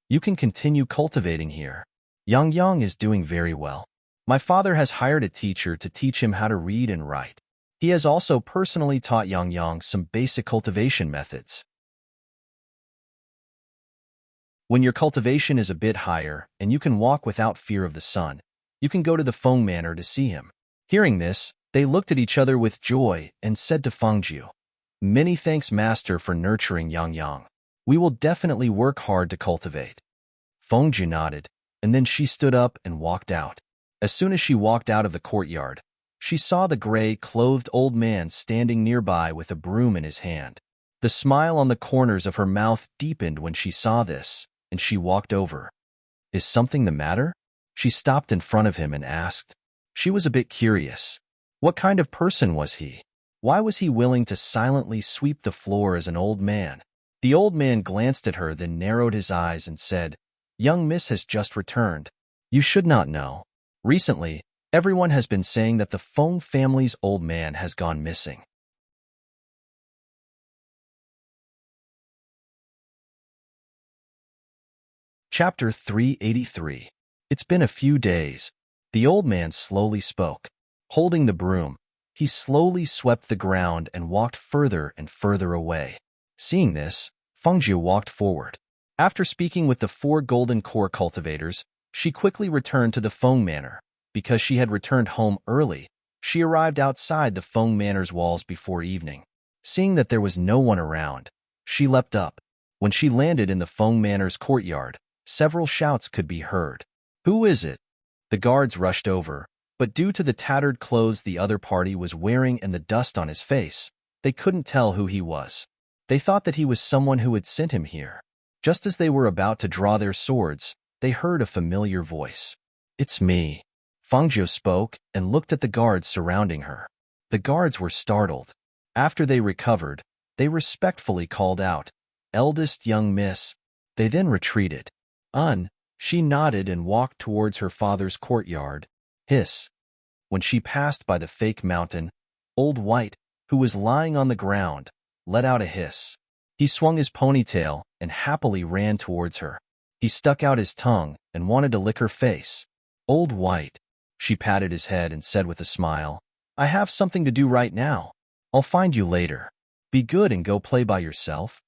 You can continue cultivating here. Yang Yang is doing very well. My father has hired a teacher to teach him how to read and write. He has also personally taught Yang Yang some basic cultivation methods. When your cultivation is a bit higher and you can walk without fear of the sun, you can go to the Feng Manor to see him. Hearing this, they looked at each other with joy and said to Fengju, many thanks, Master, for nurturing Yang Yang. We will definitely work hard to cultivate. Fengju nodded, and then she stood up and walked out. As soon as she walked out of the courtyard, she saw the gray-clothed old man standing nearby with a broom in his hand. The smile on the corners of her mouth deepened when she saw this, and she walked over. Is something the matter? She stopped in front of him and asked. She was a bit curious. What kind of person was he? Why was he willing to silently sweep the floor as an old man? The old man glanced at her, then narrowed his eyes and said, Young Miss has just returned. You should not know. Recently, everyone has been saying that the Feng family's old man has gone missing. Chapter 383. It's been a few days. The old man slowly spoke. Holding the broom, he slowly swept the ground and walked further and further away. Seeing this, Fengju walked forward. After speaking with the 4 golden core cultivators, she quickly returned to the Feng Manor. Because she had returned home early, she arrived outside the Feng Manor's walls before evening. Seeing that there was no one around, she leapt up. When she landed in the Feng Manor's courtyard, several shouts could be heard. Who is it? The guards rushed over, but due to the tattered clothes the other party was wearing and the dust on his face, they couldn't tell who he was. They thought that he was someone who had sent him here. Just as they were about to draw their swords, they heard a familiar voice. It's me. Fengju spoke and looked at the guards surrounding her. The guards were startled. After they recovered, they respectfully called out, Eldest young miss. They then retreated. She nodded and walked towards her father's courtyard. Hiss. When she passed by the fake mountain, Old White, who was lying on the ground, let out a hiss. He swung his ponytail and happily ran towards her. He stuck out his tongue and wanted to lick her face. Old White. She patted his head and said with a smile, I have something to do right now. I'll find you later. Be good and go play by yourself.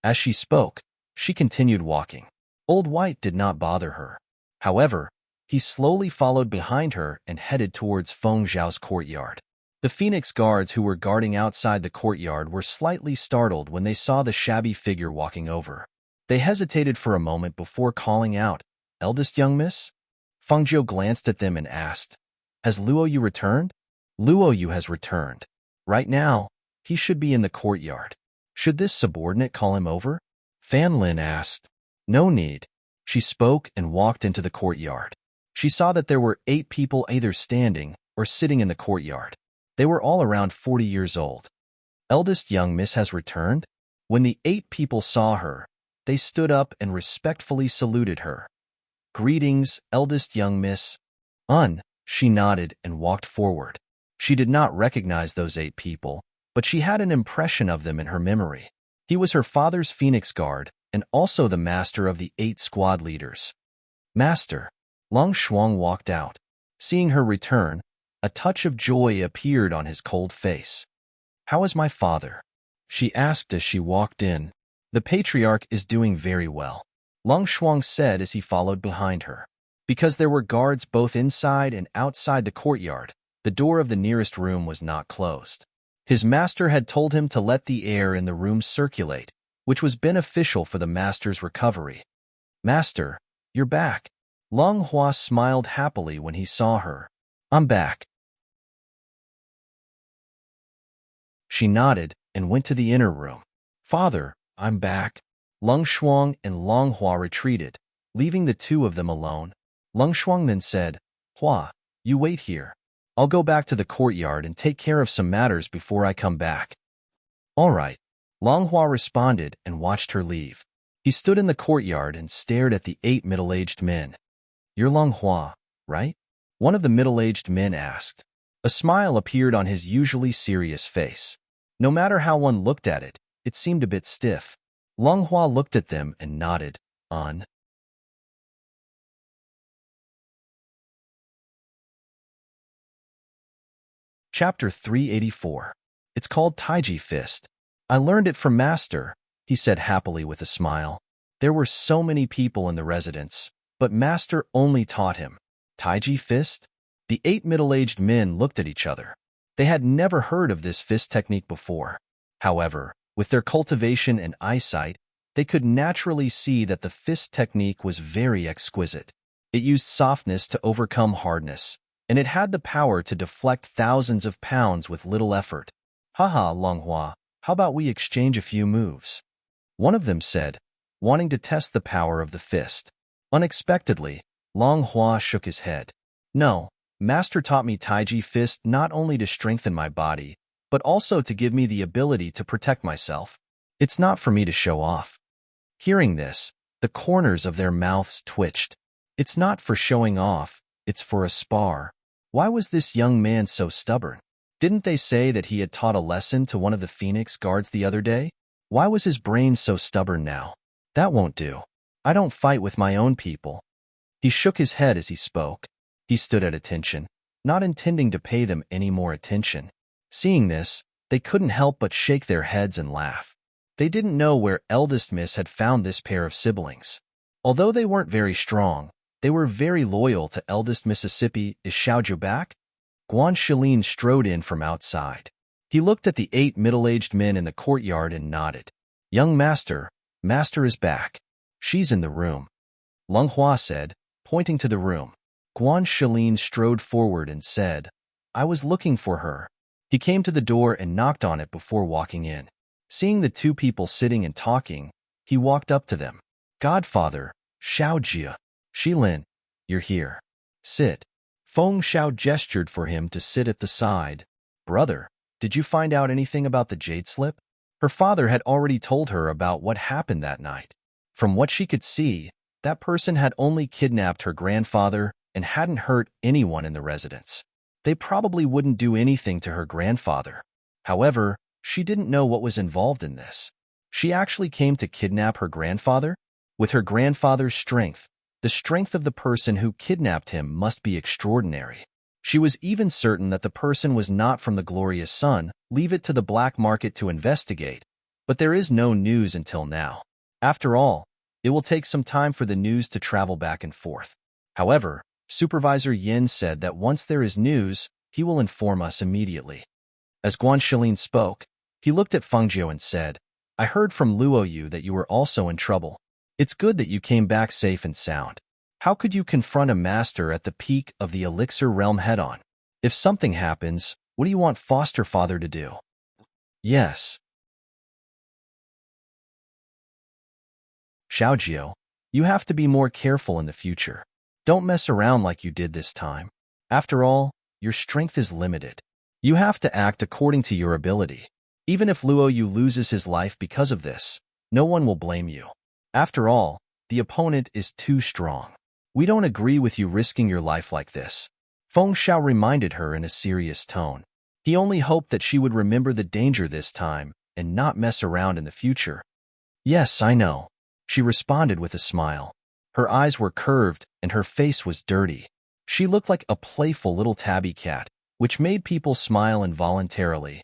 As she spoke, she continued walking. Old White did not bother her. However, he slowly followed behind her and headed towards Feng Zhao's courtyard. The Phoenix guards who were guarding outside the courtyard were slightly startled when they saw the shabby figure walking over. They hesitated for a moment before calling out, Eldest young miss? Feng Zhao glanced at them and asked, Has Luo Yu returned? Luo Yu has returned. Right now, he should be in the courtyard. Should this subordinate call him over? Fan Lin asked. No need. She spoke and walked into the courtyard. She saw that there were 8 people either standing or sitting in the courtyard. They were all around 40 years old. Eldest young miss has returned? When the 8 people saw her, they stood up and respectfully saluted her. Greetings, eldest young miss. She nodded and walked forward. She did not recognize those 8 people, but she had an impression of them in her memory. He was her father's Phoenix Guard and also the master of the 8 squad leaders. Master. Long Shuang walked out. Seeing her return, a touch of joy appeared on his cold face. "How is my father?" she asked as she walked in. "The patriarch is doing very well," Long Shuang said as he followed behind her. Because there were guards both inside and outside the courtyard, the door of the nearest room was not closed. His master had told him to let the air in the room circulate, which was beneficial for the master's recovery. "Master, you're back." Long Hua smiled happily when he saw her. "I'm back." She nodded and went to the inner room. "Father, I'm back." Long Shuang and Long Hua retreated, leaving the two of them alone. Long Shuang then said, "Hua, you wait here. I'll go back to the courtyard and take care of some matters before I come back." "All right," Long Hua responded and watched her leave. He stood in the courtyard and stared at the 8 middle-aged men. "You're Long Hua, right?" one of the middle-aged men asked. A smile appeared on his usually serious face. No matter how one looked at it, it seemed a bit stiff. Long Hua looked at them and nodded. Chapter 384. It's called Taiji Fist. "I learned it from Master," he said happily with a smile. There were so many people in the residence, but Master only taught him. Taiji Fist? The 8 middle-aged men looked at each other. They had never heard of this fist technique before. However, with their cultivation and eyesight, they could naturally see that the fist technique was very exquisite. It used softness to overcome hardness, and it had the power to deflect thousands of pounds with little effort. "Haha, Long Hua, how about we exchange a few moves?" one of them said, wanting to test the power of the fist. Unexpectedly, Long Hua shook his head. "No, Master taught me Taiji Fist not only to strengthen my body, but also to give me the ability to protect myself. It's not for me to show off." Hearing this, the corners of their mouths twitched. It's not for showing off, it's for a spar. Why was this young man so stubborn? Didn't they say that he had taught a lesson to one of the Phoenix guards the other day? Why was his brain so stubborn now? That won't do. I don't fight with my own people. He shook his head as he spoke. He stood at attention, not intending to pay them any more attention. Seeing this, they couldn't help but shake their heads and laugh. They didn't know where eldest Miss had found this pair of siblings. Although they weren't very strong, they were very loyal to eldest Mississippi. "Is Xiaoju back?" Guan Shilin strode in from outside. He looked at the 8 middle-aged men in the courtyard and nodded. "Young Master, Master is back. She's in the room," Long Hua said, pointing to the room. Guan Shilin strode forward and said, "I was looking for her." He came to the door and knocked on it before walking in. Seeing the two people sitting and talking, he walked up to them. "Godfather, Xiaojia, Shilin, you're here. Sit." Feng Xiao gestured for him to sit at the side. "Brother, did you find out anything about the jade slip?" Her father had already told her about what happened that night. From what she could see, that person had only kidnapped her grandfather and hadn't hurt anyone in the residence. They probably wouldn't do anything to her grandfather. However, she didn't know what was involved in this. She actually came to kidnap her grandfather? With her grandfather's strength, the strength of the person who kidnapped him must be extraordinary. She was even certain that the person was not from the Glorious Sun. Leave it to the black market to investigate, but there is no news until now. After all, it will take some time for the news to travel back and forth. However, Supervisor Yin said that once there is news, he will inform us immediately. As Guan Shilin spoke, he looked at Feng Jiu and said, "I heard from Luo Yu that you were also in trouble. It's good that you came back safe and sound. How could you confront a master at the peak of the elixir realm head-on? If something happens, what do you want foster father to do?" "Yes. Xiaojio, you have to be more careful in the future. Don't mess around like you did this time. After all, your strength is limited. You have to act according to your ability. Even if Luo Yu loses his life because of this, no one will blame you. After all, the opponent is too strong. We don't agree with you risking your life like this." Feng Xiao reminded her in a serious tone. He only hoped that she would remember the danger this time and not mess around in the future. "Yes, I know," she responded with a smile. Her eyes were curved and her face was dirty. She looked like a playful little tabby cat, which made people smile involuntarily.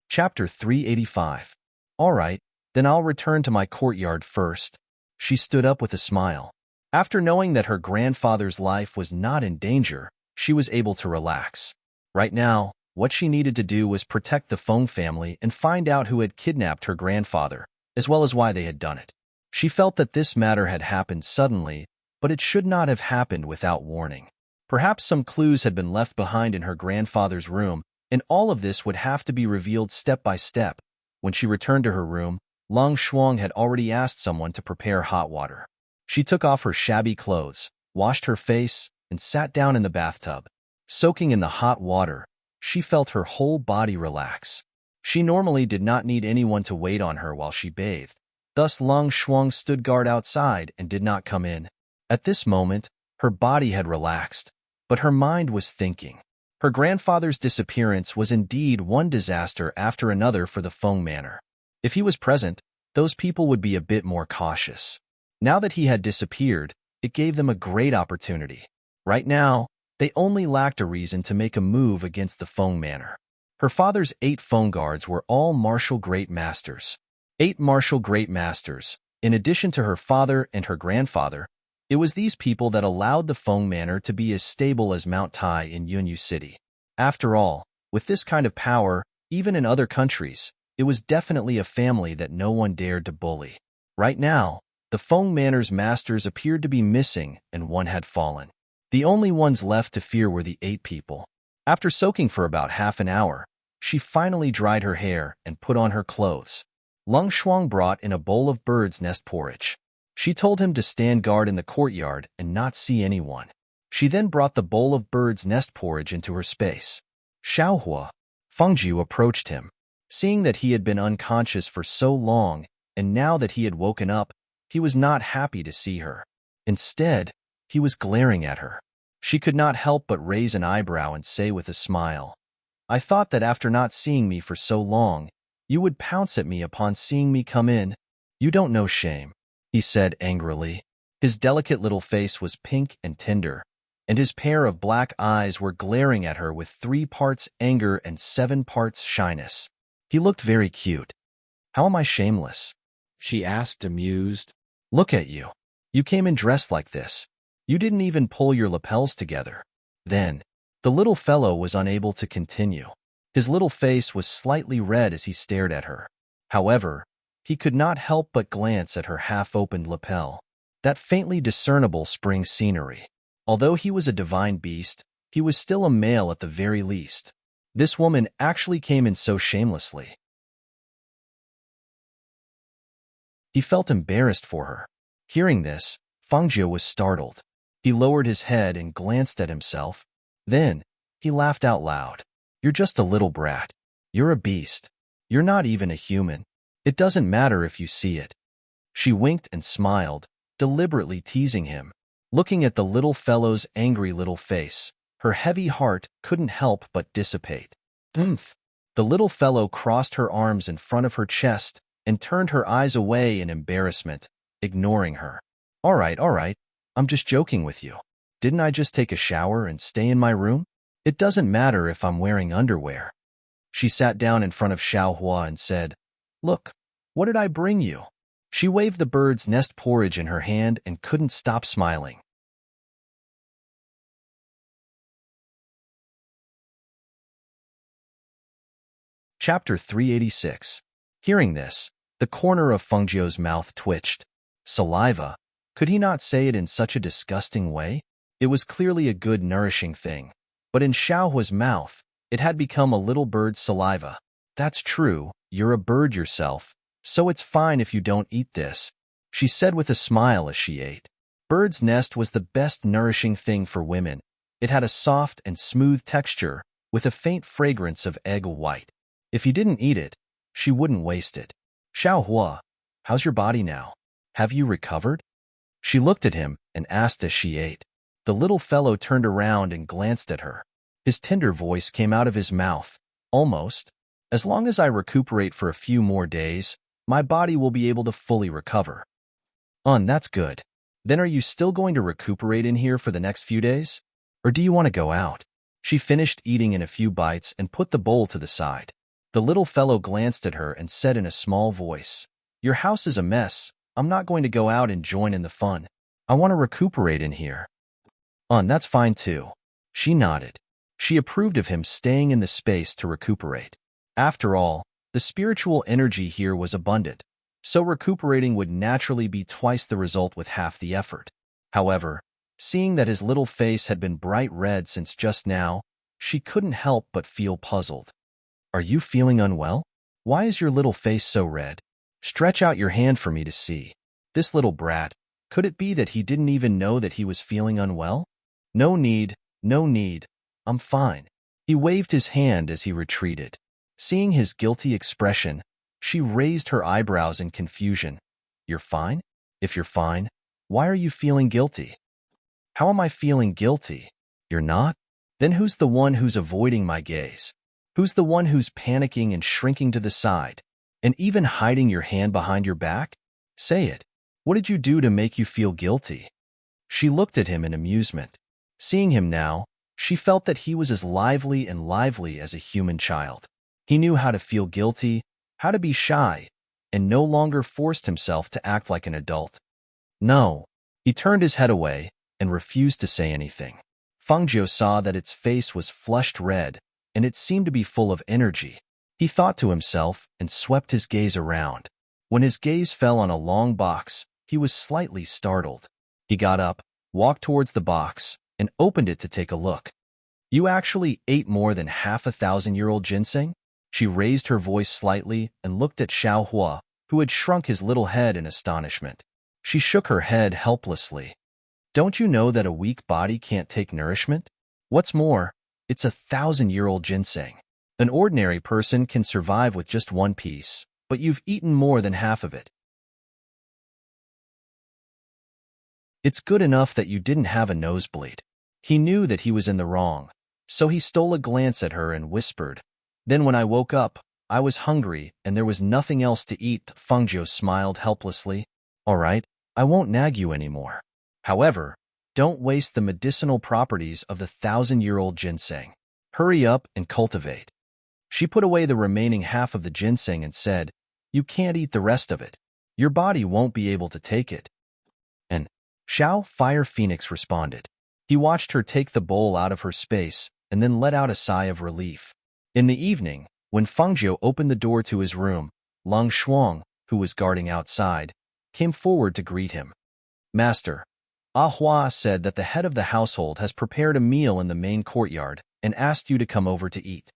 Chapter 385. All right, then I'll return to my courtyard first. She stood up with a smile. After knowing that her grandfather's life was not in danger, she was able to relax. Right now, what she needed to do was protect the Feng family and find out who had kidnapped her grandfather, as well as why they had done it. She felt that this matter had happened suddenly, but it should not have happened without warning. Perhaps some clues had been left behind in her grandfather's room, and all of this would have to be revealed step by step. When she returned to her room, Long Shuang had already asked someone to prepare hot water. She took off her shabby clothes, washed her face, and sat down in the bathtub. Soaking in the hot water, she felt her whole body relax. She normally did not need anyone to wait on her while she bathed. Thus Long Shuang stood guard outside and did not come in. At this moment, her body had relaxed, but her mind was thinking. Her grandfather's disappearance was indeed one disaster after another for the Feng Manor. If he was present, those people would be a bit more cautious. Now that he had disappeared, it gave them a great opportunity. Right now, they only lacked a reason to make a move against the Feng Manor. Her father's 8 Feng guards were all martial great masters. 8 martial great masters. In addition to her father and her grandfather, it was these people that allowed the Feng Manor to be as stable as Mount Tai in Yunyu City. After all, with this kind of power, even in other countries, it was definitely a family that no one dared to bully. Right now, the Feng Manor's masters appeared to be missing and one had fallen. The only ones left to fear were the 8 people. After soaking for about half an hour, she finally dried her hair and put on her clothes. Long Shuang brought in a bowl of bird's nest porridge. She told him to stand guard in the courtyard and not see anyone. She then brought the bowl of bird's nest porridge into her space. Xiaohua, Fengjiu approached him. Seeing that he had been unconscious for so long, and now that he had woken up, he was not happy to see her. Instead, he was glaring at her. She could not help but raise an eyebrow and say with a smile, "I thought that after not seeing me for so long, you would pounce at me upon seeing me come in. You don't know shame," he said angrily. His delicate little face was pink and tender, and his pair of black eyes were glaring at her with 3 parts anger and 7 parts shyness. He looked very cute. "How am I shameless?" she asked, amused. "Look at you. You came in dressed like this. You didn't even pull your lapels together." Then, the little fellow was unable to continue. His little face was slightly red as he stared at her. However, he could not help but glance at her half-opened lapel. That faintly discernible spring scenery. Although he was a divine beast, he was still a male at the very least. This woman actually came in so shamelessly. He felt embarrassed for her. Hearing this, Fengjiu was startled. He lowered his head and glanced at himself. Then, he laughed out loud. "You're just a little brat. You're a beast. You're not even a human. It doesn't matter if you see it." She winked and smiled, deliberately teasing him. Looking at the little fellow's angry little face, her heavy heart couldn't help but dissipate. "Oomph." The little fellow crossed her arms in front of her chest and turned her eyes away in embarrassment, ignoring her. All right, I'm just joking with you. Didn't I just take a shower and stay in my room? It doesn't matter if I'm wearing underwear." She sat down in front of Xiaohua and said, "Look, what did I bring you?" She waved the bird's nest porridge in her hand and couldn't stop smiling. Chapter 386. Hearing this, the corner of Fengjiu's mouth twitched. Saliva? Could he not say it in such a disgusting way? It was clearly a good, nourishing thing. But in Xiaohua's mouth, it had become a little bird's saliva. "That's true, you're a bird yourself, so it's fine if you don't eat this," she said with a smile as she ate. Bird's nest was the best nourishing thing for women. It had a soft and smooth texture, with a faint fragrance of egg white. If he didn't eat it, she wouldn't waste it. "Xiaohua, how's your body now? Have you recovered?" She looked at him and asked as she ate. The little fellow turned around and glanced at her. His tender voice came out of his mouth. "Almost. As long as I recuperate for a few more days, my body will be able to fully recover. That's good. Then are you still going to recuperate in here for the next few days? Or do you want to go out? She finished eating in a few bites and put the bowl to the side. The little fellow glanced at her and said in a small voice, "Your house is a mess. I'm not going to go out and join in the fun. I want to recuperate in here." That's fine too. She nodded. She approved of him staying in the space to recuperate. After all, the spiritual energy here was abundant, so recuperating would naturally be twice the result with half the effort. However, seeing that his little face had been bright red since just now, she couldn't help but feel puzzled. "Are you feeling unwell? Why is your little face so red? Stretch out your hand for me to see." This little brat, could it be that he didn't even know that he was feeling unwell? No need, no need. I'm fine." He waved his hand as he retreated. Seeing his guilty expression, she raised her eyebrows in confusion. "You're fine? If you're fine, why are you feeling guilty?" "How am I feeling guilty? You're not? Then who's the one who's avoiding my gaze? Who's the one who's panicking and shrinking to the side, and even hiding your hand behind your back? Say it. What did you do to make you feel guilty?" She looked at him in amusement. Seeing him now, she felt that he was as lively as a human child. He knew how to feel guilty, how to be shy, and no longer forced himself to act like an adult. No. He turned his head away and refused to say anything. Fangzhou saw that its face was flushed red, and it seemed to be full of energy. He thought to himself and swept his gaze around. When his gaze fell on a long box, he was slightly startled. He got up, walked towards the box, and opened it to take a look. "You actually ate more than half a 1,000-year-old ginseng?" She raised her voice slightly and looked at Xiao Hua, who had shrunk his little head in astonishment. She shook her head helplessly. "Don't you know that a weak body can't take nourishment? What's more, it's a 1,000-year-old ginseng. An ordinary person can survive with just one piece, but you've eaten more than half of it. It's good enough that you didn't have a nosebleed." He knew that he was in the wrong, so he stole a glance at her and whispered, "Then when I woke up, I was hungry and there was nothing else to eat." Fangzhou smiled helplessly. "All right, I won't nag you anymore. However, don't waste the medicinal properties of the 1,000-year-old ginseng. Hurry up and cultivate." She put away the remaining half of the ginseng and said, "You can't eat the rest of it. Your body won't be able to take it." And Xiao Fire Phoenix responded. He watched her take the bowl out of her space and then let out a sigh of relief. In the evening, when Fangzhou opened the door to his room, Lang Shuang, who was guarding outside, came forward to greet him. "Master, Ah Hua said that the head of the household has prepared a meal in the main courtyard and asked you to come over to eat."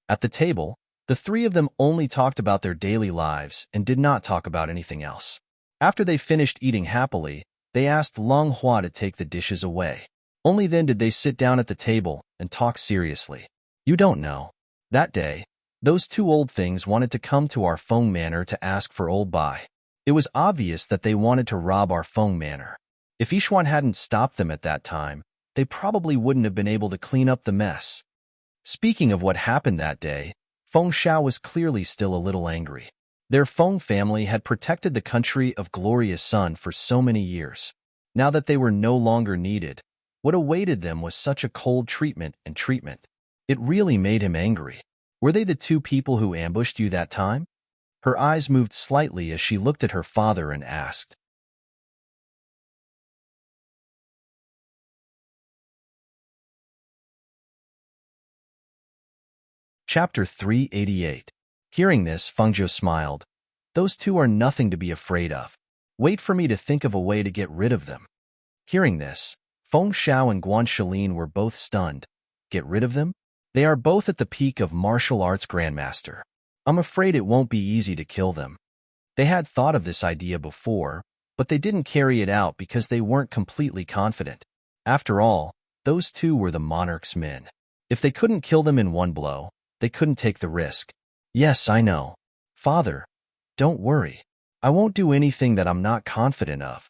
At the table, the three of them only talked about their daily lives and did not talk about anything else. After they finished eating happily, they asked Lang Hua to take the dishes away. Only then did they sit down at the table and talk seriously. "You don't know. That day, those two old things wanted to come to our Feng Manor to ask for old Bai. It was obvious that they wanted to rob our Feng Manor. If Yishuan hadn't stopped them at that time, they probably wouldn't have been able to clean up the mess." Speaking of what happened that day, Feng Xiao was clearly still a little angry. Their Feng family had protected the country of Glorious Sun for so many years. Now that they were no longer needed, what awaited them was such a cold treatment. It really made him angry. "Were they the two people who ambushed you that time?" Her eyes moved slightly as she looked at her father and asked. Chapter 388. Hearing this, Fangzhou smiled. "Those two are nothing to be afraid of. Wait for me to think of a way to get rid of them." Hearing this, Feng Xiao and Guan Shilin were both stunned. "Get rid of them? They are both at the peak of martial arts grandmaster. I'm afraid it won't be easy to kill them." They had thought of this idea before, but they didn't carry it out because they weren't completely confident. After all, those two were the monarch's men. If they couldn't kill them in one blow, they couldn't take the risk. "Yes, I know. Father, don't worry. I won't do anything that I'm not confident of."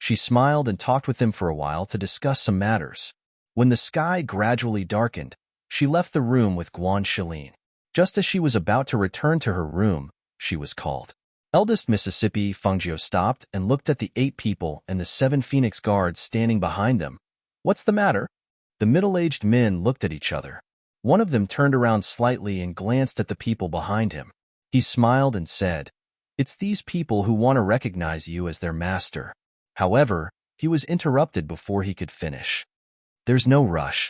She smiled and talked with him for a while to discuss some matters. When the sky gradually darkened, she left the room with Guanxilin. Just as she was about to return to her room, she was called. Eldest Mississippi Fungio stopped and looked at the 8 people and the 7 Phoenix guards standing behind them. "What's the matter?" The middle-aged men looked at each other. One of them turned around slightly and glanced at the people behind him. He smiled and said, "It's these people who want to recognize you as their master." However, he was interrupted before he could finish. "There's no rush."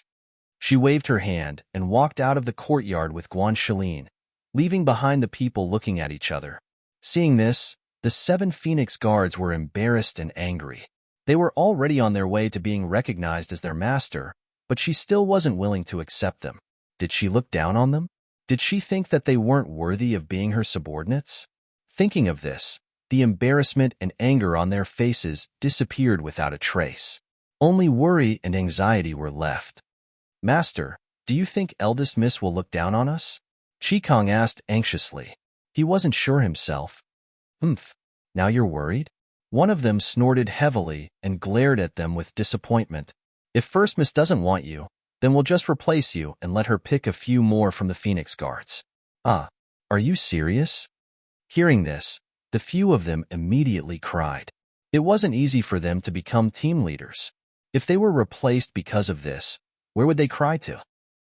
She waved her hand and walked out of the courtyard with Guanxilin, leaving behind the people looking at each other. Seeing this, the 7 Phoenix guards were embarrassed and angry. They were already on their way to being recognized as their master, but she still wasn't willing to accept them. Did she look down on them? Did she think that they weren't worthy of being her subordinates? Thinking of this, the embarrassment and anger on their faces disappeared without a trace. Only worry and anxiety were left. "Master, do you think eldest Miss will look down on us?" Qikong asked anxiously. He wasn't sure himself. Now you're worried?" One of them snorted heavily and glared at them with disappointment. "If First Miss doesn't want you, then we'll just replace you and let her pick a few more from the Phoenix Guards." "Ah, are you serious?" Hearing this, the few of them immediately cried. It wasn't easy for them to become team leaders. If they were replaced because of this, where would they cry to?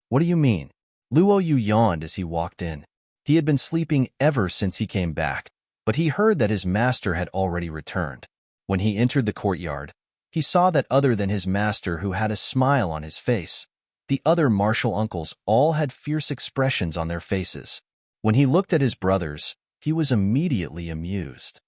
"What do you mean?" Luo Yu yawned as he walked in. He had been sleeping ever since he came back, but he heard that his master had already returned. When he entered the courtyard, he saw that other than his master, who had a smile on his face, the other martial uncles all had fierce expressions on their faces. When he looked at his brothers, he was immediately amused.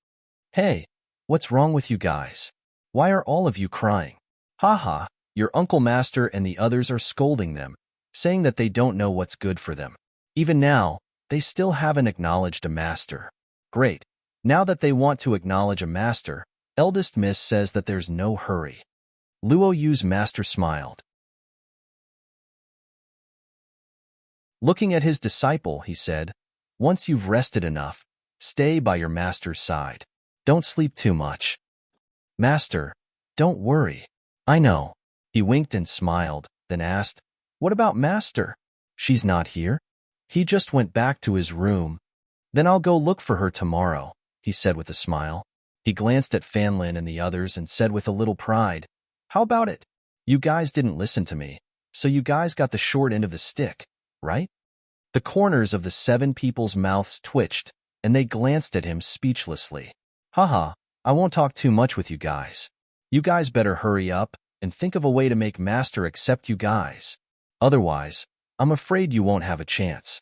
"Hey, what's wrong with you guys? Why are all of you crying?" "Ha, your uncle master and the others are scolding them, saying that they don't know what's good for them. Even now, they still haven't acknowledged a master." "Great. Now that they want to acknowledge a master, eldest Miss says that there's no hurry." Luo Yu's master smiled. Looking at his disciple, he said, "Once you've rested enough, stay by your master's side. Don't sleep too much." "Master, don't worry. I know." He winked and smiled, then asked, "What about Master?" "She's not here. He just went back to his room." "Then I'll go look for her tomorrow," he said with a smile. He glanced at Fanlin and the others and said with a little pride, "How about it? You guys didn't listen to me, so you guys got the short end of the stick, right?" The corners of the 7 people's mouths twitched, and they glanced at him speechlessly. "Haha, I won't talk too much with you guys. You guys better hurry up and think of a way to make Master accept you guys. Otherwise, I'm afraid you won't have a chance."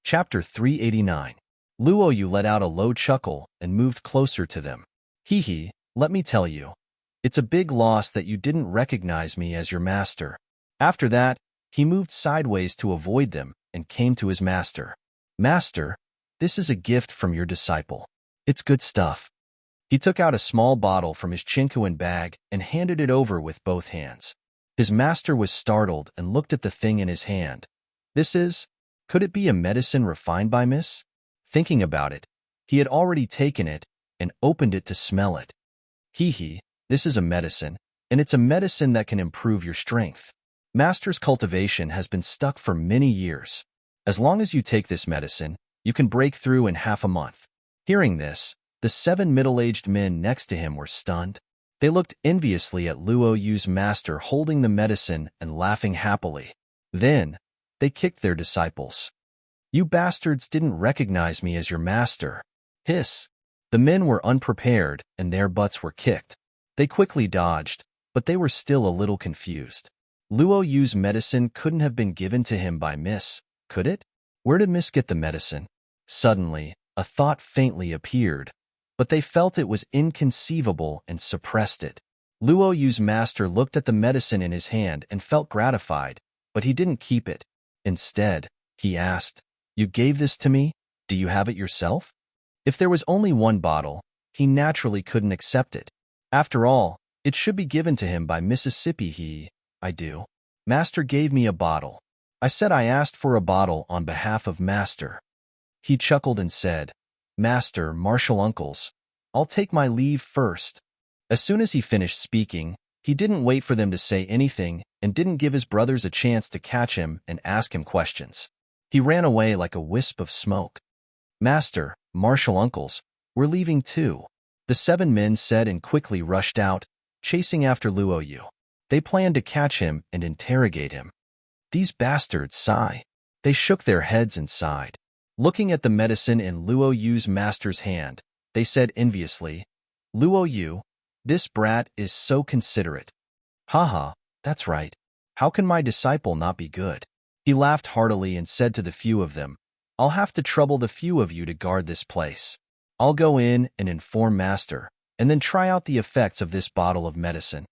Chapter 389. Luo Yu let out a low chuckle and moved closer to them. "Hee, let me tell you. It's a big loss that you didn't recognize me as your master." After that, he moved sideways to avoid them and came to his master. "Master, this is a gift from your disciple. It's good stuff." He took out a small bottle from his Chinkuan bag and handed it over with both hands. His master was startled and looked at the thing in his hand. Could it be a medicine refined by Miss? Thinking about it, he had already taken it and opened it to smell it. This is a medicine, and it's a medicine that can improve your strength. Master's cultivation has been stuck for many years. As long as you take this medicine, you can break through in half a month." Hearing this, the 7 middle-aged men next to him were stunned. They looked enviously at Luo Yu's master holding the medicine and laughing happily. Then, they kicked their disciples. "You bastards didn't recognize me as your master." Hiss. The men were unprepared and their butts were kicked. They quickly dodged, but they were still a little confused. Luo Yu's medicine couldn't have been given to him by Miss, could it? Where did Miss get the medicine? Suddenly, a thought faintly appeared, but they felt it was inconceivable and suppressed it. Luo Yu's master looked at the medicine in his hand and felt gratified, but he didn't keep it. Instead, he asked, "You gave this to me? Do you have it yourself?" If there was only one bottle, he naturally couldn't accept it. After all, it should be given to him by Mississippi. I do. Master gave me a bottle. I said I asked for a bottle on behalf of Master. He chuckled and said, Master, martial uncles, I'll take my leave first. As soon as he finished speaking, he didn't wait for them to say anything and didn't give his brothers a chance to catch him and ask him questions. He ran away like a wisp of smoke. Master, martial uncles, we're leaving too. The 7 men said and quickly rushed out, chasing after Luo Yu. They planned to catch him and interrogate him. These bastards sigh. They shook their heads and sighed. Looking at the medicine in Luo Yu's master's hand, they said enviously, Luo Yu, this brat is so considerate. Haha, that's right. How can my disciple not be good? He laughed heartily and said to the few of them, I'll have to trouble the few of you to guard this place. I'll go in and inform Master, and then try out the effects of this bottle of medicine.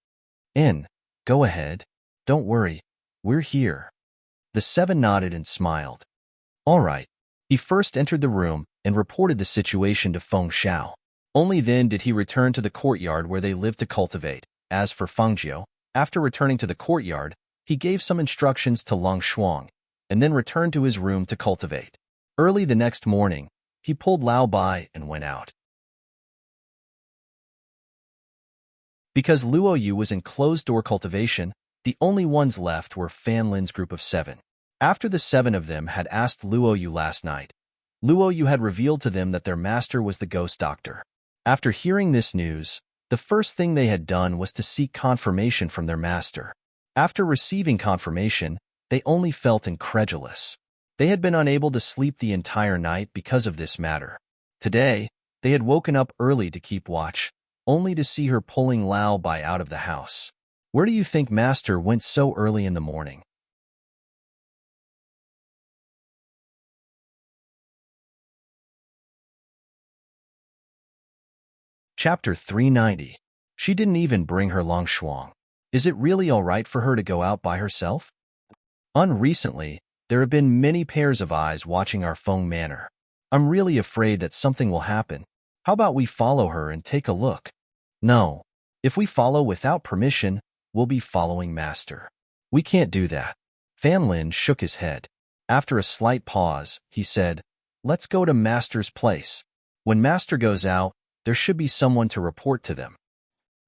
Go ahead. Don't worry. We're here. The 7 nodded and smiled. All right. He first entered the room and reported the situation to Feng Xiao. Only then did he return to the courtyard where they lived to cultivate. As for Feng Jiu, after returning to the courtyard, he gave some instructions to Long Shuang, and then returned to his room to cultivate. Early the next morning, he pulled Lao Bai and went out. Because Luo Yu was in closed-door cultivation, the only ones left were Fan Lin's group of 7. After the 7 of them had asked Luo Yu last night, Luo Yu had revealed to them that their master was the ghost doctor. After hearing this news, the first thing they had done was to seek confirmation from their master. After receiving confirmation, they only felt incredulous. They had been unable to sleep the entire night because of this matter. Today, they had woken up early to keep watch, only to see her pulling Lao Bai out of the house. Where do you think Master went so early in the morning? Chapter 390. She didn't even bring her Long Shuang. Is it really all right for her to go out by herself? Recently, there have been many pairs of eyes watching our Feng Manor. I'm really afraid that something will happen. How about we follow her and take a look? No. If we follow without permission, we'll be following Master. We can't do that. Fan Lin shook his head. After a slight pause, he said, Let's go to Master's place. When Master goes out, there should be someone to report to them.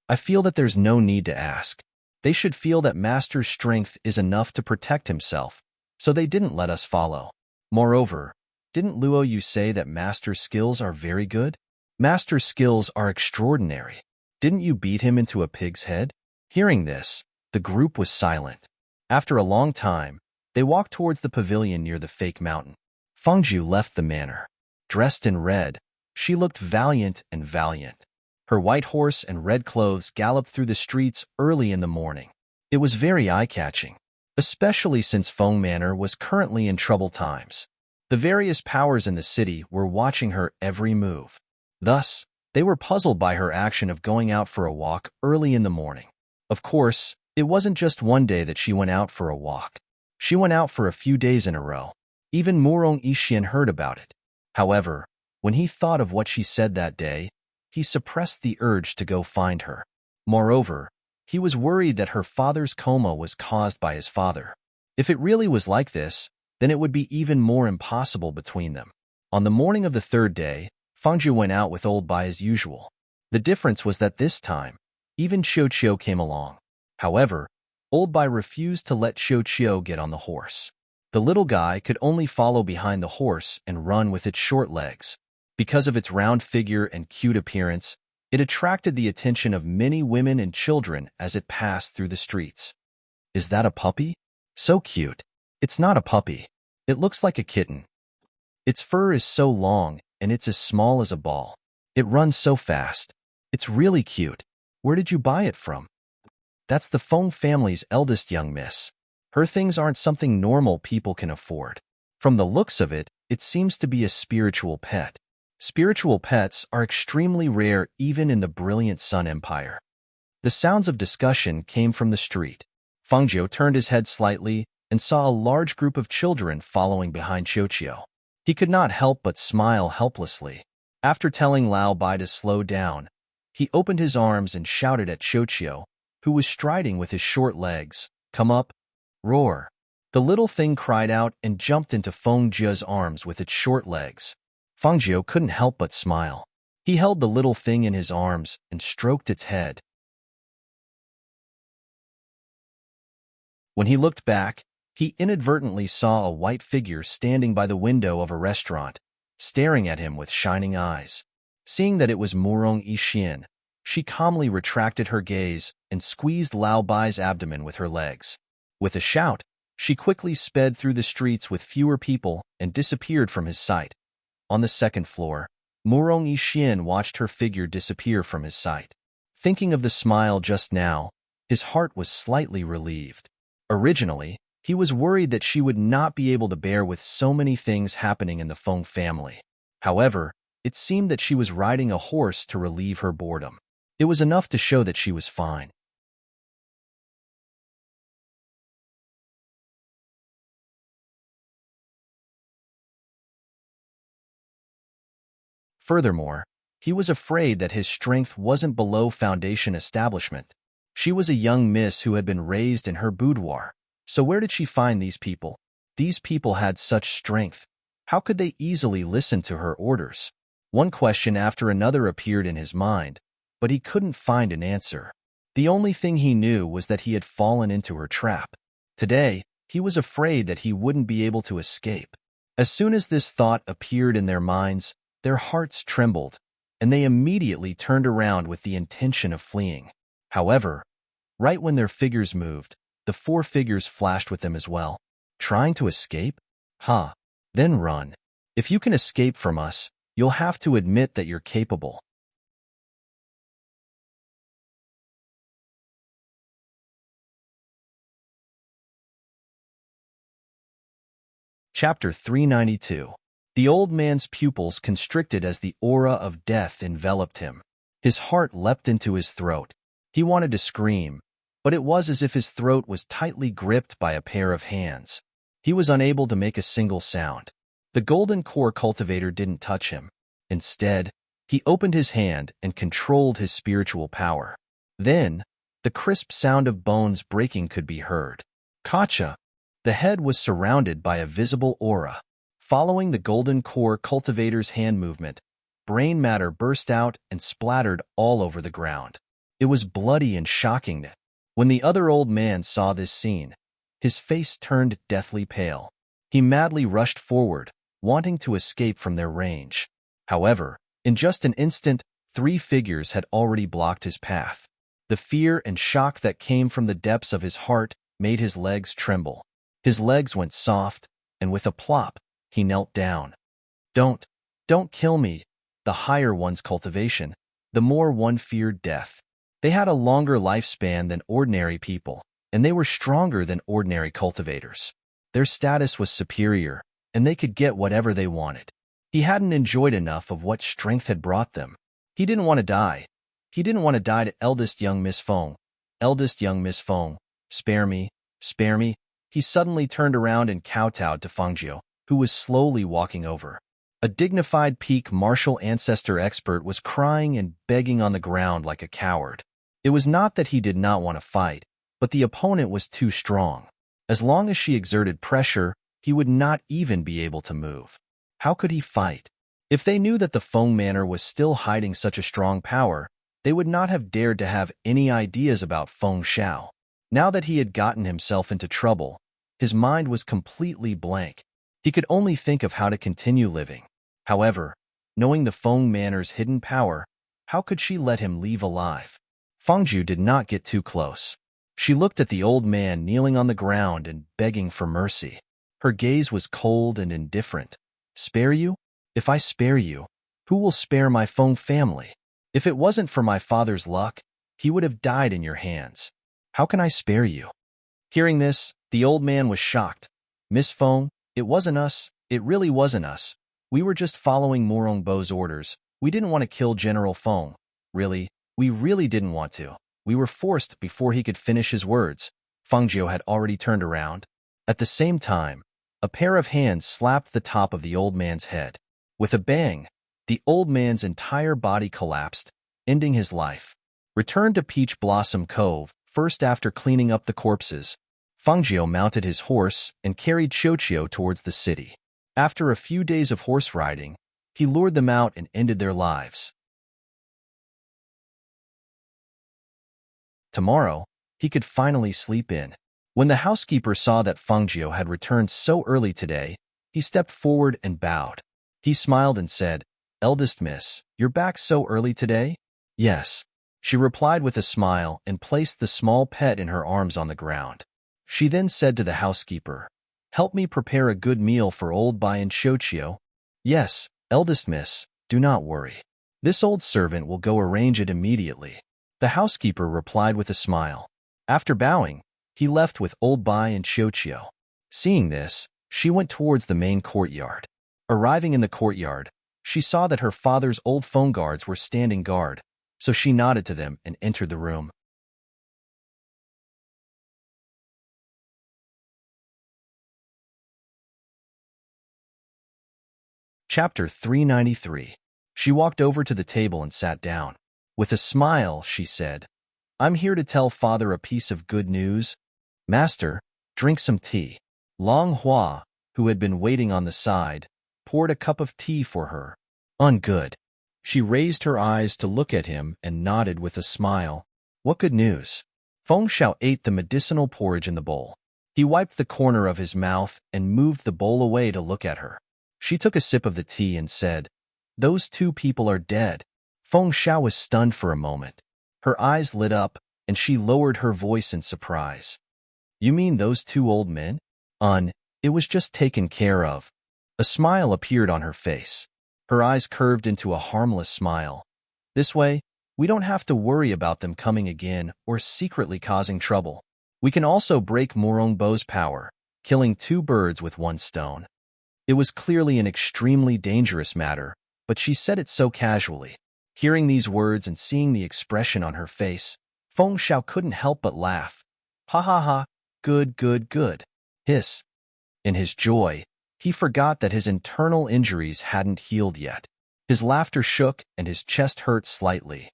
I feel that there's no need to ask. They should feel that Master's strength is enough to protect himself, so they didn't let us follow. Moreover, didn't Luo Yu say that Master's skills are very good? Master's skills are extraordinary. Didn't you beat him into a pig's head? Hearing this, the group was silent. After a long time, they walked towards the pavilion near the fake mountain. Fengju left the manor. Dressed in red, she looked valiant and valiant. Her white horse and red clothes galloped through the streets early in the morning. It was very eye-catching, especially since Feng Manor was currently in troubled times. The various powers in the city were watching her every move. Thus, they were puzzled by her action of going out for a walk early in the morning. Of course, it wasn't just one day that she went out for a walk. She went out for a few days in a row. Even Murong Yixian heard about it. However, when he thought of what she said that day, he suppressed the urge to go find her. Moreover, he was worried that her father's coma was caused by his father. If it really was like this, then it would be even more impossible between them. On the morning of the 3rd day, Fengju went out with Old Bai as usual. The difference was that this time, even Qiu came along. However, Old Bai refused to let Qiu get on the horse. The little guy could only follow behind the horse and run with its short legs. Because of its round figure and cute appearance, it attracted the attention of many women and children as it passed through the streets. Is that a puppy? So cute. It's not a puppy. It looks like a kitten. Its fur is so long, and it's as small as a ball. It runs so fast. It's really cute. Where did you buy it from? That's the Feng family's eldest young miss. Her things aren't something normal people can afford. From the looks of it, it seems to be a spiritual pet. Spiritual pets are extremely rare even in the brilliant Sun Empire. The sounds of discussion came from the street. Fengjiu turned his head slightly and saw a large group of children following behind Qiu. He could not help but smile helplessly. After telling Lao Bai to slow down, he opened his arms and shouted at Qiu, who was striding with his short legs, "Come up!" Roar. The little thing cried out and jumped into Feng Jie's arms with its short legs. Feng Jie couldn't help but smile. He held the little thing in his arms and stroked its head. When he looked back, he inadvertently saw a white figure standing by the window of a restaurant, staring at him with shining eyes. Seeing that it was Murong Yixian, she calmly retracted her gaze and squeezed Lao Bai's abdomen with her legs. With a shout, she quickly sped through the streets with fewer people and disappeared from his sight. On the second floor, Murong Yixian watched her figure disappear from his sight. Thinking of the smile just now, his heart was slightly relieved. Originally, he was worried that she would not be able to bear with so many things happening in the Feng family. However, it seemed that she was riding a horse to relieve her boredom. It was enough to show that she was fine. Furthermore, he was afraid that his strength wasn't below foundation establishment. She was a young miss who had been raised in her boudoir. So where did she find these people? These people had such strength. How could they easily listen to her orders? One question after another appeared in his mind, but he couldn't find an answer. The only thing he knew was that he had fallen into her trap. Today, he was afraid that he wouldn't be able to escape. As soon as this thought appeared in their minds, their hearts trembled, and they immediately turned around with the intention of fleeing. However, right when their figures moved, the four figures flashed with them as well. Trying to escape? Huh. Then run. If you can escape from us, you'll have to admit that you're capable. Chapter 392. The old man's pupils constricted as the aura of death enveloped him. His heart leapt into his throat. He wanted to scream, but it was as if his throat was tightly gripped by a pair of hands. He was unable to make a single sound. The golden core cultivator didn't touch him. Instead, he opened his hand and controlled his spiritual power. Then, the crisp sound of bones breaking could be heard. Kacha! The head was surrounded by a visible aura. Following the golden core cultivator's hand movement, brain matter burst out and splattered all over the ground. It was bloody and shocking. When the other old man saw this scene, his face turned deathly pale. He madly rushed forward, wanting to escape from their range. However, in just an instant, three figures had already blocked his path. The fear and shock that came from the depths of his heart made his legs tremble. His legs went soft, and with a plop, he knelt down. Don't kill me. The higher one's cultivation, the more one feared death. They had a longer lifespan than ordinary people, and they were stronger than ordinary cultivators. Their status was superior, and they could get whatever they wanted. He hadn't enjoyed enough of what strength had brought them. He didn't want to die. He didn't want to die to eldest young Miss Feng. Eldest young Miss Feng, spare me, spare me. He suddenly turned around and kowtowed to Feng Jie, who was slowly walking over. A dignified peak martial ancestor expert was crying and begging on the ground like a coward. It was not that he did not want to fight, but the opponent was too strong. As long as she exerted pressure, he would not even be able to move. How could he fight? If they knew that the Feng Manor was still hiding such a strong power, they would not have dared to have any ideas about Feng Shao. Now that he had gotten himself into trouble, his mind was completely blank. He could only think of how to continue living. However, knowing the Feng Manor's hidden power, how could she let him leave alive? Feng Jie did not get too close. She looked at the old man kneeling on the ground and begging for mercy. Her gaze was cold and indifferent. Spare you? If I spare you, who will spare my Feng family? If it wasn't for my father's luck, he would have died in your hands. How can I spare you? Hearing this, the old man was shocked. Miss Feng, it wasn't us. It really wasn't us. We were just following Morong Bo's orders. We didn't want to kill General Feng. Really, we really didn't want to. We were forced before he could finish his words. Feng Jie had already turned around. At the same time, a pair of hands slapped the top of the old man's head. With a bang, the old man's entire body collapsed, ending his life. Return to Peach Blossom Cove, first after cleaning up the corpses. Fangio mounted his horse and carried Qiuqiu towards the city. After a few days of horse riding, he lured them out and ended their lives. Tomorrow, he could finally sleep in. When the housekeeper saw that Fangio had returned so early today, he stepped forward and bowed. He smiled and said, "Eldest miss, you're back so early today?" "Yes," she replied with a smile and placed the small pet in her arms on the ground. She then said to the housekeeper, "Help me prepare a good meal for old Bai and Qiuqiu." "Yes, eldest miss, do not worry. This old servant will go arrange it immediately," the housekeeper replied with a smile. After bowing, he left with old Bai and Qiuqiu. Seeing this, she went towards the main courtyard. Arriving in the courtyard, she saw that her father's old phone guards were standing guard, so she nodded to them and entered the room. Chapter 393. She walked over to the table and sat down. With a smile, she said, "I'm here to tell father a piece of good news. Master, drink some tea." Long Hua, who had been waiting on the side, poured a cup of tea for her. "Good." She raised her eyes to look at him and nodded with a smile. "What good news?" Feng Xiao ate the medicinal porridge in the bowl. He wiped the corner of his mouth and moved the bowl away to look at her. She took a sip of the tea and said, "Those two people are dead." Feng Xiao was stunned for a moment. Her eyes lit up, and she lowered her voice in surprise. "You mean those two old men?" It was just taken care of." A smile appeared on her face. Her eyes curved into a harmless smile. "This way, we don't have to worry about them coming again or secretly causing trouble. We can also break Morongbo's power, killing two birds with one stone." It was clearly an extremely dangerous matter, but she said it so casually. Hearing these words and seeing the expression on her face, Feng Xiao couldn't help but laugh. "Ha ha ha, good, good, good." Hiss. In his joy, he forgot that his internal injuries hadn't healed yet. His laughter shook and his chest hurt slightly.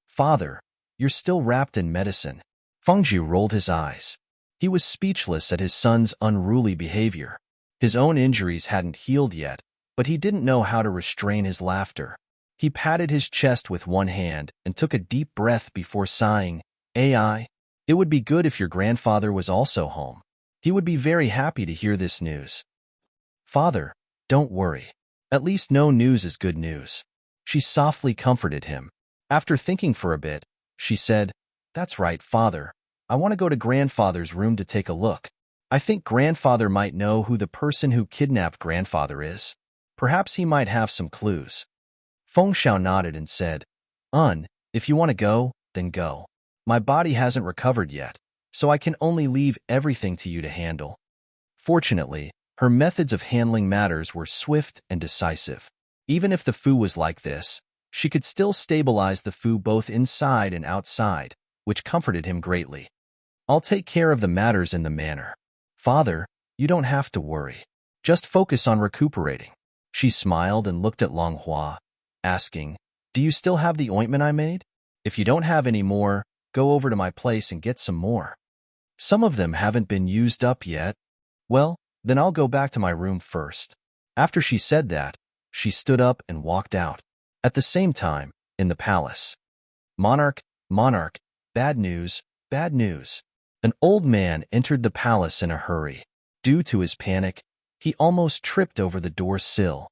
"Father, you're still wrapped in medicine." Fengju rolled his eyes. He was speechless at his son's unruly behavior. His own injuries hadn't healed yet, but he didn't know how to restrain his laughter. He patted his chest with one hand and took a deep breath before sighing, "AI, it would be good if your grandfather was also home. He would be very happy to hear this news." "Father, don't worry. At least no news is good news." She softly comforted him. After thinking for a bit, she said, "That's right, father. I want to go to grandfather's room to take a look. I think grandfather might know who the person who kidnapped grandfather is. Perhaps he might have some clues." Feng Xiao nodded and said, If you want to go, then go. My body hasn't recovered yet, so I can only leave everything to you to handle." Fortunately, her methods of handling matters were swift and decisive. Even if the Fu was like this, she could still stabilize the Fu both inside and outside, which comforted him greatly. "I'll take care of the matters in the manor. Father, you don't have to worry. Just focus on recuperating." She smiled and looked at Long Hua, asking, "Do you still have the ointment I made? If you don't have any more, go over to my place and get some more. Some of them haven't been used up yet." "Well, then I'll go back to my room first." After she said that, she stood up and walked out. At the same time, in the palace. "Monarch, monarch, bad news, bad news." An old man entered the palace in a hurry. Due to his panic, he almost tripped over the door sill.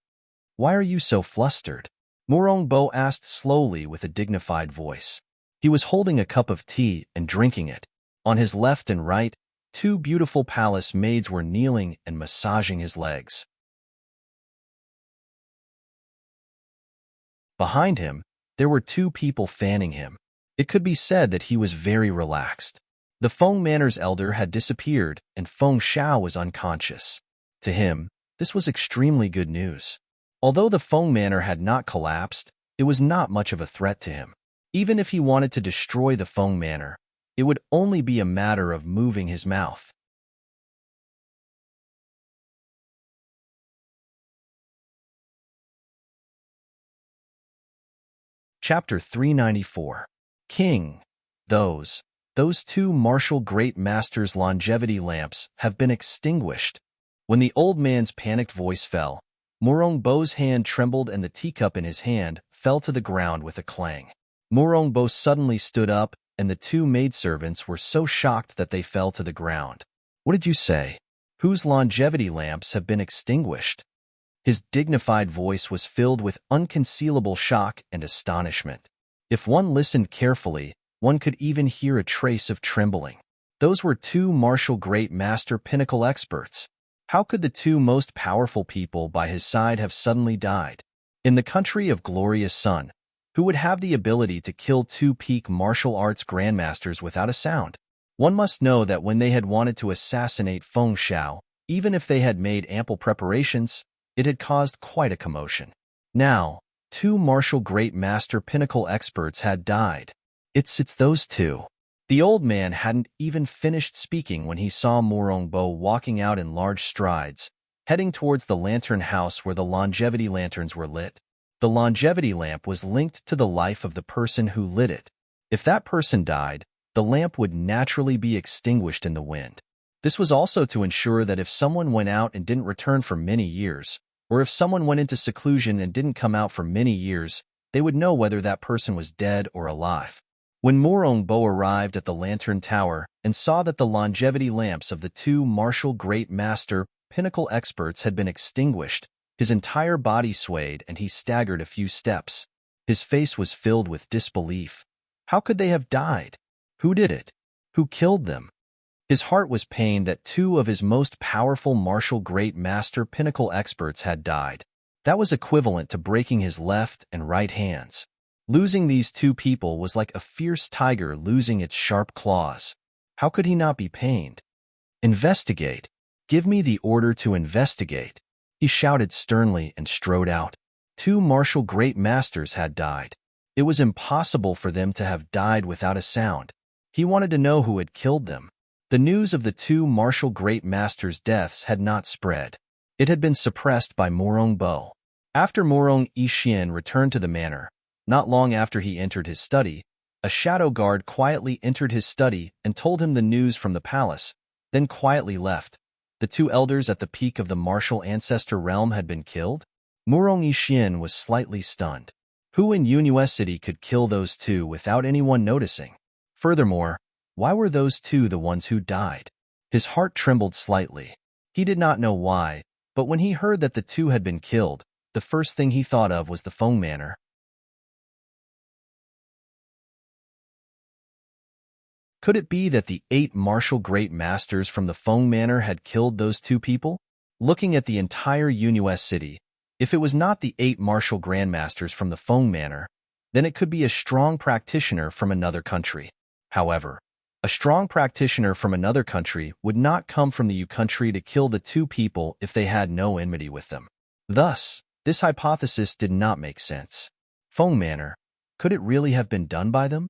"Why are you so flustered?" Morongbo asked slowly with a dignified voice. He was holding a cup of tea and drinking it. On his left and right, two beautiful palace maids were kneeling and massaging his legs. Behind him, there were two people fanning him. It could be said that he was very relaxed. The Feng Manor's elder had disappeared, and Feng Xiao was unconscious. To him, this was extremely good news. Although the Feng Manor had not collapsed, it was not much of a threat to him. Even if he wanted to destroy the Feng Manor, it would only be a matter of moving his mouth. Chapter 394. King. Those those two martial great masters' longevity lamps have been extinguished." When the old man's panicked voice fell, Morongbo's hand trembled and the teacup in his hand fell to the ground with a clang. Morongbo suddenly stood up, and the two maidservants were so shocked that they fell to the ground. "What did you say? Whose longevity lamps have been extinguished?" His dignified voice was filled with unconcealable shock and astonishment. If one listened carefully, one could even hear a trace of trembling. Those were two martial great master pinnacle experts. How could the two most powerful people by his side have suddenly died? In the country of Glorious Sun, who would have the ability to kill two peak martial arts grandmasters without a sound? One must know that when they had wanted to assassinate Feng Xiao, even if they had made ample preparations, it had caused quite a commotion. Now, two martial great master pinnacle experts had died. It's those two. The old man hadn't even finished speaking when he saw Morongbo walking out in large strides, heading towards the lantern house where the longevity lanterns were lit. The longevity lamp was linked to the life of the person who lit it. If that person died, the lamp would naturally be extinguished in the wind. This was also to ensure that if someone went out and didn't return for many years, or if someone went into seclusion and didn't come out for many years, they would know whether that person was dead or alive. When Morongbo arrived at the lantern tower and saw that the longevity lamps of the two martial great master pinnacle experts had been extinguished, his entire body swayed and he staggered a few steps. His face was filled with disbelief. How could they have died? Who did it? Who killed them? His heart was pained that two of his most powerful martial great master pinnacle experts had died. That was equivalent to breaking his left and right hands. Losing these two people was like a fierce tiger losing its sharp claws. How could he not be pained? "Investigate. Give me the order to investigate," he shouted sternly and strode out. Two martial great masters had died. It was impossible for them to have died without a sound. He wanted to know who had killed them. The news of the two martial great masters' deaths had not spread. It had been suppressed by Morongbo. After Morong Yixian returned to the manor, not long after he entered his study, a shadow guard quietly entered his study and told him the news from the palace, then quietly left. The two elders at the peak of the martial ancestor realm had been killed? Morong Yixian was slightly stunned. Who in University could kill those two without anyone noticing? Furthermore, why were those two the ones who died? His heart trembled slightly. He did not know why, but when he heard that the two had been killed, the first thing he thought of was the Feng Manor. Could it be that the 8 martial great masters from the Feng Manor had killed those two people? Looking at the entire University, if it was not the 8 martial grandmasters from the Feng Manor, then it could be a strong practitioner from another country. However, a strong practitioner from another country would not come from the U country to kill the two people if they had no enmity with them. Thus, this hypothesis did not make sense. Feng Manor, could it really have been done by them?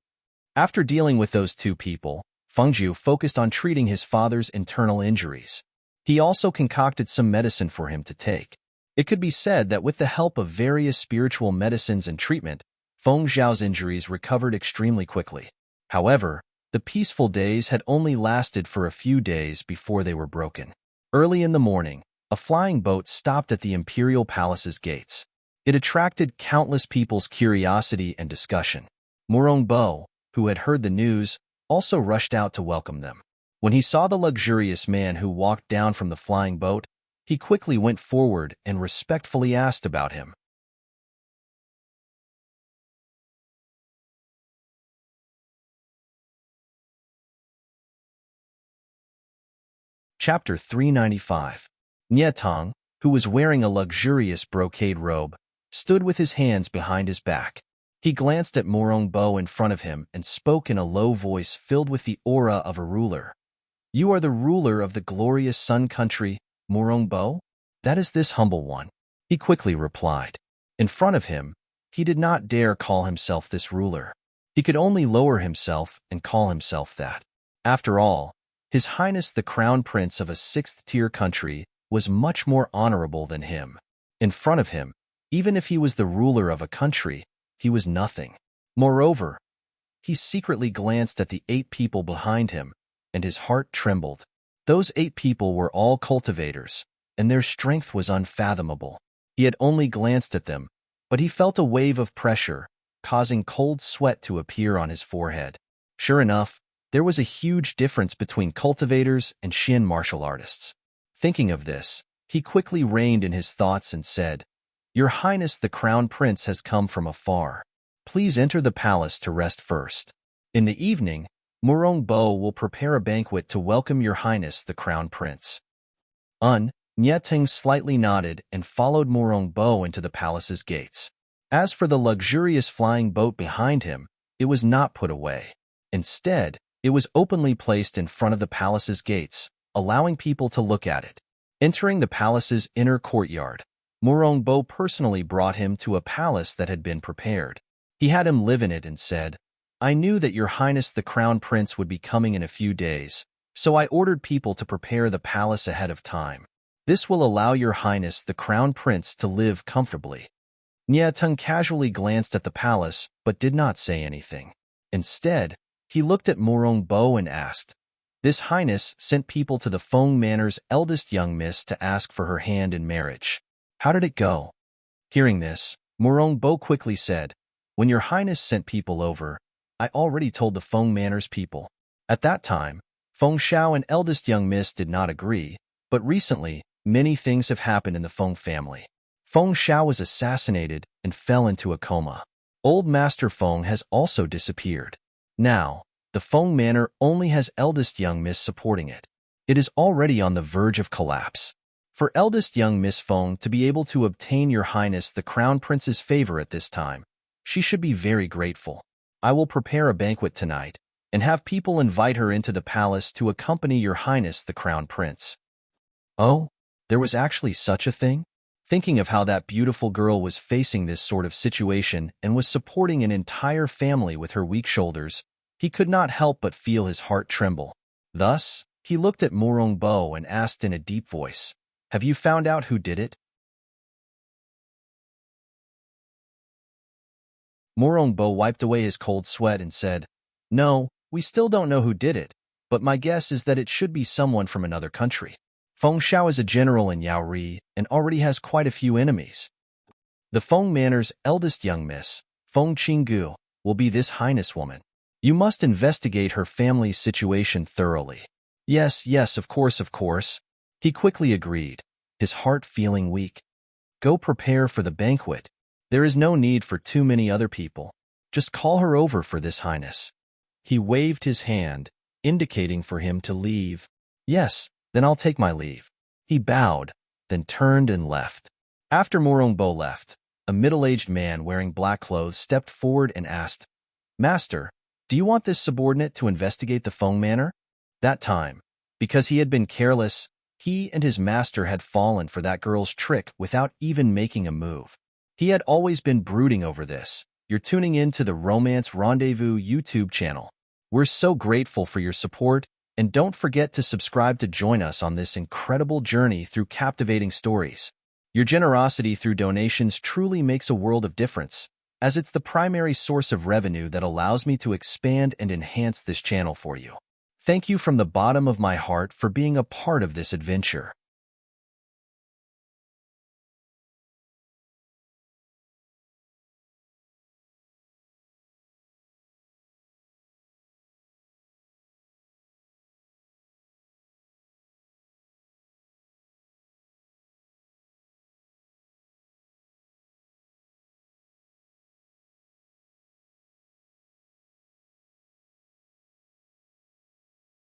After dealing with those two people, Fengju focused on treating his father's internal injuries. He also concocted some medicine for him to take. It could be said that with the help of various spiritual medicines and treatment, Feng Zhao's injuries recovered extremely quickly. However, the peaceful days had only lasted for a few days before they were broken. Early in the morning, a flying boat stopped at the imperial palace's gates. It attracted countless people's curiosity and discussion. Morongbo, who had heard the news, also rushed out to welcome them. When he saw the luxurious man who walked down from the flying boat, he quickly went forward and respectfully asked about him. Chapter 395. Nietong, who was wearing a luxurious brocade robe, stood with his hands behind his back. He glanced at Morongbo in front of him and spoke in a low voice filled with the aura of a ruler. "You are the ruler of the glorious Sun country, Morongbo?" "That is this humble one," he quickly replied. In front of him, he did not dare call himself this ruler. He could only lower himself and call himself that. After all, His Highness the Crown Prince of a 6th-tier country was much more honorable than him. In front of him, even if he was the ruler of a country, he was nothing. Moreover, he secretly glanced at the 8 people behind him, and his heart trembled. Those 8 people were all cultivators, and their strength was unfathomable. He had only glanced at them, but he felt a wave of pressure, causing cold sweat to appear on his forehead. Sure enough, there was a huge difference between cultivators and Shin martial artists. Thinking of this, he quickly reined in his thoughts and said, "Your Highness the Crown Prince has come from afar. Please enter the palace to rest first. In the evening, Murong Bo will prepare a banquet to welcome Your Highness the Crown Prince." Nyeting slightly nodded and followed Murong Bo into the palace's gates. As for the luxurious flying boat behind him, it was not put away. Instead, it was openly placed in front of the palace's gates, allowing people to look at it. Entering the palace's inner courtyard, Murong Bo personally brought him to a palace that had been prepared. He had him live in it and said, "I knew that Your Highness the Crown Prince would be coming in a few days, so I ordered people to prepare the palace ahead of time. This will allow Your Highness the Crown Prince to live comfortably." Nyetung casually glanced at the palace but did not say anything. Instead, he looked at Murong Bo and asked, "This Highness sent people to the Feng Manor's eldest young miss to ask for her hand in marriage. How did it go?" Hearing this, Murong Bo quickly said, "When Your Highness sent people over, I already told the Feng Manor's people. At that time, Feng Shao and eldest young miss did not agree, but recently, many things have happened in the Feng family. Feng Shao was assassinated and fell into a coma. Old Master Feng has also disappeared. Now, the Feng Manor only has eldest young miss supporting it. It is already on the verge of collapse. For eldest young Miss Feng to be able to obtain Your Highness the Crown Prince's favor at this time, she should be very grateful. I will prepare a banquet tonight and have people invite her into the palace to accompany Your Highness the Crown Prince." Oh, there was actually such a thing? Thinking of how that beautiful girl was facing this sort of situation and was supporting an entire family with her weak shoulders, he could not help but feel his heart tremble. Thus, he looked at Murong Bo and asked in a deep voice, "Have you found out who did it?" Murong Bo wiped away his cold sweat and said, "No, we still don't know who did it, but my guess is that it should be someone from another country. Feng Shao is a general in Yaori and already has quite a few enemies. The Feng Manor's eldest young miss, Feng Qinggu, will be this Highness woman. You must investigate her family's situation thoroughly." Yes, of course. He quickly agreed, his heart feeling weak. "Go prepare for the banquet. There is no need for too many other people. Just call her over for this Highness." He waved his hand, indicating for him to leave. "Yes, then I'll take my leave." He bowed, then turned and left. After Murong Bo left, a middle-aged man wearing black clothes stepped forward and asked, "Master, do you want this subordinate to investigate the Feng Manor?" That time, because he had been careless, he and his master had fallen for that girl's trick without even making a move. He had always been brooding over this. You're tuning in to the Romance Rendezvous YouTube channel. We're so grateful for your support, and don't forget to subscribe to join us on this incredible journey through captivating stories. Your generosity through donations truly makes a world of difference, as it's the primary source of revenue that allows me to expand and enhance this channel for you. Thank you from the bottom of my heart for being a part of this adventure.